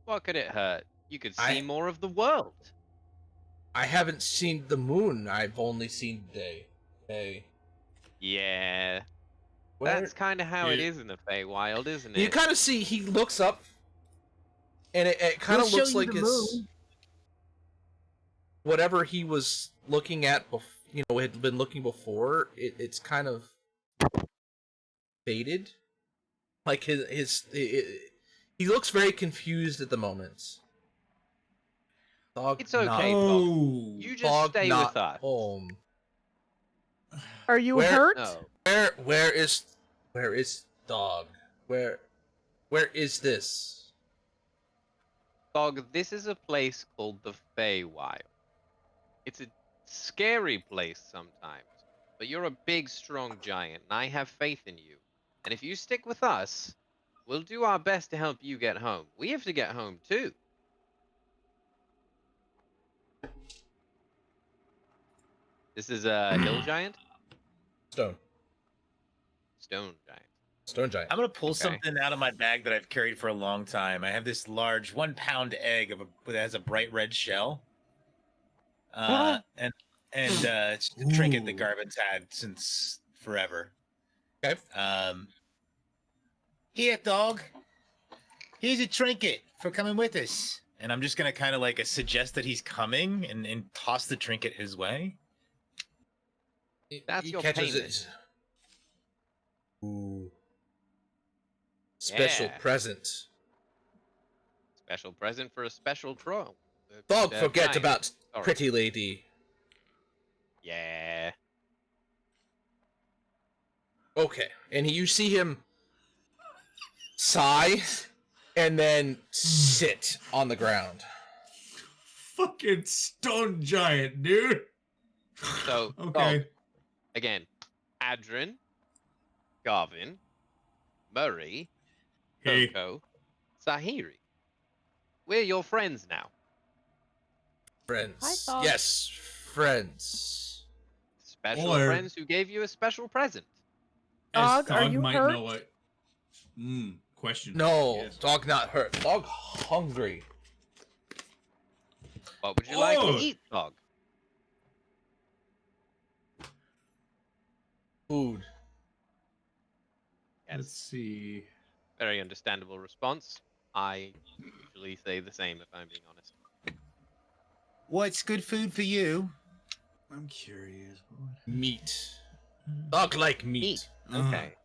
What could it hurt? You could see I- more of the world. I haven't seen the moon, I've only seen day. Day. Yeah. Where- That's kind of how it Yeah. is in the Feywild, isn't You it? kind of see he looks up, and it kind We'll of show looks you like the it's moon. whatever he was looking at, had been looking before. It's kind of faded. Like he looks very confused at the moment. Dog It's okay, not, Oh, You just dog stay not with us. home. Are you Where- hurt? No. Where is dog? Where is this? Dog, this is a place called the Feywild. It's a scary place sometimes, but you're a big, strong giant, and I have faith in you. And if you stick with us, we'll do our best to help you get home. We have to get home too. This is a hill giant? Stone Stone giant. giant. I'm gonna pull Okay. something out of my bag that I've carried for a long time. I have this large 1 pound egg that has a bright red shell. And it's a trinket that Ooh. Garvin's had since forever. Okay. Here, dog. Here's a trinket for coming with us. And I'm just gonna kind of like suggest that he's coming and toss the trinket his way. That's He your catches payment. it. Ooh. Special Yeah. present. Special present for a special troll. Dog forget giant. about Sorry. pretty lady. Yeah. Okay, and you see him sigh and then sit on the ground. fucking stone giant, dude. So, Okay. Dog, again, Adrin, Garvin, Murray, Hey. Coco, Sahiri. We're your friends now. Friends. Hi, Dog. Yes, friends. Special Or- friends who gave you a special present. As Dog, are you might hurt? know what. Question. No, Yes. dog not hurt. Dog hungry. What would you like Oh. to eat, Dog? Food. Yes. Let's see. Very understandable response. I usually say the same if I'm being honest. What's good food for you? I'm curious. Meat. Dog like meat. Meat. Okay.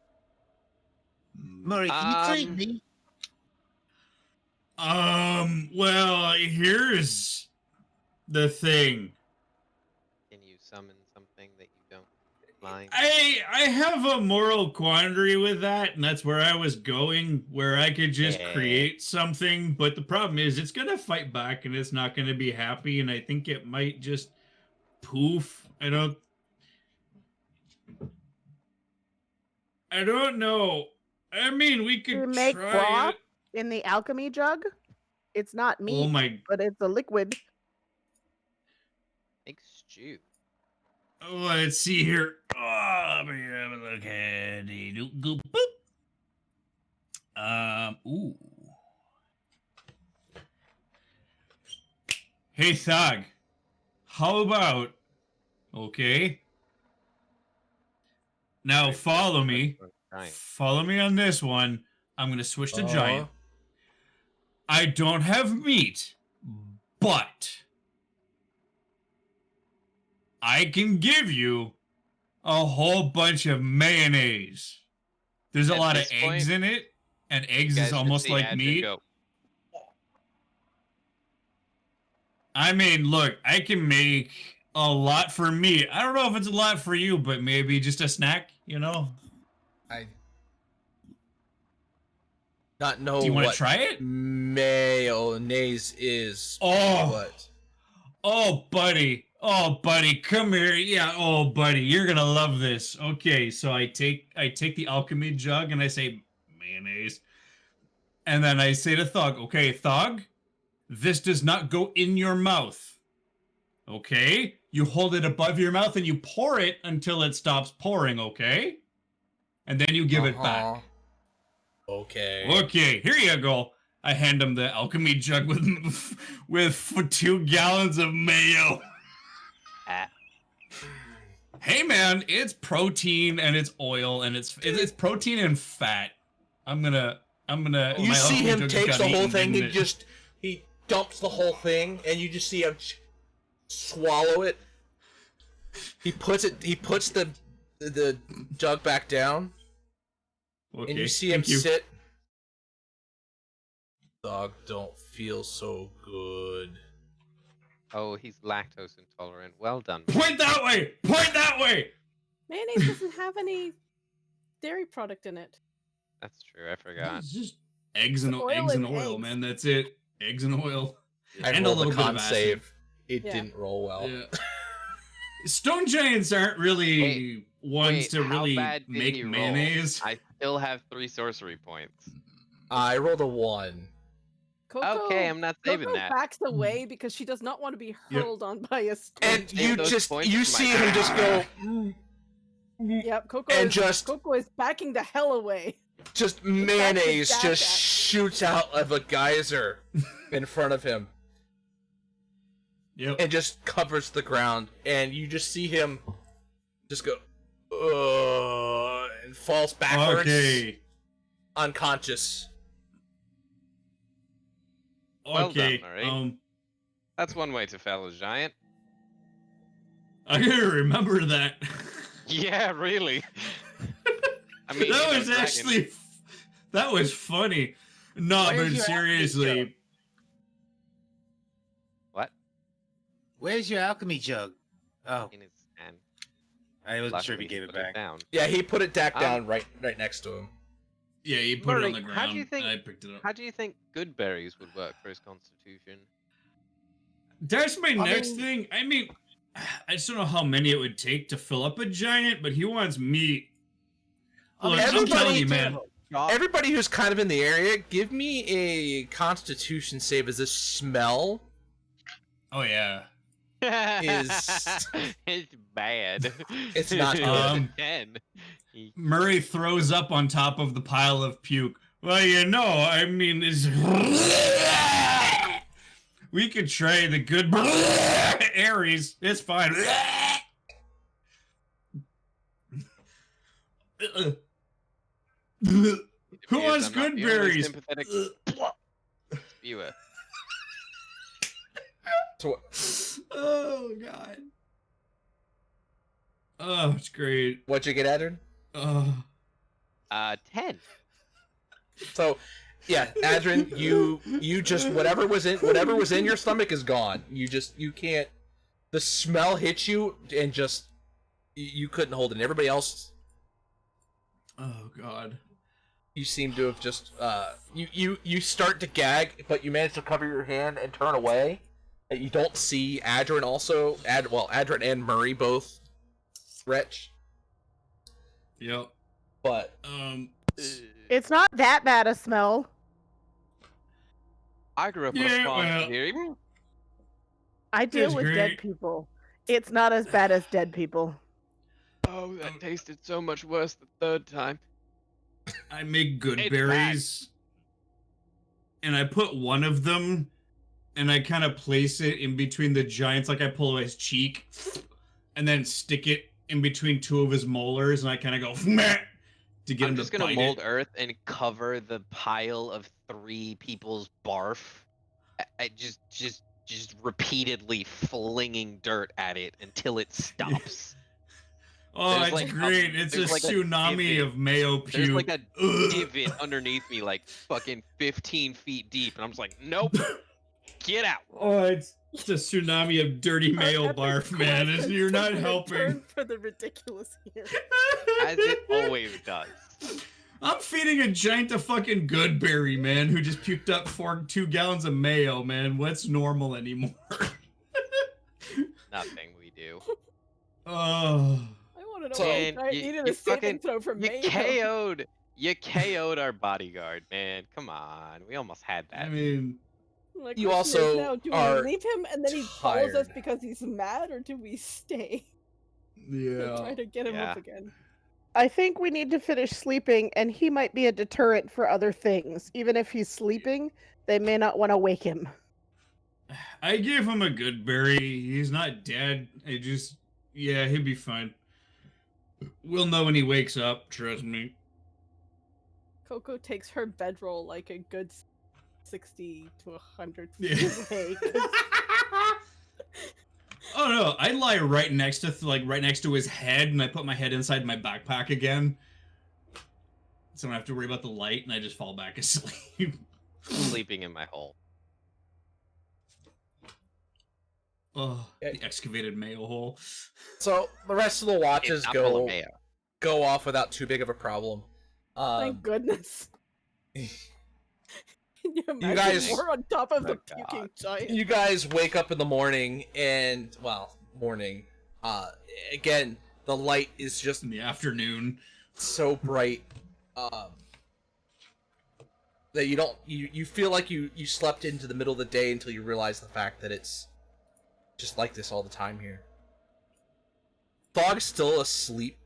Murray, can you feed me? Well, here's the thing. Can you summon something that you don't mind? I have a moral quandary with that, and that's where I was going, where I could just Yeah. create something, but the problem is it's gonna fight back and it's not gonna be happy, and I think it might just poof. I don't know. I mean, we could You make try broth it. in the alchemy jug. It's not meat, Oh my. but it's a liquid. Make stew. Oh, let's see here. Oh, let me have a look at it. Go boop. Ooh. Hey, Thug. How about? Okay. Now follow me. Giant. Follow me on this one. I'm gonna switch to giant. I don't have meat, but I can give you a whole bunch of mayonnaise. There's a At lot of this eggs point, in it, and You eggs guys is should almost see like Adrian meat. go, I mean, look, I can make a lot for me. I don't know if it's a lot for you, but maybe just a snack, you know? I not know Do you want to what try it? mayonnaise is. Oh. But Oh, buddy, come here. Yeah, oh, buddy, you're gonna love this. Okay, so I take the alchemy jug and I say mayonnaise, and then I say to Thug, okay, Thug, this does not go in your mouth. Okay, you hold it above your mouth and you pour it until it stops pouring. Okay, and then you give it back. Okay. Okay, here you go. I hand him the alchemy jug with 2 gallons of mayo. ah, Hey man, it's protein and it's oil and it's protein and fat. I'm gonna. You my see alchemy him jug takes got the whole eaten, thing didn't and it? he dumps the whole thing, and you just see him swallow it. He puts the jug back down, Okay, and you see him thank you. sit. Dog don't feel so good. oh, he's lactose intolerant. Well done. Point that way. Point that way. Mayonnaise doesn't have any dairy product in it. That's true. I forgot. It's just eggs and It's oil eggs and and oil, eggs. man. That's it. Eggs and oil. I And a rolled little a bit con of acid. save. It Yeah. didn't roll well. Yeah. Stone giants aren't really ones Wait, to how really bad did make he roll? mayonnaise. I still have 3 sorcery points. I rolled a 1. Coco, Okay, I'm not saving Coco that. backs away because she does not want to be Yep. hurled on by a stone. And Take you those just points you for my see him just go Yep, Coco and is, just- Coco is backing the hell away. just mayonnaise dash just at. shoots out of a geyser in front of him Yep. and just covers the ground, and you just see him just go and falls backwards, Okay. unconscious. Well done, Okay. Murray. That's one way to fell a giant. I gotta remember that. Yeah, really. I mean, that you know, was dragon- actually that was funny. No, Where's but your seriously, What? Where's your alchemy jug? Oh, In his hand. I wasn't sure if he Luckily, gave it put back. down. Yeah, he put it back Um, down right next to him. yeah, he put it on Murray, the how ground. do you think- and I picked it up. How do you think good berries would work for his constitution? That's my next mean- thing. I mean, I just don't know how many it would take to fill up a giant, but he wants meat. Look, I'm everybody telling you, do. man. Everybody who's kind of in the area, give me a Constitution save as a smell. Oh yeah. Is- It's bad. It's not good. 10. Murray throws up on top of the pile of puke. Well, you know, I mean, it's... we could try the good Aries. It's fine. Who Appears wants I'm not the only good sympathetic viewer. So Oh god. Oh, it's great. what'd you get, Adrian? Oh. 10. So, yeah, Adrian, you just whatever was in your stomach is gone. You can't. The smell hits you and just you couldn't hold it. And everybody else, Oh god. you seem to have just you start to gag, but you manage to cover your hand and turn away. You don't see Adrian also. Adrian and Murray both retch, Yep. but It's not that bad a smell. I grew up on Yeah, a farm well. here. I deal It's with great. dead people. It's not as bad as dead people. Oh, that tasted so much worse the third time. I make good It's berries, and I put one of them, and I kind of place it in between the giants, like I pull his cheek, and then stick it in between two of his molars, and I kind of go meh, to get I'm him just to gonna bite mold it. earth and cover the pile of 3 people's barf. I just repeatedly flinging dirt at it until it stops. Oh, There's it's like great. It's a there's like a tsunami divot. of mayo There's puke. like a Ugh. divot underneath me, like fucking 15 feet deep, and I'm just like, nope, get out. Oh, it's a tsunami of dirty Our mayo epic barf, man. quest You're has not taken a helping. turn for the ridiculous here. As it always does. I'm feeding a giant a fucking good berry, man, who just puked up 2 gallons of mayo, man. What's normal anymore? Nothing we do. Oh. I want to know So- why And I needed a saving throw from you Mayo. KO'd our bodyguard, man. Come on. We almost had that. I mean, My You question also is now, do are we leave him and then he follows us tired. because he's mad, or do we stay and try yeah. to get him Yeah. up again? I think we need to finish sleeping, and he might be a deterrent for other things. Even if he's sleeping, they may not want to wake him. I gave him a good berry. He's not dead. Yeah, he'll be fine. We'll know when he wakes up, trust me. Coco takes her bedroll like a good 60 to 100 Yeah. feet away. 'Cause Oh no, I lie right next to his head, and I put my head inside my backpack again. So I don't have to worry about the light, and I just fall back asleep. Sleeping in my hole. Oh, the excavated mayo hole. So the rest of the watches It's not full of go mayo. go off without too big of a problem. Thank goodness. Can you imagine guys- more on top of the Oh, God. puking giant? You guys wake up in the morning and morning. Again, the light is just In the afternoon. so bright that you feel like you slept into the middle of the day until you realize the fact that it's just like this all the time here. Fog's still asleep.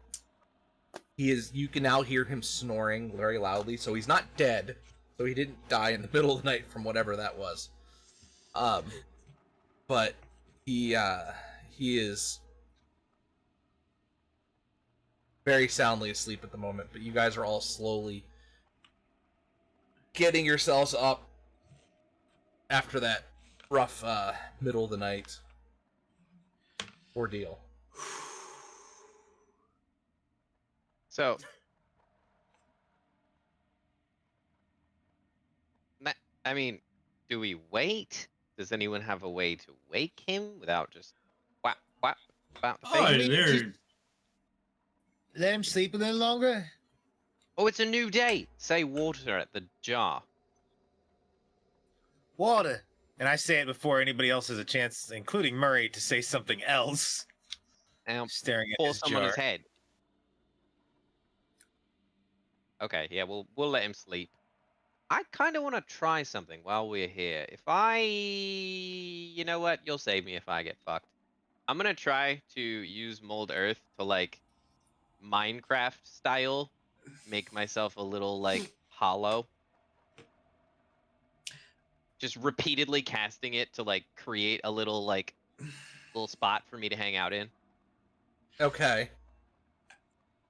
You can now hear him snoring very loudly, so he's not dead. So he didn't die in the middle of the night from whatever that was. But he is very soundly asleep at the moment, but you guys are all slowly getting yourselves up after that rough middle of the night ordeal. So, I mean, do we wait? Does anyone have a way to wake him without just whap, whap, whap the Oh, face? there. Let him sleep a little longer. Oh, it's a new day. Say water at the jar. Water. And I say it before anybody else has a chance, including Murray, to say something else. And Staring at pour his some on jar. his head. Okay, yeah, we'll let him sleep. I kind of want to try something while we're here. You know what? You'll save me if I get fucked. I'm gonna try to use mold earth to like Minecraft style make myself a little like hollow. Just repeatedly casting it to like create a little little spot for me to hang out in. Okay.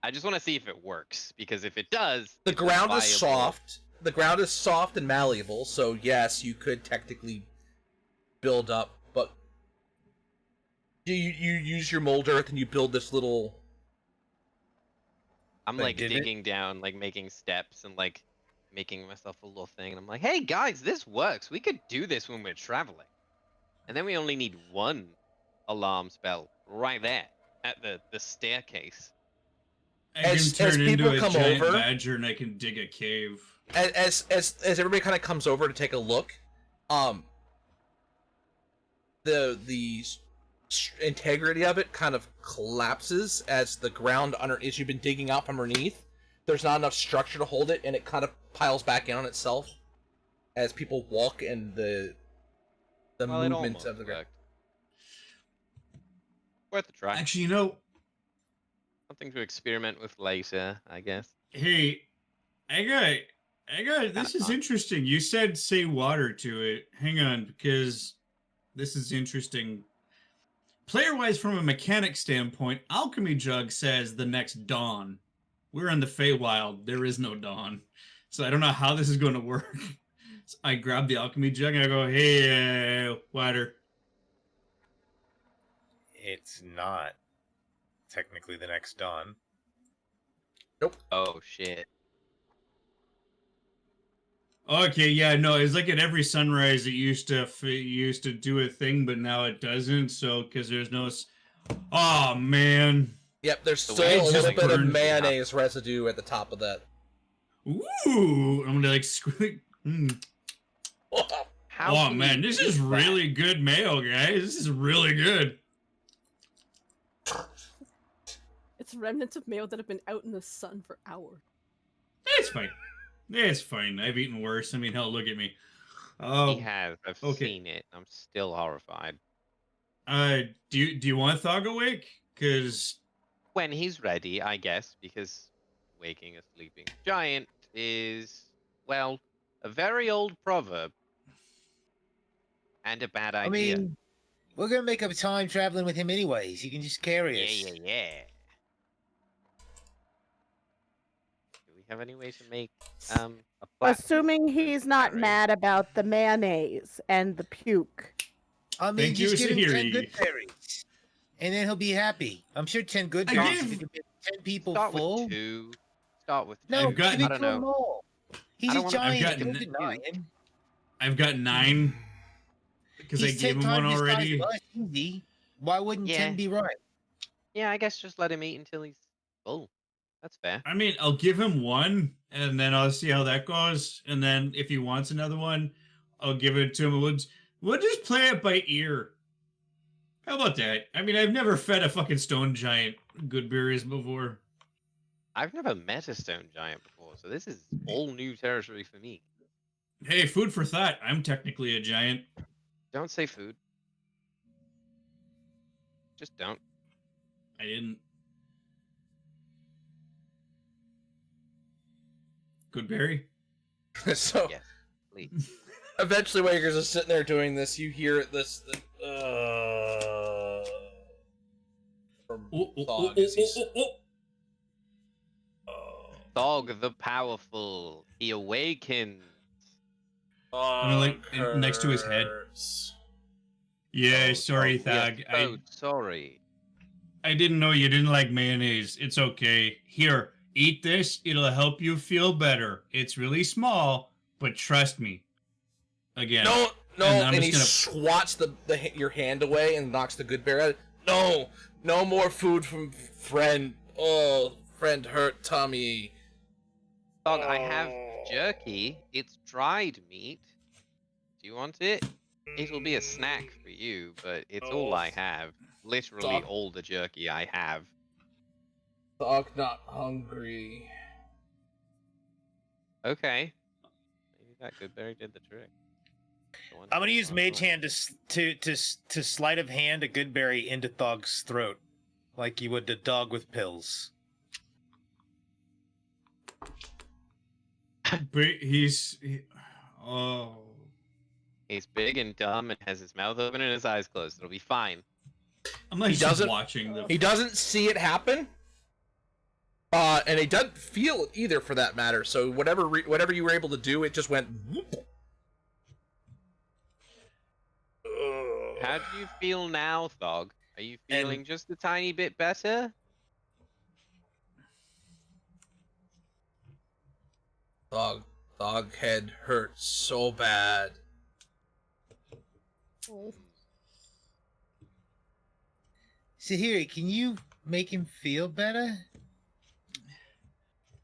I just want to see if it works, because if it does, The it's a ground is viable- soft. The ground is soft and malleable, so yes, you could technically build up, but you use your mold earth and you build this little. I'm Like like divot? digging down, like making steps and like making myself a little thing. And I'm like, hey guys, this works. We could do this when we're traveling. And then we only need one alarm spell right there at the staircase. I can As turn into people a come giant over- badger and I can dig a cave. As everybody kind of comes over to take a look, the integrity of it kind of collapses as the ground as you've been digging out from underneath. There's not enough structure to hold it, and it kind of piles back in on itself as people walk, and the Well, it movement almost of the ground. worked. Worth a try. Actually, Something to experiment with later, I guess. hey, I got. This is fun. interesting. You said say water to it. Hang on, because this is interesting. Player-wise, from a mechanic standpoint, Alchemy Jug says the next dawn. We're in the Feywild. There is no dawn, so I don't know how this is going to work. So I grab the Alchemy Jug and I go, "Hey, water." It's not technically the next dawn. Oh shit. Okay, yeah, no, it's like at every sunrise it used to do a thing, but now it doesn't. So because there's no, oh man, Yep, there's The still way a it's little just bit of burned me up. mayonnaise residue at the top of that. ooh, I'm gonna like squeak. How Oh can man, you this eat is that? really good mayo, guys. This is really good. It's remnants of mayo that have been out in the sun for hours. It's fine. It's fine. I've eaten worse. I mean, hell, look at me. He has. I've okay. seen it. I'm still horrified. Do you want Thog awake? Cause When he's ready, I guess, because waking a sleeping giant is, well, a very old proverb. And a bad I idea. mean, we're gonna make up time traveling with him anyways. He can just carry Yeah, us. yeah. Do we have any way to make a platform? Assuming he's not Alright. mad about the mayonnaise and the puke. I mean, Thank you, just give him 10 Sahiri. good berries, and then he'll be happy. I'm sure 10 good I berries gave- if you get 10 people Start full. with 2. Start with 2. No, I've got- give I it don't to him know. all. He's I a don't wanna- I've giant. got Don't n- deny him. I've got 9 because I He's gave 10 him one times the size already. of us, easy. Why wouldn't Yeah. 10 be right? Yeah, I guess just let him eat until he's full. That's fair. I mean, I'll give him one, and then I'll see how that goes. And then if he wants another one, I'll give it to him. We'll just play it by ear. How about that? I mean, I've never fed a fucking stone giant good berries before. I've never met a stone giant before, so this is all new territory for me. Hey, food for thought. I'm technically a giant. Don't say food. Just don't. I didn't. Good berry. So Yes, please. eventually, while you guys are sitting there doing this, you hear this. From Thog as he's- Dog the powerful. He awakens. I'm like next to his head. Yeah, Oh, sorry, we are Thag. so sorry. I didn't know you didn't like mayonnaise. It's okay. Here, eat this. It'll help you feel better. It's really small, but trust me. Again. No, And I'm and he just swats your hand away and knocks the good bear out. No more food from friend. Oh, friend hurt tummy. Dog, I have jerky. It's dried meat. Do you want it? It'll be a snack for you, but it's all I have. Literally Dog. all the jerky I have. Dog not hungry. Okay. Maybe that good berry did the trick. I'm gonna use Mage Hand to sleight of hand a good berry into Thog's throat, like you would a dog with pills. But oh. He's big and dumb and has his mouth open and his eyes closed. It'll be fine. I'm like He just doesn't- watching the. He doesn't see it happen, And it doesn't feel it either, for that matter. So whatever you were able to do, it just went. Whoop. How do you feel now, Thog? Are you feeling just a tiny bit better? Dog head hurts so bad. Oh. Sahiri, can you make him feel better?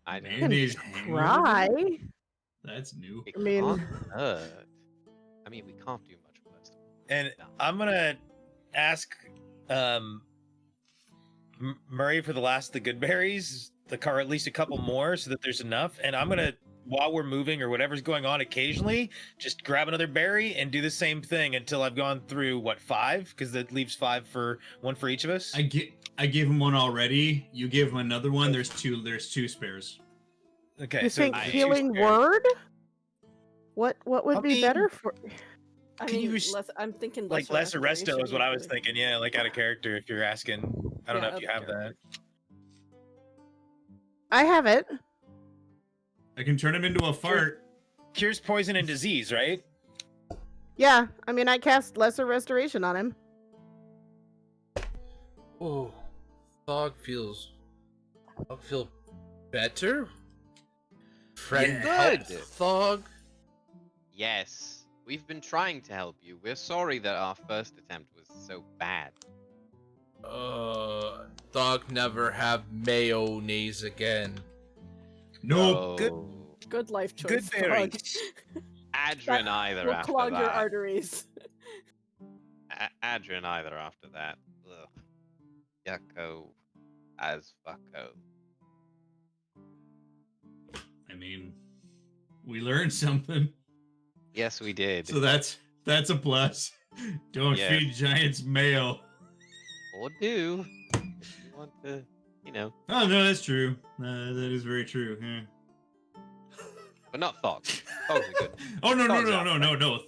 I know. Mayonnaise Try. hangover? That's new. It I mean- can't hurt. I mean, we can't do much worse. And I'm gonna ask Murray for the last of the good berries, or at least a couple more, so that there's enough. And I'm gonna, while we're moving or whatever's going on, occasionally just grab another berry and do the same thing until I've gone through 5, because that leaves 5 for one for each of us. I gave him one already. You gave him another one. There's two spares. Okay, You so think the two healing spares. word? What would I be mean, better for? I Can you mean, res- I'm thinking Like lesser resto is what I was thinking. Yeah, like out of character. If you're asking, I don't Yeah, know if you out have of that. character. I have it. I can turn him into a fart. Cures poison and disease, right? Yeah, I mean, I cast lesser restoration on him. Oh, Thog feel better. Friend, Yeah. help Good. Thog. Yes, we've been trying to help you. We're sorry that our first attempt was so bad. Thog never have mayonnaise again. Nope. Good. Good life choice. Good Thug. berries. Adrian either Will after clog your that. arteries. Adrian either after that. Ugh. Yucko as fucko. I mean, we learned something, Yes, we did. so that's a plus. Don't Yeah. feed giants mayo. Or do if you want to, you know, Oh no, that's true. that is very true. Yeah. but not Thog. Thog's a good. Oh no Thug's our no.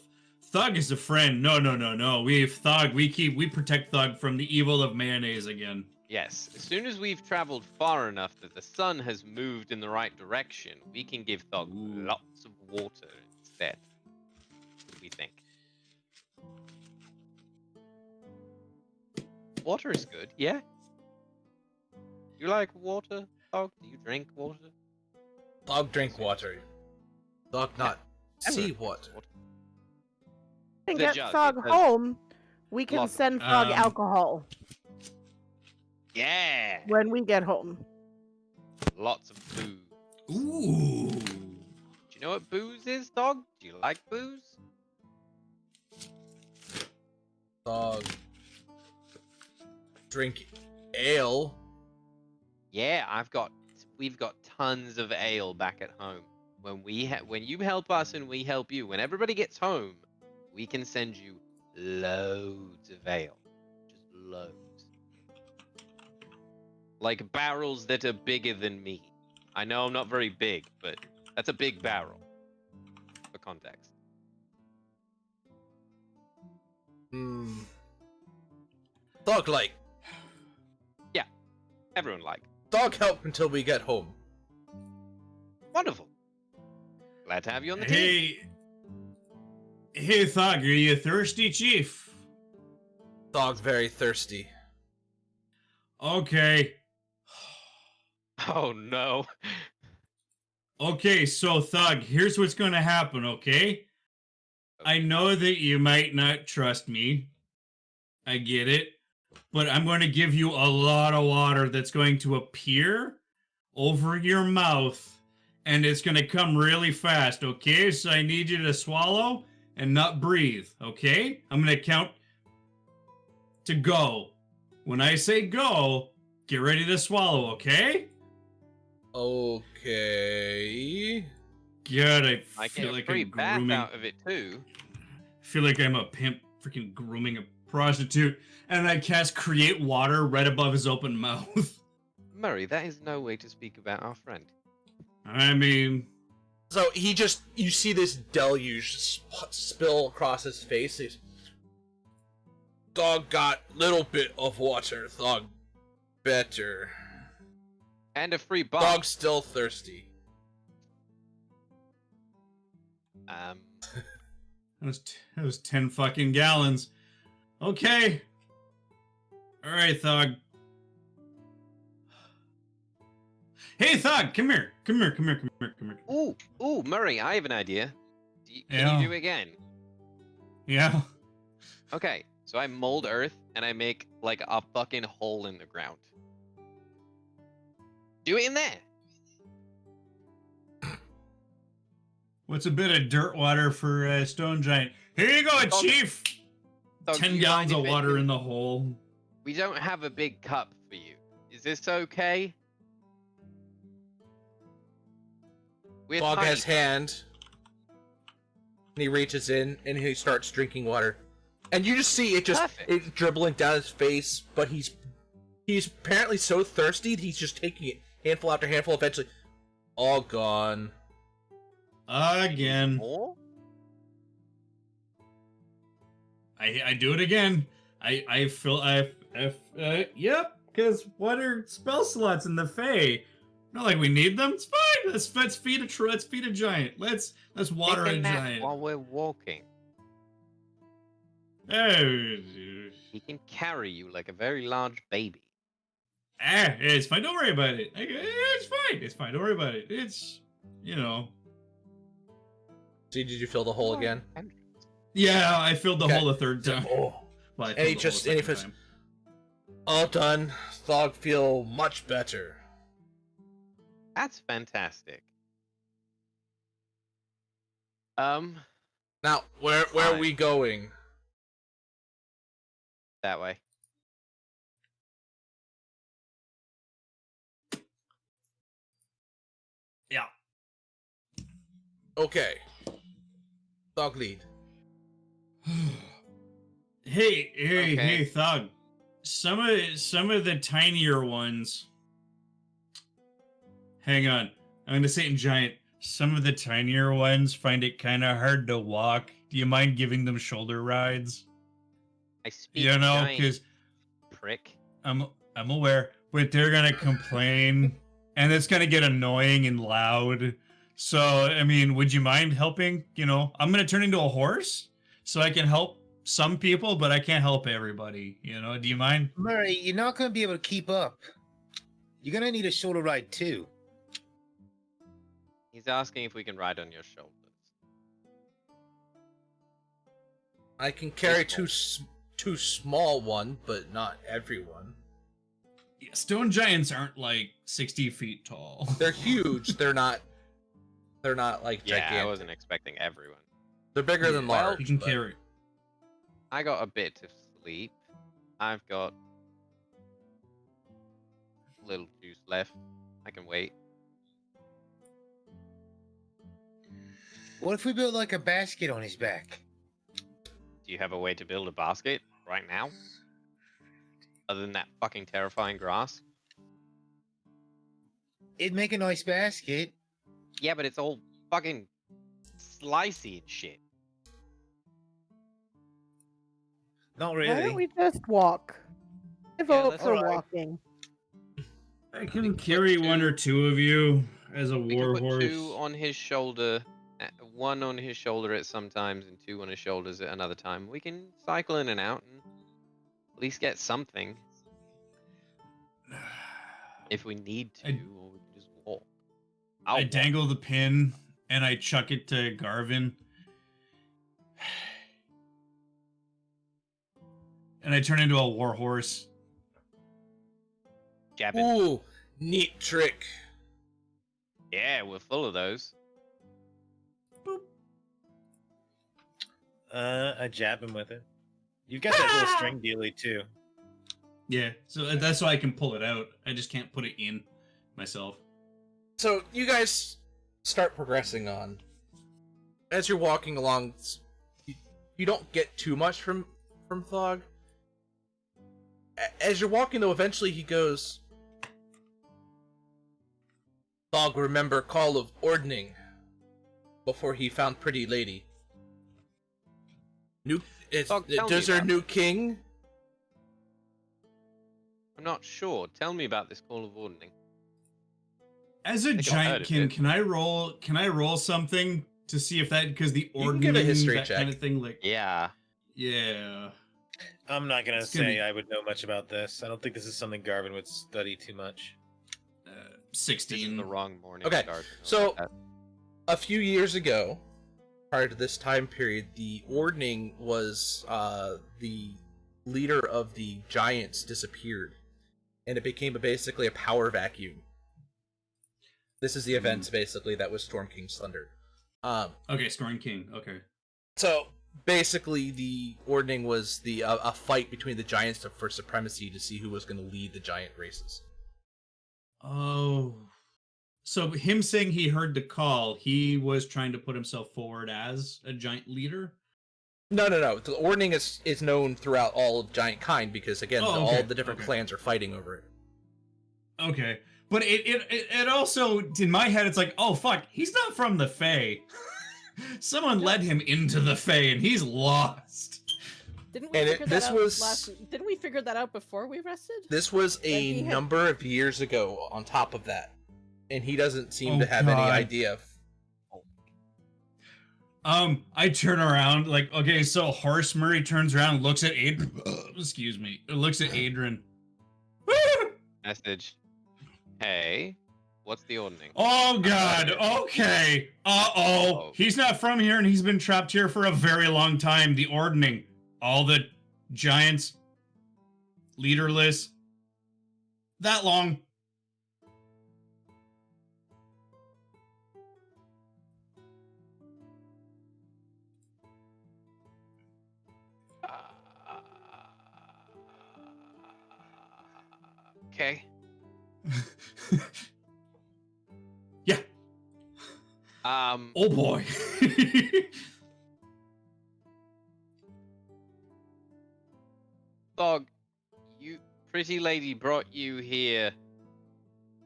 Thug is a friend. No. We have Thug. We protect Thug from the evil of mayonnaise again. Yes, as soon as we've traveled far enough that the sun has moved in the right direction, we can give Thog Ooh. lots of water instead. What do we think? Water is good, yeah? You like water, Thog? Do you drink water? Thog drink water. Thog not Everyone sea water. And The get jug, Thog it has home. We can lots of- send Thog alcohol Yeah! when we get home. Lots of booze. Ooh. Do you know what booze is, Dog? Do you like booze? Thog drink ale. Yeah, we've got tons of ale back at home. When you help us and we help you, when everybody gets home, we can send you loads of ale. Just loads. Like barrels that are bigger than me. I know I'm not very big, but that's a big barrel. For context. Thog like. Everyone like. Thog help until we get home. Wonderful. Glad to have you on the team. Hey, Thug, are you thirsty, Chief? Thog very thirsty. Okay. Oh no. Okay, so Thug, here's what's gonna happen, okay? I know that you might not trust me. I get it. But I'm going to give you a lot of water that's going to appear over your mouth. And it's going to come really fast, okay? So I need you to swallow and not breathe, okay? I'm going to count to go. When I say go, get ready to swallow, okay? Okay. God, I I feel get a like free I'm bath grooming. out of it too. I feel like I'm a pimp freaking grooming a prostitute. And I cast create water right above his open mouth. Murray, that is no way to speak about our friend. I mean, So you see this deluge spill across his face. Thog got little bit of water. Thog better. And a free box. Dog's still thirsty. Um, That was 10 fucking gallons. Okay. All right, Thug. Hey, Thug, come here. Come here, come here, come here, come here. ooh, Murray, I have an idea. Can Yeah. you do it again? Yeah. Okay, so I mold earth and I make like a fucking hole in the ground. Do it in there. What's a bit of dirt water for Stone Giant? Here you go, Chief. So do 10 you gallons mind of if water in the hole. We don't have a big cup for you. Is this okay? We're Dog tiny. has hand. And he reaches in and he starts drinking water. And you just see it Perfect. it's dribbling down his face, but he's apparently so thirsty that he's just taking it handful after handful, eventually all gone. Again. More? I do it again. Yep, because water spell slots in the Fae. Not like we need them. It's fine. Let's feed a giant. Let's water Take a nap giant. while we're walking. He can carry you like a very large baby. It's fine. Don't worry about it. It's fine. It's fine. Don't worry about it. It's, you know. See, did you fill the hole again? Yeah, I filled the Okay. hole a third time. Oh. Well, I And he filled the hole just- a and he second puts- time. All done. Thog feel much better. That's fantastic. Now, where are Fine. we going? That way. Yeah. Okay. Thog lead. Hey, Okay. Thug. Some of the tinier ones. Hang on. I'm gonna say it in giant. Some of the tinier ones find it kind of hard to walk. Do you mind giving them shoulder rides? I speak You know, giant, because prick. I'm aware, but they're gonna complain, and it's gonna get annoying and loud. So, I mean, would you mind helping? You know, I'm gonna turn into a horse so I can help some people, but I can't help everybody. You know, do you mind? Murray, you're not going to be able to keep up. You're going to need a shoulder ride too. He's asking if we can ride on your shoulders. I can carry two small one, but not everyone. Yeah, stone giants aren't like 60 feet tall. They're huge. They're not like Yeah, gigantic. I wasn't expecting everyone. They're bigger than Well, large. You can but- carry. I got a bit of sleep. I've got little juice left. I can wait. What if we built like a basket on his back? Do you have a way to build a basket right now? Other than that fucking terrifying grass? It'd make a nice basket. Yeah, but it's all fucking slicey and shit. Not Why really. don't we just walk? I Yeah, vote that's for alright. walking. I We can can put carry one two- or two of you as a We war can put horse. 2 on his shoulder, one on his shoulder at some times, and 2 on his shoulders at another time. We can cycle in and out and at least get something if we need to, or we can just walk. I'll I walk. dangle the pin and I chuck it to Garvin. And I turn into a war horse. Jabbing. Ooh, neat trick. Yeah, we're full of those. I jab him with it. You've got that little string dealy too. Yeah, so that's why I can pull it out. I just can't put it in myself. So you guys start progressing on. As you're walking along, you don't get too much from Thog. As you're walking, though, eventually he goes, Thog, remember call of ordning before he found pretty lady. Thog, tell me Does our about new king? I'm not sure. Tell me about this call of ordering. As a think I've heard of giantkin, it. can I roll something to see if that, because the You can ordning, give a history that check. kind of thing, like, Yeah. yeah. I'm not gonna It's gonna say be- I would know much about this. I don't think this is something Garvin would study too much. This is 16. the wrong morning Okay, start. so- A few years ago, prior to this time period, the Ordning was the leader of the Giants disappeared, and it became basically a power vacuum. This is the event basically that was Storm King's Thunder. Okay, Storm King. Okay. So basically, the Ordning was the a fight between the Giants for supremacy to see who was going to lead the Giant races. Oh. So him saying he heard the call, he was trying to put himself forward as a giant leader? No. The Ordning is known throughout all of Giant kind because again, Oh, all okay, the different okay. clans are fighting over it. Okay. But it also, in my head, it's like, oh fuck, he's not from the Fae. Someone led him into the Fae and he's lost. Didn't we And figure that this out was- Didn't we figure that out before we rested? This was a he had- number of years ago on top of that. And he doesn't seem Oh, to have any God. idea of... I turn around, like, okay, so Horse Murray turns around and looks at Adrian. Excuse me. Looks at Adrian. Message. Hey, what's the ordning? Oh god, okay. Uh-oh. He's not from here and he's been trapped here for a very long time. The ordning. All the giants. Leaderless. That long. Okay. Yeah. Oh boy. Dog, pretty lady brought you here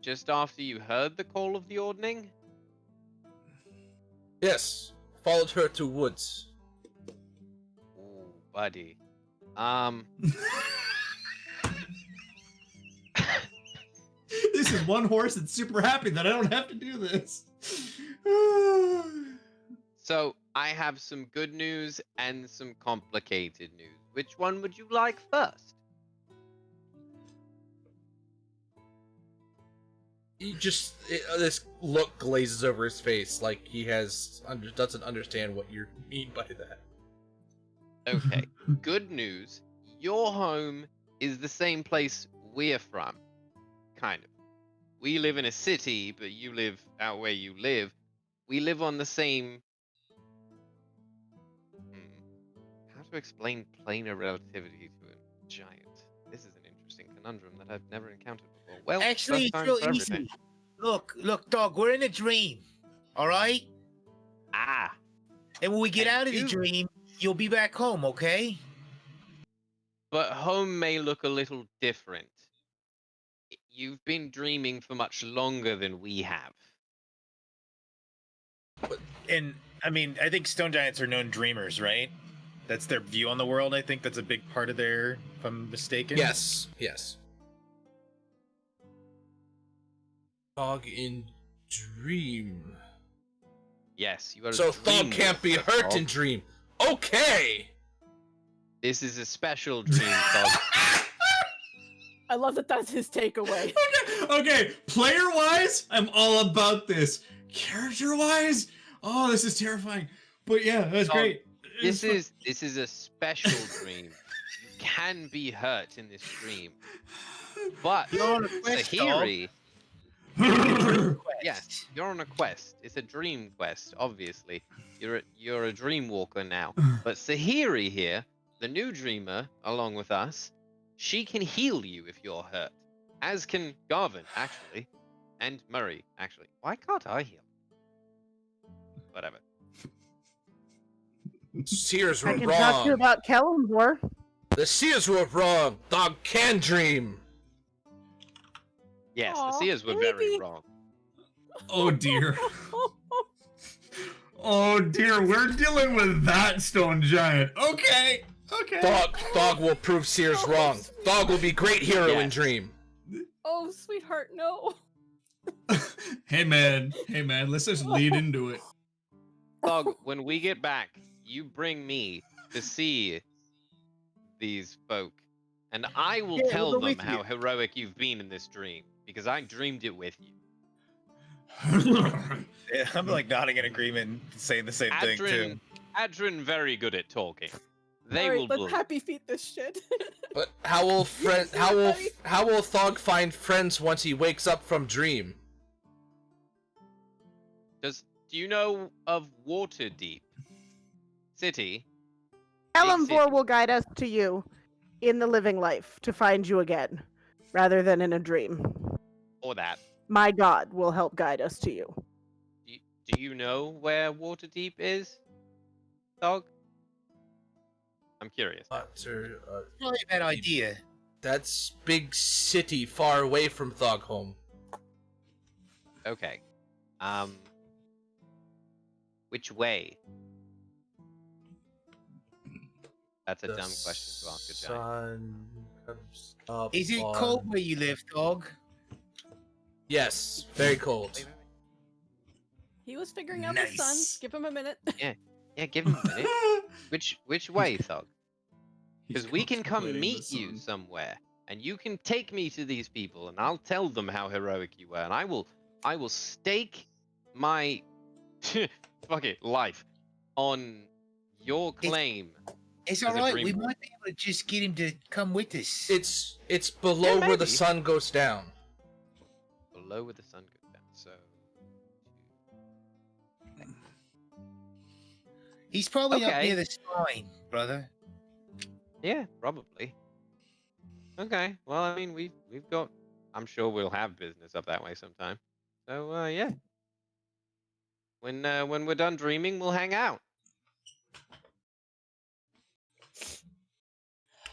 just after you heard the call of the ordning? Yes, followed her to woods. Ooh, buddy. This is one horse that's super happy that I don't have to do this. So, I have some good news and some complicated news. Which one would you like first? He just this look glazes over his face, like he doesn't understand what you mean by that. Okay, good news. Your home is the same place we're from. Kind of. We live in a city, but you live out where you live. We live on the same... How to explain planar relativity to a giant? This is an interesting conundrum that I've never encountered before. Well, Actually, first it's time real for everything. easy. Look, dog, we're in a dream. All right? Ah, And when we get And out of the you- dream, you'll be back home, okay? but home may look a little different. You've been dreaming for much longer than we have. And I mean, I think stone giants are known dreamers, right? That's their view on the world. I think that's a big part of their, if I'm mistaken. Yes. Dog in dream. Yes, you are. a So dream Thog can't be walker, hurt Thog. in dream. Okay. This is a special dream, Thog. I love that that's his takeaway. Okay, player-wise, I'm all about this. Character-wise, oh, this is terrifying. But yeah, that's Dog, great. This is a special dream. You can be hurt in this dream, but You're on a quest, dog. Sahiri, yes, you're on a quest. It's a dream quest, obviously. You're a dream walker now. But Sahiri here, the new dreamer, along with us, she can heal you if you're hurt, as can Garvin actually, and Murray actually. Why can't I heal? Whatever. Seers were I can talk to you wrong. about Kalimdor. The seers were wrong. Dog can dream. Yes, Aw, the seers were very baby. wrong. Oh dear. Oh dear, we're dealing with that stone giant. Okay. Dog will prove seers wrong. Dog will be great hero in Yes. dream. Oh, sweetheart, no. Hey man, let's just lead into it. Thug, when we get back, you bring me to see these folk, and I will Yeah, we'll tell go them with how you. heroic you've been in this dream, because I dreamed it with you. Yeah, I'm like nodding in agreement, saying the same thing too. Adrin very good at talking. They Alright, will let's believe. happy feet this shit. But how will how will Thog find friends once he wakes up from dream? Do you know of Waterdeep City? Elamvor will guide us to you in the living life to find you again, rather than in a dream. Or that. My god will help guide us to you. Do you know where Waterdeep is, Thog? I'm curious. Probably a bad idea. That's big city far away from Thogholm. Okay. Which way? That's a dumb question to ask a giant. Sun comes up. Is it on- cold where you live, dog? Yes, very cold. He was figuring out the sun. Nice. Give him a minute. Yeah, give him a minute. Which way, Thug? He's Because we can come contemplating meet the you sun. somewhere, and you can take me to these people, and I'll tell them how heroic you were, and I will stake my fuck it life on your claim. It's As all a right. dream We world. might be able to just get him to come with us. It's below Yeah, where the maybe. sun goes down. Below where the sun goes down. So He's probably up Okay. near the spine, brother. yeah, probably. Okay. Well, I mean, we've got. I'm sure we'll have business up that way sometime. So yeah. When we're done dreaming, we'll hang out.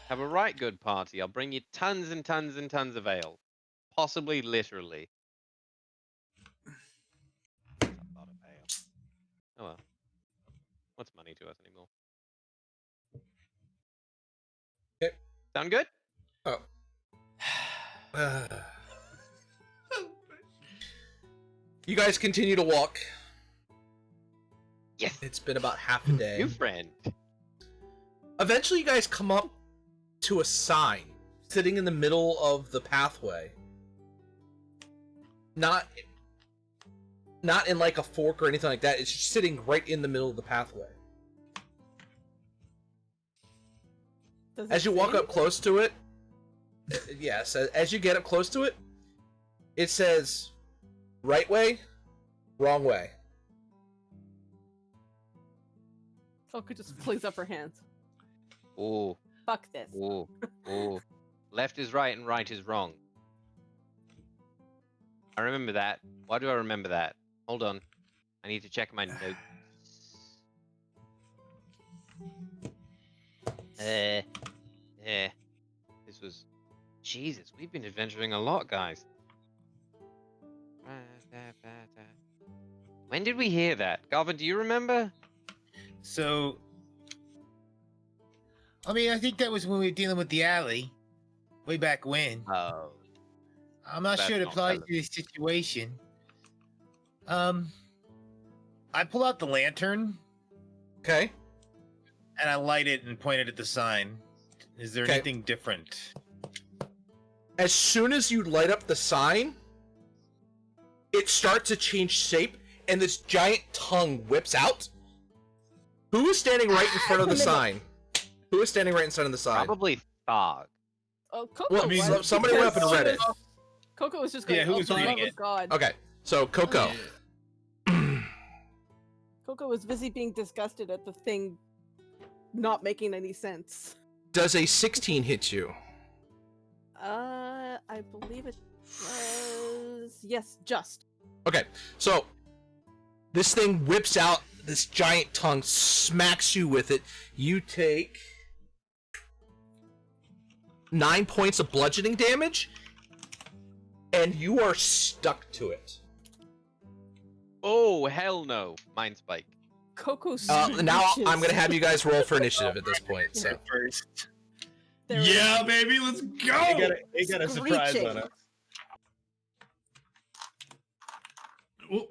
Have a right good party. I'll bring you tons and tons and tons of ale. Possibly literally. That's a lot of ale. Oh well. What's money to us anymore? Okay. Sound good? Oh. You guys continue to walk. Yes. It's been about half a day. New friend. Eventually, you guys come up to a sign sitting in the middle of the pathway. Not in like a fork or anything like that. It's just sitting right in the middle of the pathway. Does it As you walk say up close to it, yes, as you get up close to it, it says, right way, wrong way. Coco just flings up her hands. Ooh, Fuck this. ooh, ooh. Left is right and right is wrong. I remember that. Why do I remember that? Hold on. I need to check my notes. This was... Jesus, we've been adventuring a lot, guys. When did we hear that? Garvin, do you remember? So I mean, I think that was when we were dealing with the alley, way back when. Oh. I'm not That's sure it not applies relevant. to this situation. I pull out the lantern Okay? and I light it and point it at the sign. Is there Okay. anything different? As soon as you light up the sign, it starts to change shape, and this giant tongue whips out. Who is standing right in front of the sign? Who is standing right in front of the sign? Probably Thog. Oh, Coco Well, was, somebody went up and because read it. Coco was just going, Yeah, who oh, was for the reading love it? of God. Okay, so Coco. Coco was busy being disgusted at the thing not making any sense. Does a 16 hit you? I believe it was... Yes, just. Okay, so this thing whips out this giant tongue, smacks you with it. You take 9 points of bludgeoning damage, and you are stuck to it. Oh, hell no. Mind spike. Coco Now screeches. I'm gonna have you guys roll for initiative at this point. So First, There Yeah, baby, let's go. they got a surprise Screeching. on us. Oh.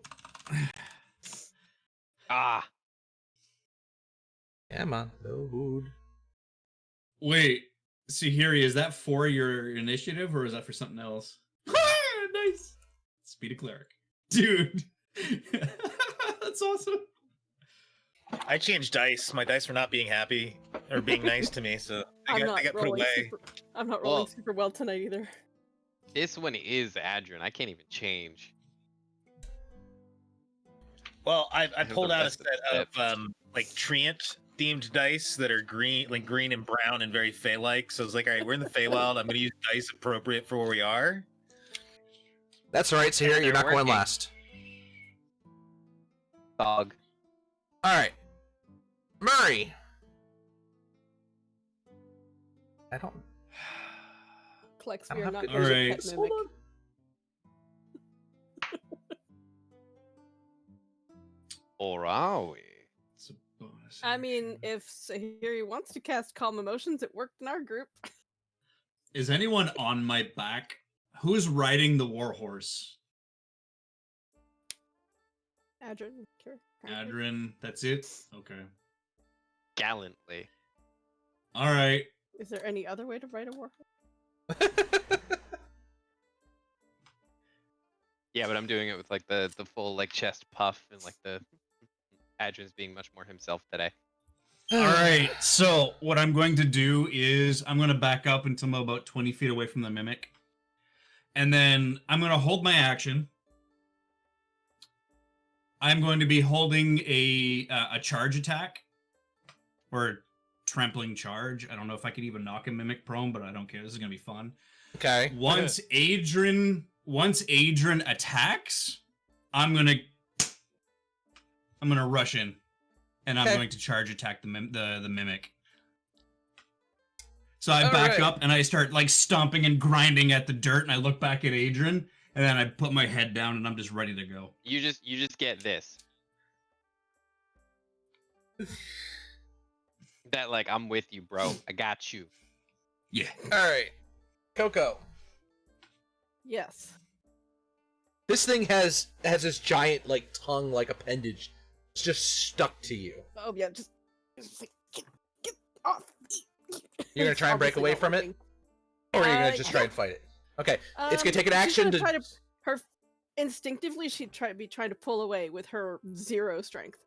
Ah, Come on, load. Wait, Sihiri, is that for your initiative or is that for something else? Nice. Speed of cleric. Dude. That's awesome. I changed dice. My dice were not being happy or being nice to me, so I'm not they got put rolling away. super. I'm not rolling Well- super well tonight either. this one is Adrian. I can't even change. Well, I have pulled the out a rest of set the of like treant themed dice that are green, like green and brown and very Fey-like. So it's like, all right, we're in the Feywild. I'm gonna use dice appropriate for where we are. That's all right, so here And you're they're not going working. last. Dog. All right, Murray. I don't. Plex, I we don't are have not good going to Alright. pet Hold mimic. on. Or are we? It's a bonus. I mean, action. if Sahiri wants to cast Calm Emotions, it worked in our group. Is anyone on my back? Who's riding the warhorse? Adrian, currently. Adrin, that's it? Okay. Gallantly. All right. Is there any other way to write a war? Yeah, but I'm doing it with like the full like chest puff and like the Adrian's being much more himself today. All right. So what I'm going to do is I'm going to back up until I'm about 20 feet away from the mimic. And then I'm going to hold my action. I'm going to be holding a charge attack. Or trampling charge. I don't know if I can even knock a mimic prone, but I don't care. This is going to be fun. Okay. Once Adrian attacks, I'm gonna rush in, and I'm Okay. going to charge attack the mimic. So I All back right. up and I start like stomping and grinding at the dirt, and I look back at Adrian, and then I put my head down and I'm just ready to go. You just get this. That like I'm with you, bro. I got you. Yeah. All right, Coco. Yes. This thing has this giant like tongue like appendage. It's just stuck to you. Oh yeah, just like, get off. You're gonna It's try and break obviously away not from it, working. or you're gonna just Yeah. try and fight it. Okay, it's gonna take an she's action gonna to. try her instinctively she'd be trying to pull away with her 0 strength.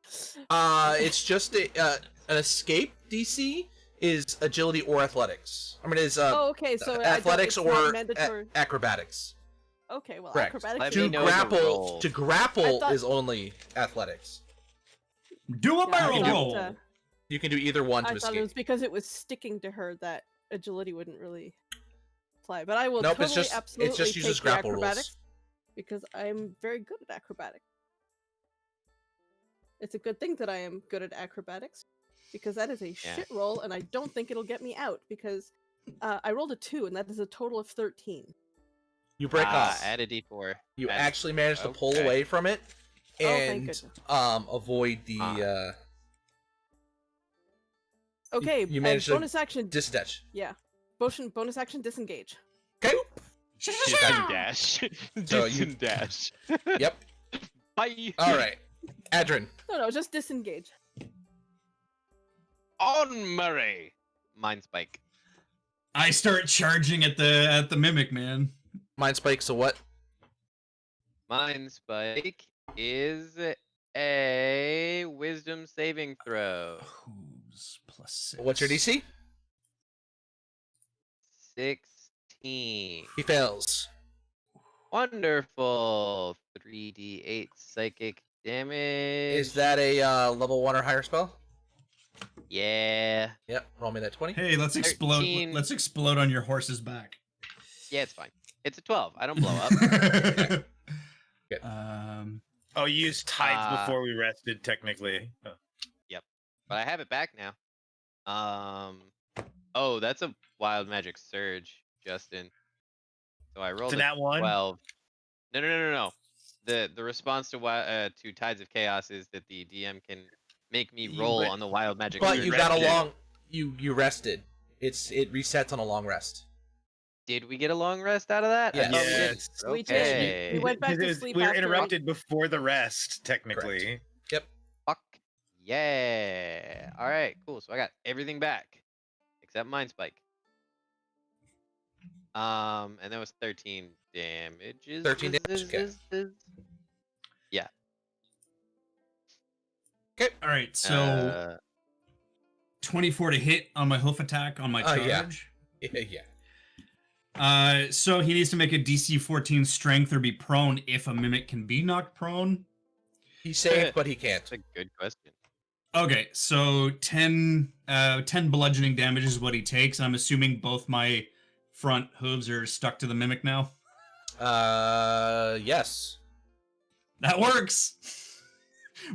It's just an escape DC is agility or athletics. I mean, it's Oh, okay, so athletics it's not or mandatory. acrobatics. Okay, well, correct. acrobatics. Let is me To know fine. the grapple, roll. to grapple I thought- is only athletics. Do a Yeah, I barrel thought, roll. You can do either one to I thought escape. it was because it was sticking to her that agility wouldn't really apply. But I will Nope, totally it absolutely just uses take the grapple acrobatics rules. because I'm very good at acrobatics. It's a good thing that I am good at acrobatics because that is a Yeah. shit roll, and I don't think it'll get me out because I rolled a 2, and that is a total of 13. You break off. Add a D4. You Add- actually manage to pull okay. away from it Oh, thank and goodness. avoid the Okay, you and managed to bonus action. disadvantage. Yeah, bonus action disengage. Okay. Dash. So you- Dash. Yep. Bye. All right, Adrin. No, just disengage. On Murray. Mind spike. I start charging at the mimic, man. Mind spikes. So what? Mind spike is a wisdom saving throw. Hooves +6. What's your DC? 16. He fails. Wonderful. 3d8 psychic damage. Is that a level 1 or higher spell? Yeah. Yep. Roll me that 20. Hey, let's explode. 13. Let's explode on your horse's back. Yeah, it's fine. It's a 12. I don't blow up. Good. Oh, you used tides Uh, before we rested, technically. Oh. But I have it back now. Oh, that's a wild magic surge, Justin. So I rolled It's a a nat 1? 12. No. The response to Tides of Chaos is that the DM can make me roll but- on the wild magic But surge. you got a rested. long. You rested. It resets on a long rest. Did we get a long rest out of that? I Yes. thought we didn't. Yes. We did. Okay. We went back to sleep We were after interrupted before the rest, technically. Fuck yeah. All right, cool. So I got everything back except Mind Spike. And that was 13 damages. 13 damage, okay. Yeah. Okay. All right, so 24 to hit on my hoof attack on my charge. Yeah. So he needs to make a DC 14 strength or be prone if a mimic can be knocked prone. He's safe, but he can't. That's a good question. Okay, so 10 bludgeoning damage is what he takes. I'm assuming both my front hooves are stuck to the mimic now. Yes. That works.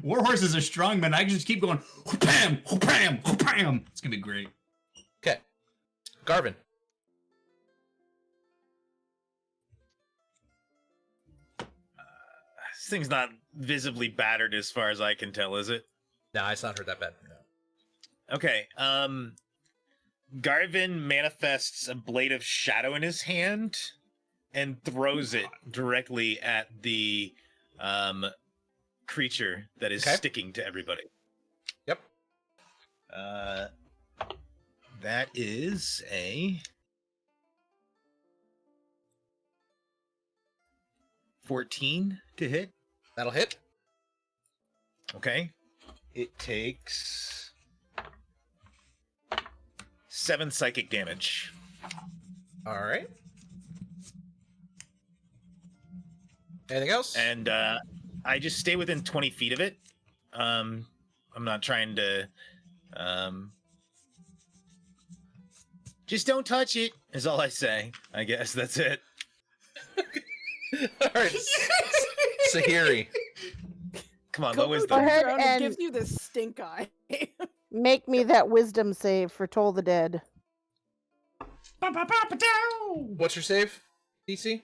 Warhorses are strong, man. I can just keep going. Whoopam, whoopam, whoopam. It's gonna be great. Okay. Garvin. This thing's not visibly battered as far as I can tell, is it? Nah, it's not hurt that bad. No. Okay. Garvin manifests a blade of shadow in his hand and throws it directly at the creature that is sticking to everybody. Yep. That is a 14 to hit. That'll hit. Okay. It takes 7 psychic damage. All right. Anything else? And I just stay within 20 feet of it. I'm not trying to... just don't touch it, is all I say. I guess that's it. All right. Sahiri. Come on, Coco what wisdom? turns ahead around and- gives you this stink eye. Make me that wisdom save for Toll the Dead. What's your save, DC?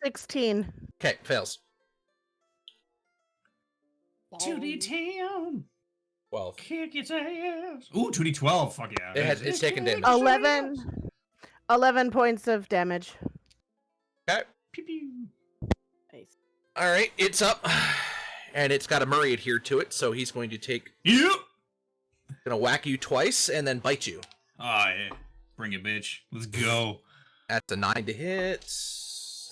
16. Okay, fails. 2d10. 12. Kick its ass. Ooh, 2d12. Fuck yeah. It's taken damage. 11 points of damage. Okay. Pew pew. Nice. All right, it's up. And it's got a Murray adhered to it, so he's going to Yep. gonna whack you twice and then bite you. Oh, yeah. Bring it, bitch. Let's go. That's a 9 to hit.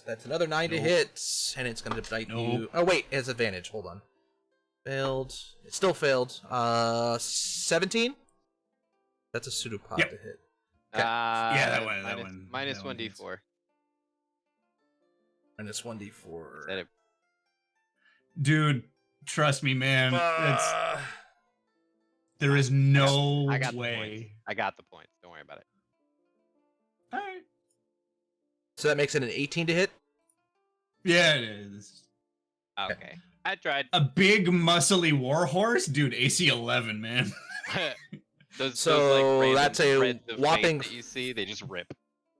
That's another 9 to Nope. hit, and it's gonna bite you. Nope. Oh wait, it has advantage. Hold on. Failed. It still failed. 17. That's a pseudopod Yep. to hit. Yeah, that one. Minus that one hits. 1d4. Minus 1d4. Said it. Dude, trust me, man. There is no I got the way. points. I got the points. Don't worry about it. All right. So that makes it an 18 to hit. Yeah, it is. Okay. I tried. A big, muscly warhorse? Dude, AC 11, man. So random that's a threads of fate whopping- that you see, they just rip.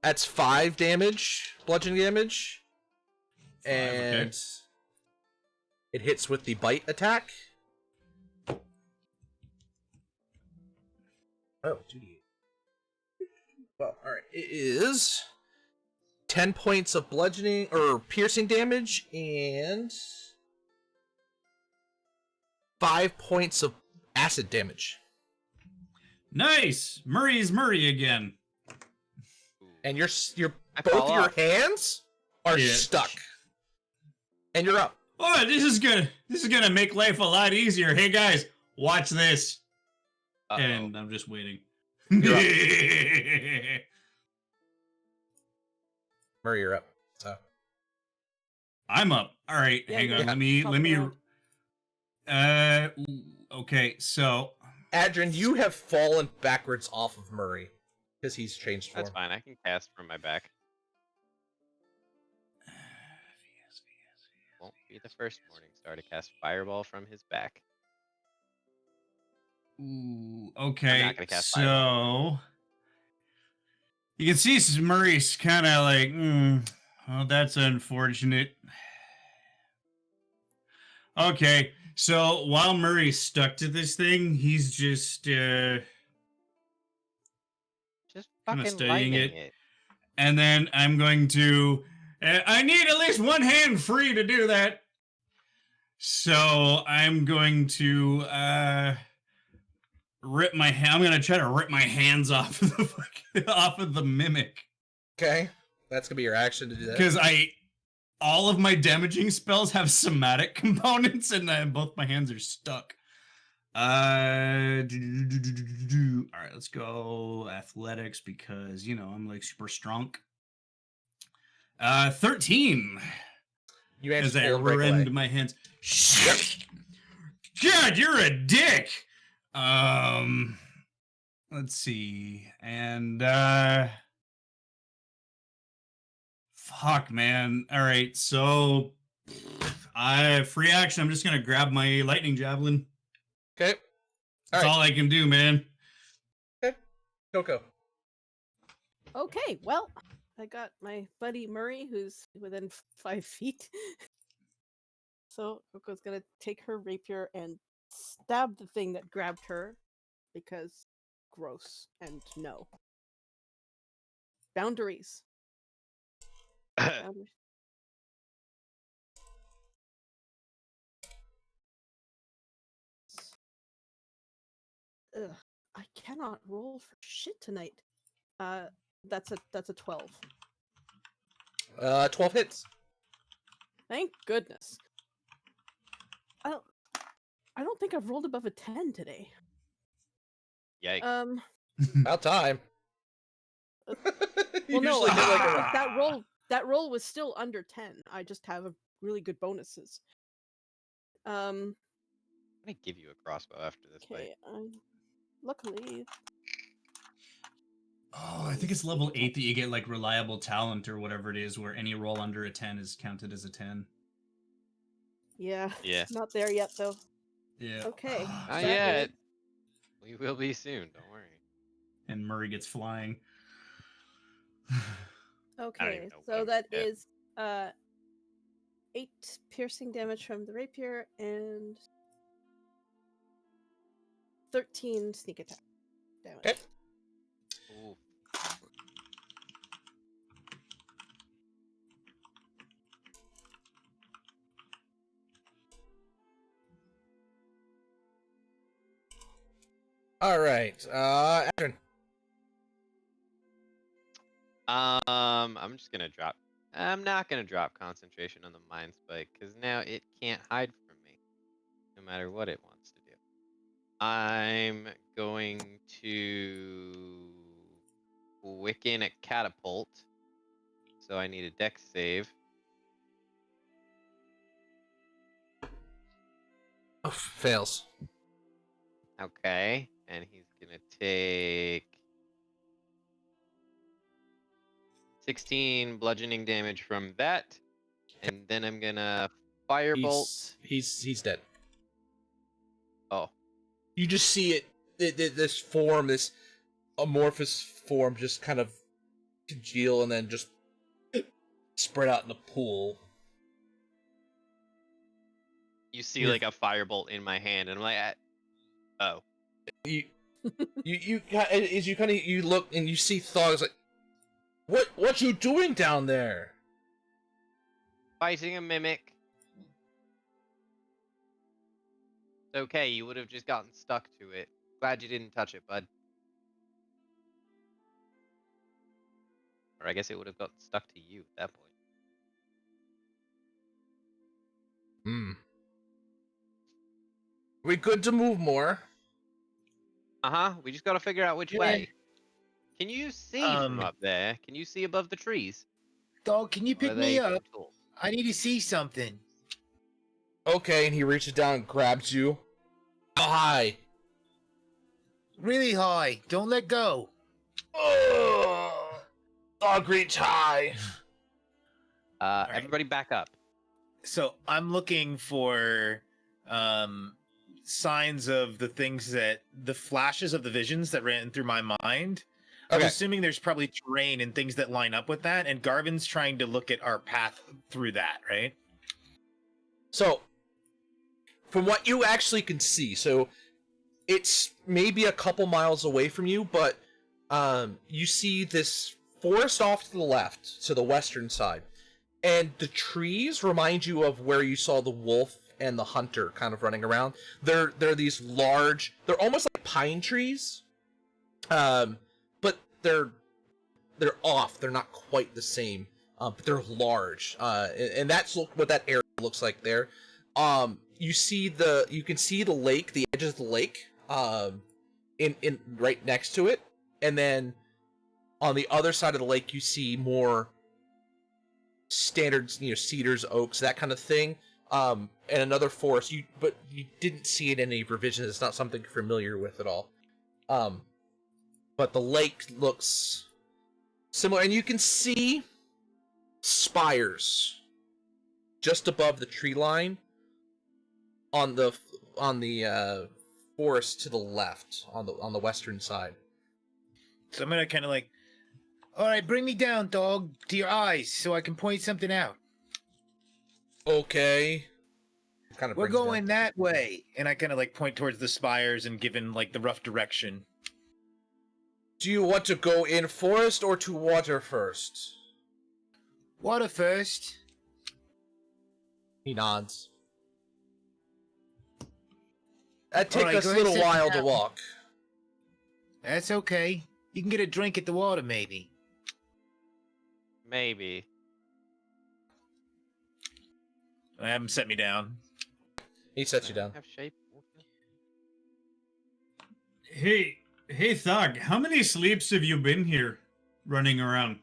That's 5 damage, bludgeoning damage, and okay. it hits with the bite attack. Oh, 2d8. Well, all right. It is 10 points of bludgeoning or piercing damage and 5 points of acid damage. Nice. Murray's Murray again. And you're I both fall your off. hands are Yeah. stuck. And you're up. Oh, this is gonna make life a lot easier. Hey guys, watch this. Uh-oh. And I'm just waiting. You're Murray, you're up. So I'm up. All right, Yeah, hang you're on. up. Let me. Top of Okay, so Adrian, you have fallen backwards off of Murray because he's changed form. That's fine. I can cast from my back. Won't be the first morning star to cast Fireball from his back. ooh, I'm okay. not gonna cast So you can see Murray's kind of like, well, that's unfortunate. Okay, so while Murray's stuck to this thing, he's just Just Kinda fucking studying lightning it. it. And then I'm going to... I need at least one hand free to do that. So I'm going to I'm going to try to rip my hands off of off of the mimic. Okay. That's going to be your action to do that. Because all of my damaging spells have somatic components, and both my hands are stuck. All right, let's go athletics because, I'm like super strong. 13. You As I rend my hands. God, you're a dick. Let's see. And, fuck, man. All right, so free action. I'm just going to grab my lightning javelin. Okay. That's all I can do, man. Okay. Coco. Okay, well, I got my buddy Murray, who's within 5 feet. So Coco's gonna take her rapier and stab the thing that grabbed her, because gross and no. Boundaries. Boundaries. Ugh, I cannot roll for shit tonight. That's a 12. 12 hits. Thank goodness. I don't think I've rolled above a 10 today. Yikes. About time. You Well, no, usually hit like a... that roll was still under 10. I just have really good bonuses. I'm gonna give you a crossbow after this fight. Okay, luckily. Oh, I think it's level 8 that you get like reliable talent or whatever it is, where any roll under a 10 is counted as a 10. Yeah. Yeah. Not there yet, though. Yeah. Okay. Not that yet. is- We will be soon. Don't worry. And Murray gets flying. Okay, even know what so I'm that looking at. is 8 piercing damage from the rapier and 13 sneak attack damage. Okay. Ooh. All right. Adrian. I'm just gonna drop. I'm not gonna drop concentration on the mind spike because now it can't hide from me, no matter what it wants to do. I'm going to Wicken a catapult, so I need a dex save. Oh, fails. Okay, and he's gonna take 16 bludgeoning damage from that, and then I'm gonna firebolt. He's dead. Oh, You just see it, this form, this amorphous form, just kind of congeal and then just spread out in the pool. you see like a firebolt in my hand, and I'm like, oh. You look and you see Thog's like, what you doing down there? Fighting a mimic. It's okay, you would have just gotten stuck to it. Glad you didn't touch it, bud. Or I guess it would have gotten stuck to you at that point. We good to move more? Uh-huh, we just gotta figure out which Yeah. way. Can you see from up there? Can you see above the trees? Dog, can you Or pick are me they up? tall? I need to see something. Okay, and he reaches down and grabs you. How high? Really high. Don't let go. Oh, Thog reach high. right. Everybody back up. So I'm looking for signs of the flashes of the visions that ran through my mind. I'm Okay. assuming there's probably terrain and things that line up with that, and Garvin's trying to look at our path through that, right? So, from what you actually can see, so it's maybe a couple miles away from you, but you see this forest off to the left, to the western side. And the trees remind you of where you saw the wolf and the hunter kind of running around. They're these large, they're almost like pine trees. But they're off. They're not quite the same. But they're large. And that's what that area looks like there. You can see the lake, the edges of the lake, in right next to it. And then on the other side of the lake, you see more standard, cedars, oaks, that kind of thing. And another forest, but you didn't see it in any revisions. It's not something you're familiar with at all. But the lake looks similar, and you can see spires just above the tree line on the forest to the left, on the western side. So I'm gonna kind of like, all right, bring me down, dog, to your eyes, so I can point something out. Okay. Kind of. We're going that way, and I kind of like point towards the spires and give him like the rough direction. Do you want to go in forest or to water first? Water first. He nods. That takes Alright, us go a ahead, little sit while to down. walk. That's okay. You can get a drink at the water, maybe. Maybe. I have him set me down. He sets you down. Have shape. Hey, Thug, how many sleeps have you been here, running around,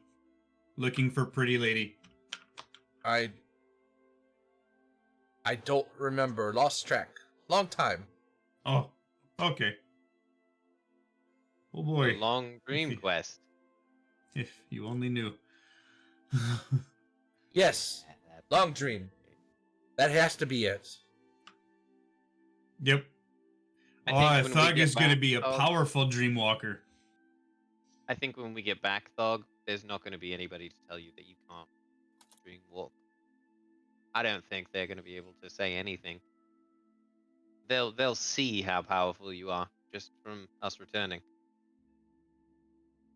looking for pretty lady? I don't remember. Lost track. Long time. Oh, okay. Oh boy. A long dream quest. If you only knew. Yes. Long dream. That has to be it. Yep. I Oh, think when we Thug get is going to back, be a Thug- powerful dream walker. I think when we get back, Thog, there's not going to be anybody to tell you that you can't dream walk. I don't think they're going to be able to say anything. They'll see how powerful you are just from us returning.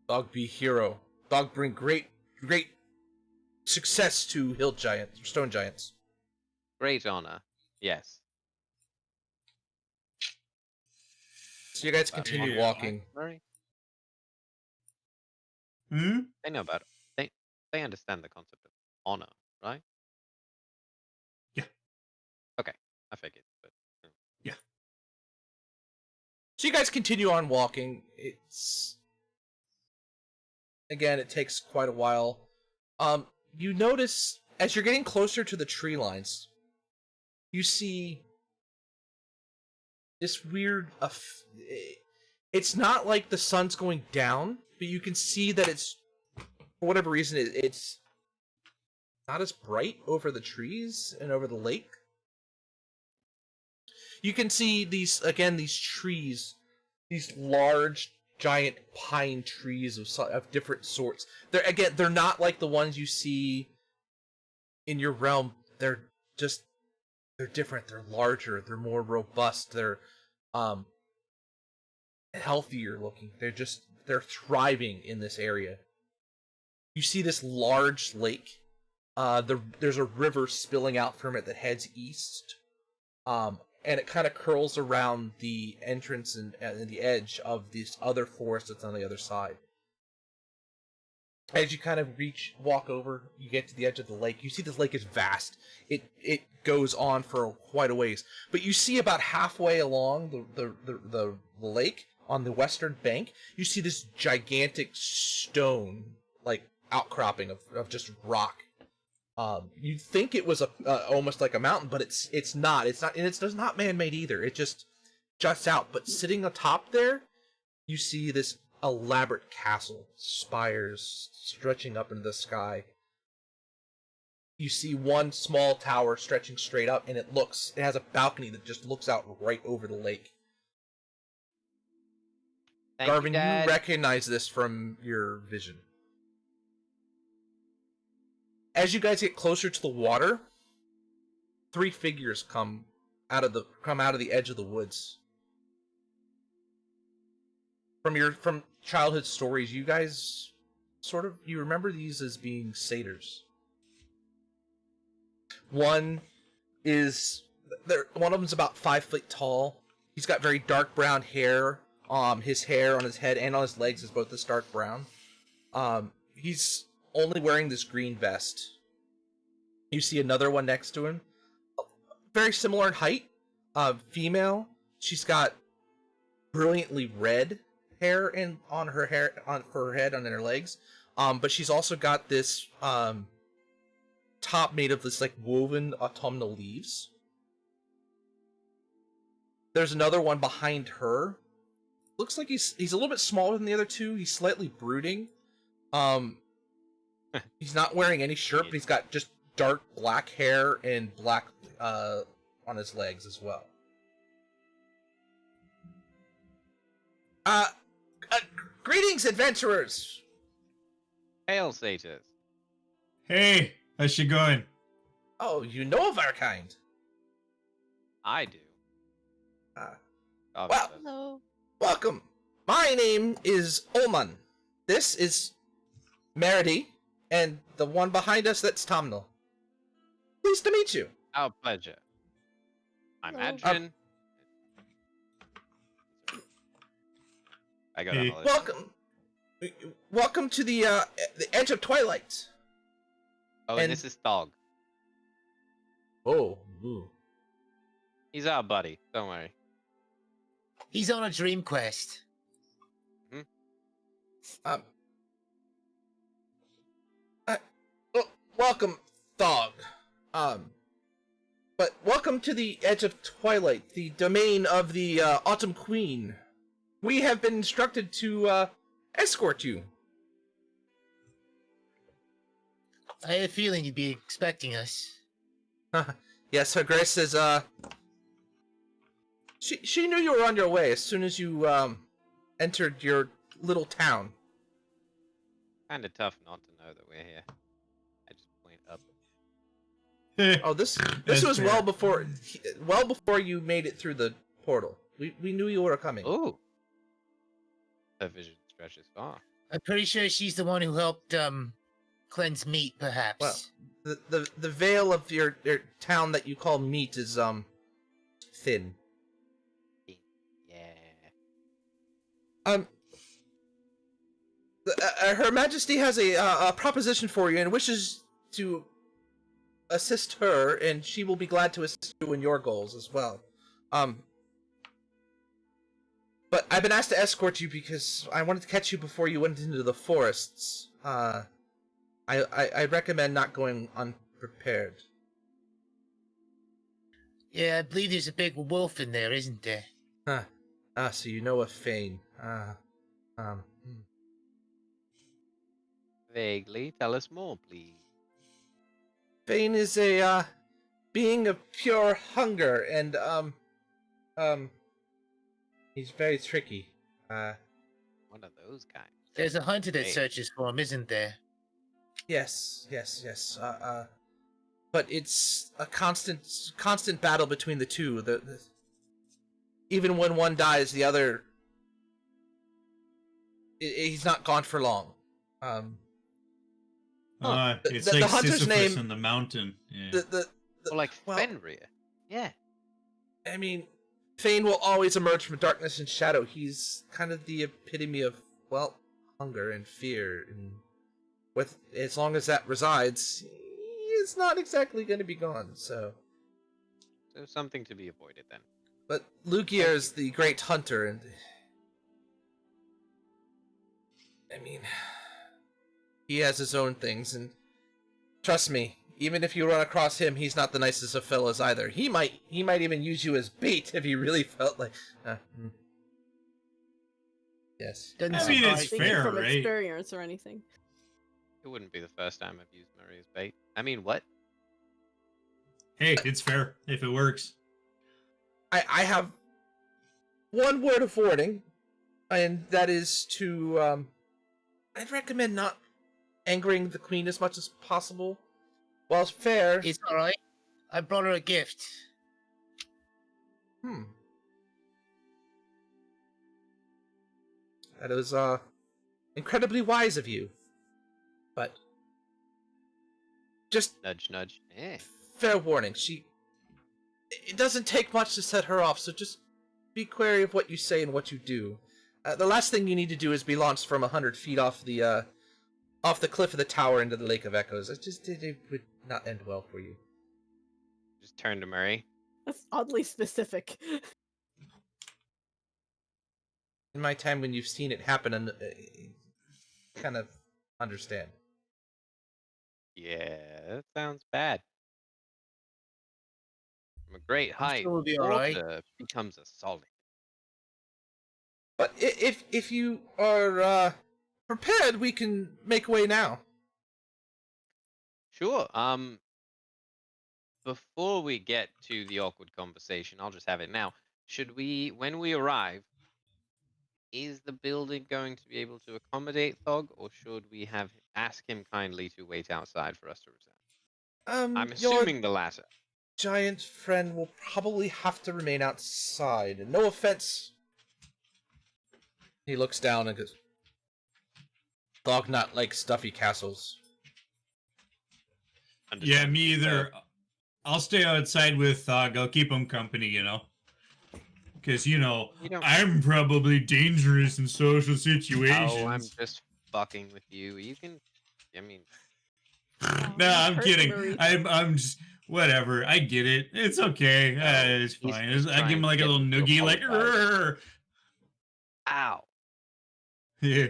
Dog be hero. Dog bring great success to hill giants, stone giants. Great honor. Yes. So you guys continue Yeah. walking. Murray, Hmm? they know about it. They understand the concept of honor, right? Yeah. Okay, I figured. But So you guys continue on walking. It takes quite a while. You notice as you're getting closer to the tree lines, you see this weird. It's not like the sun's going down, but you can see that it's, for whatever reason, it's not as bright over the trees and over the lake. You can see these trees, these large, giant pine trees of different sorts. They're not like the ones you see in your realm. They're different. They're larger. They're more robust. They're healthier looking. They're thriving in this area. You see this large lake. There's a river spilling out from it that heads east. And it kind of curls around the entrance and the edge of this other forest that's on the other side. As you kind of walk over, you get to the edge of the lake. You see this lake is vast. It goes on for quite a ways, but you see about halfway along the lake on the western bank, you see this gigantic stone like outcropping of just rock. You'd think it was almost like a mountain, but it's not. It's not, and it's not man-made either. It just juts out. But sitting atop there, you see this elaborate castle, spires stretching up into the sky. You see one small tower stretching straight up, and it has a balcony that just looks out right over the lake. thank Garvin, you, Dad. you recognize this from your vision. As you guys get closer to the water, 3 figures come out of the edge of the woods. From childhood stories, you guys sort of, you remember these as being satyrs. One of them's about 5 feet tall. He's got very dark brown hair. His hair on his head and on his legs is both this dark brown. He's only wearing this green vest. You see another one next to him, very similar in height. Female. She's got brilliantly red hair on her head, on her legs. But she's also got this top made of this like woven autumnal leaves. There's another one behind her. Looks like he's a little bit smaller than the other two. He's slightly brooding. He's not wearing any shirt, but he's got just dark black hair and black on his legs as well. Greetings, adventurers! Hail, satyrs. Hey, how's she going? Oh, you know of our kind. I do. Well, Hello. welcome. My name is Olman. This is Meredy, and the one behind us, that's Tomnal. Pleased to meet you. Our pleasure. I'm Hello. Adrian. I got Hey. all this. Welcome to the edge of twilight. Oh, and and- this is Thog. Oh, ooh. He's our buddy. Don't worry. He's on a dream quest. Welcome, Thog. But welcome to the edge of twilight, the domain of the Autumn Queen. We have been instructed to escort you. I had a feeling you'd be expecting us. Yes, Her Grace says, She knew you were on your way as soon as you, entered your little town. Kinda tough not to know that we're here. I just point up. Oh, this That's was fair. well before you made it through the portal. We knew you were coming. Ooh. Her vision stretches far. I'm pretty sure she's the one who helped cleanse meat, perhaps. Well, the veil of your town that you call Meat is thin. Yeah. Her Majesty has a proposition for you and wishes to assist her, and she will be glad to assist you in your goals as well. But I've been asked to escort you because I wanted to catch you before you went into the forests. I recommend not going unprepared. Yeah, I believe there's a big wolf in there, isn't there? So you know of Fane. Vaguely. Tell us more, please. Fane is a being of pure hunger, and he's very tricky. One of those kinds. There's a hunter that Hey. searches for him, isn't there? Yes. But it's a constant battle between the two. Even when one dies, the other, he's not gone for long. It's the like hunter's Sisyphus name- in the mountain. Yeah. Or like well, Fenrir. Yeah. I mean, Fane will always emerge from darkness and shadow. He's kind of the epitome of, well, hunger and fear, and with as long as that resides, he's not exactly going to be gone. So, So something to be avoided then. but Lugier is the great hunter, and I mean, he has his own things, and trust me, even if you run across him, he's not the nicest of fellows either. He might even use you as bait if he really felt like. Yes. Doesn't I mean, surprise it's me. Speaking fair, from right? experience or anything. It wouldn't be the first time I've used Murray as bait. I mean, what? Hey, it's fair if it works. I have one word of warning, and that is to I'd recommend not angering the queen as much as possible. While fair, It's all right. I brought her a gift. That is incredibly wise of you. But just Nudge, nudge. Eh. fair warning, it doesn't take much to set her off, so just be wary of what you say and what you do. The last thing you need to do is be launched from 100 feet off the cliff of the tower into the Lake of Echoes. It would not end well for you. Just turn to Murray. That's oddly specific. In my time when you've seen it happen, and kind of understand. Yeah, that sounds bad. From a great height, sure we'll be all right. water becomes a solid. But if you are prepared, we can make way now. Sure. Before we get to the awkward conversation, I'll just have it now. Should we, when we arrive, is the building going to be able to accommodate Thog, or should we ask him kindly to wait outside for us to return? I'm Your assuming the latter. giant friend will probably have to remain outside. And no offense. He looks down and goes, Thog not like stuffy castles. Yeah, me either. I'll stay outside with Thog. I'll keep him company, you know. Because, you know, I'm probably dangerous in social situations. Oh, I'm just fucking with you. You can, I mean... No, I'm kidding. I'm just... Whatever. I get it. It's okay. It's fine. I give him like a little noogie, like... Rrr. Ow. Yeah.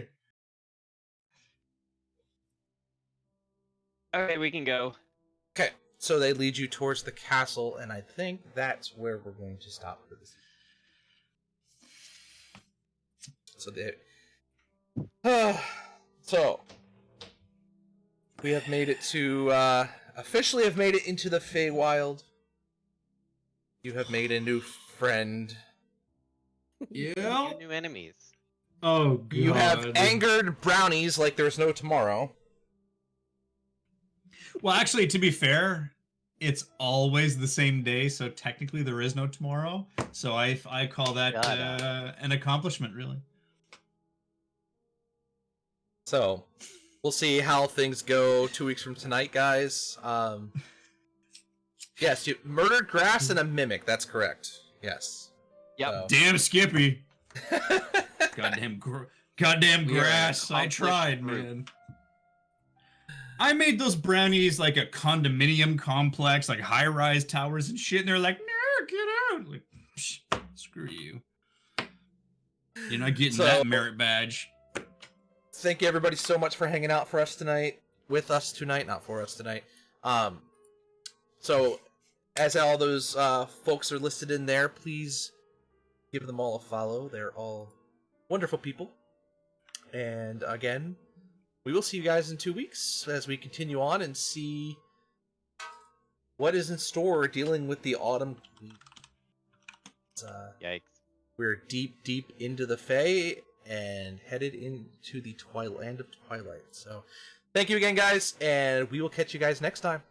Okay, we can go. Okay, so they lead you towards the castle, and I think that's where we're going to stop for this. So we have made it to officially have made it into the Feywild. You have made a new friend. Yeah. New enemies. Oh, God. You have angered brownies like there's no tomorrow. Well, actually, to be fair, it's always the same day, so technically there is no tomorrow. So I call that an accomplishment, really. So we'll see how things go 2 weeks from tonight, guys. Yes, you murdered grass and a mimic. That's correct. Yes. Yep. So. Damn Skippy. Goddamn grass. I tried, man. I made those brownies like a condominium complex, like high-rise towers and shit, and they're like, no, get out. Like, screw you. You're not getting that merit badge. Thank you everybody so much for hanging out for us tonight. With us tonight, not for us tonight. So, as all those folks are listed in there, please give them all a follow. They're all wonderful people. And again, we will see you guys in 2 weeks as we continue on and see what is in store dealing with the autumn. Yikes. We're deep into the Fae and headed into the land of Twilight. So, thank you again, guys, and we will catch you guys next time.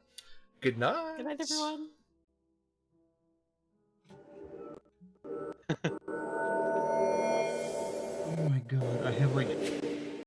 Good night. Good night, everyone. Oh my God, I have like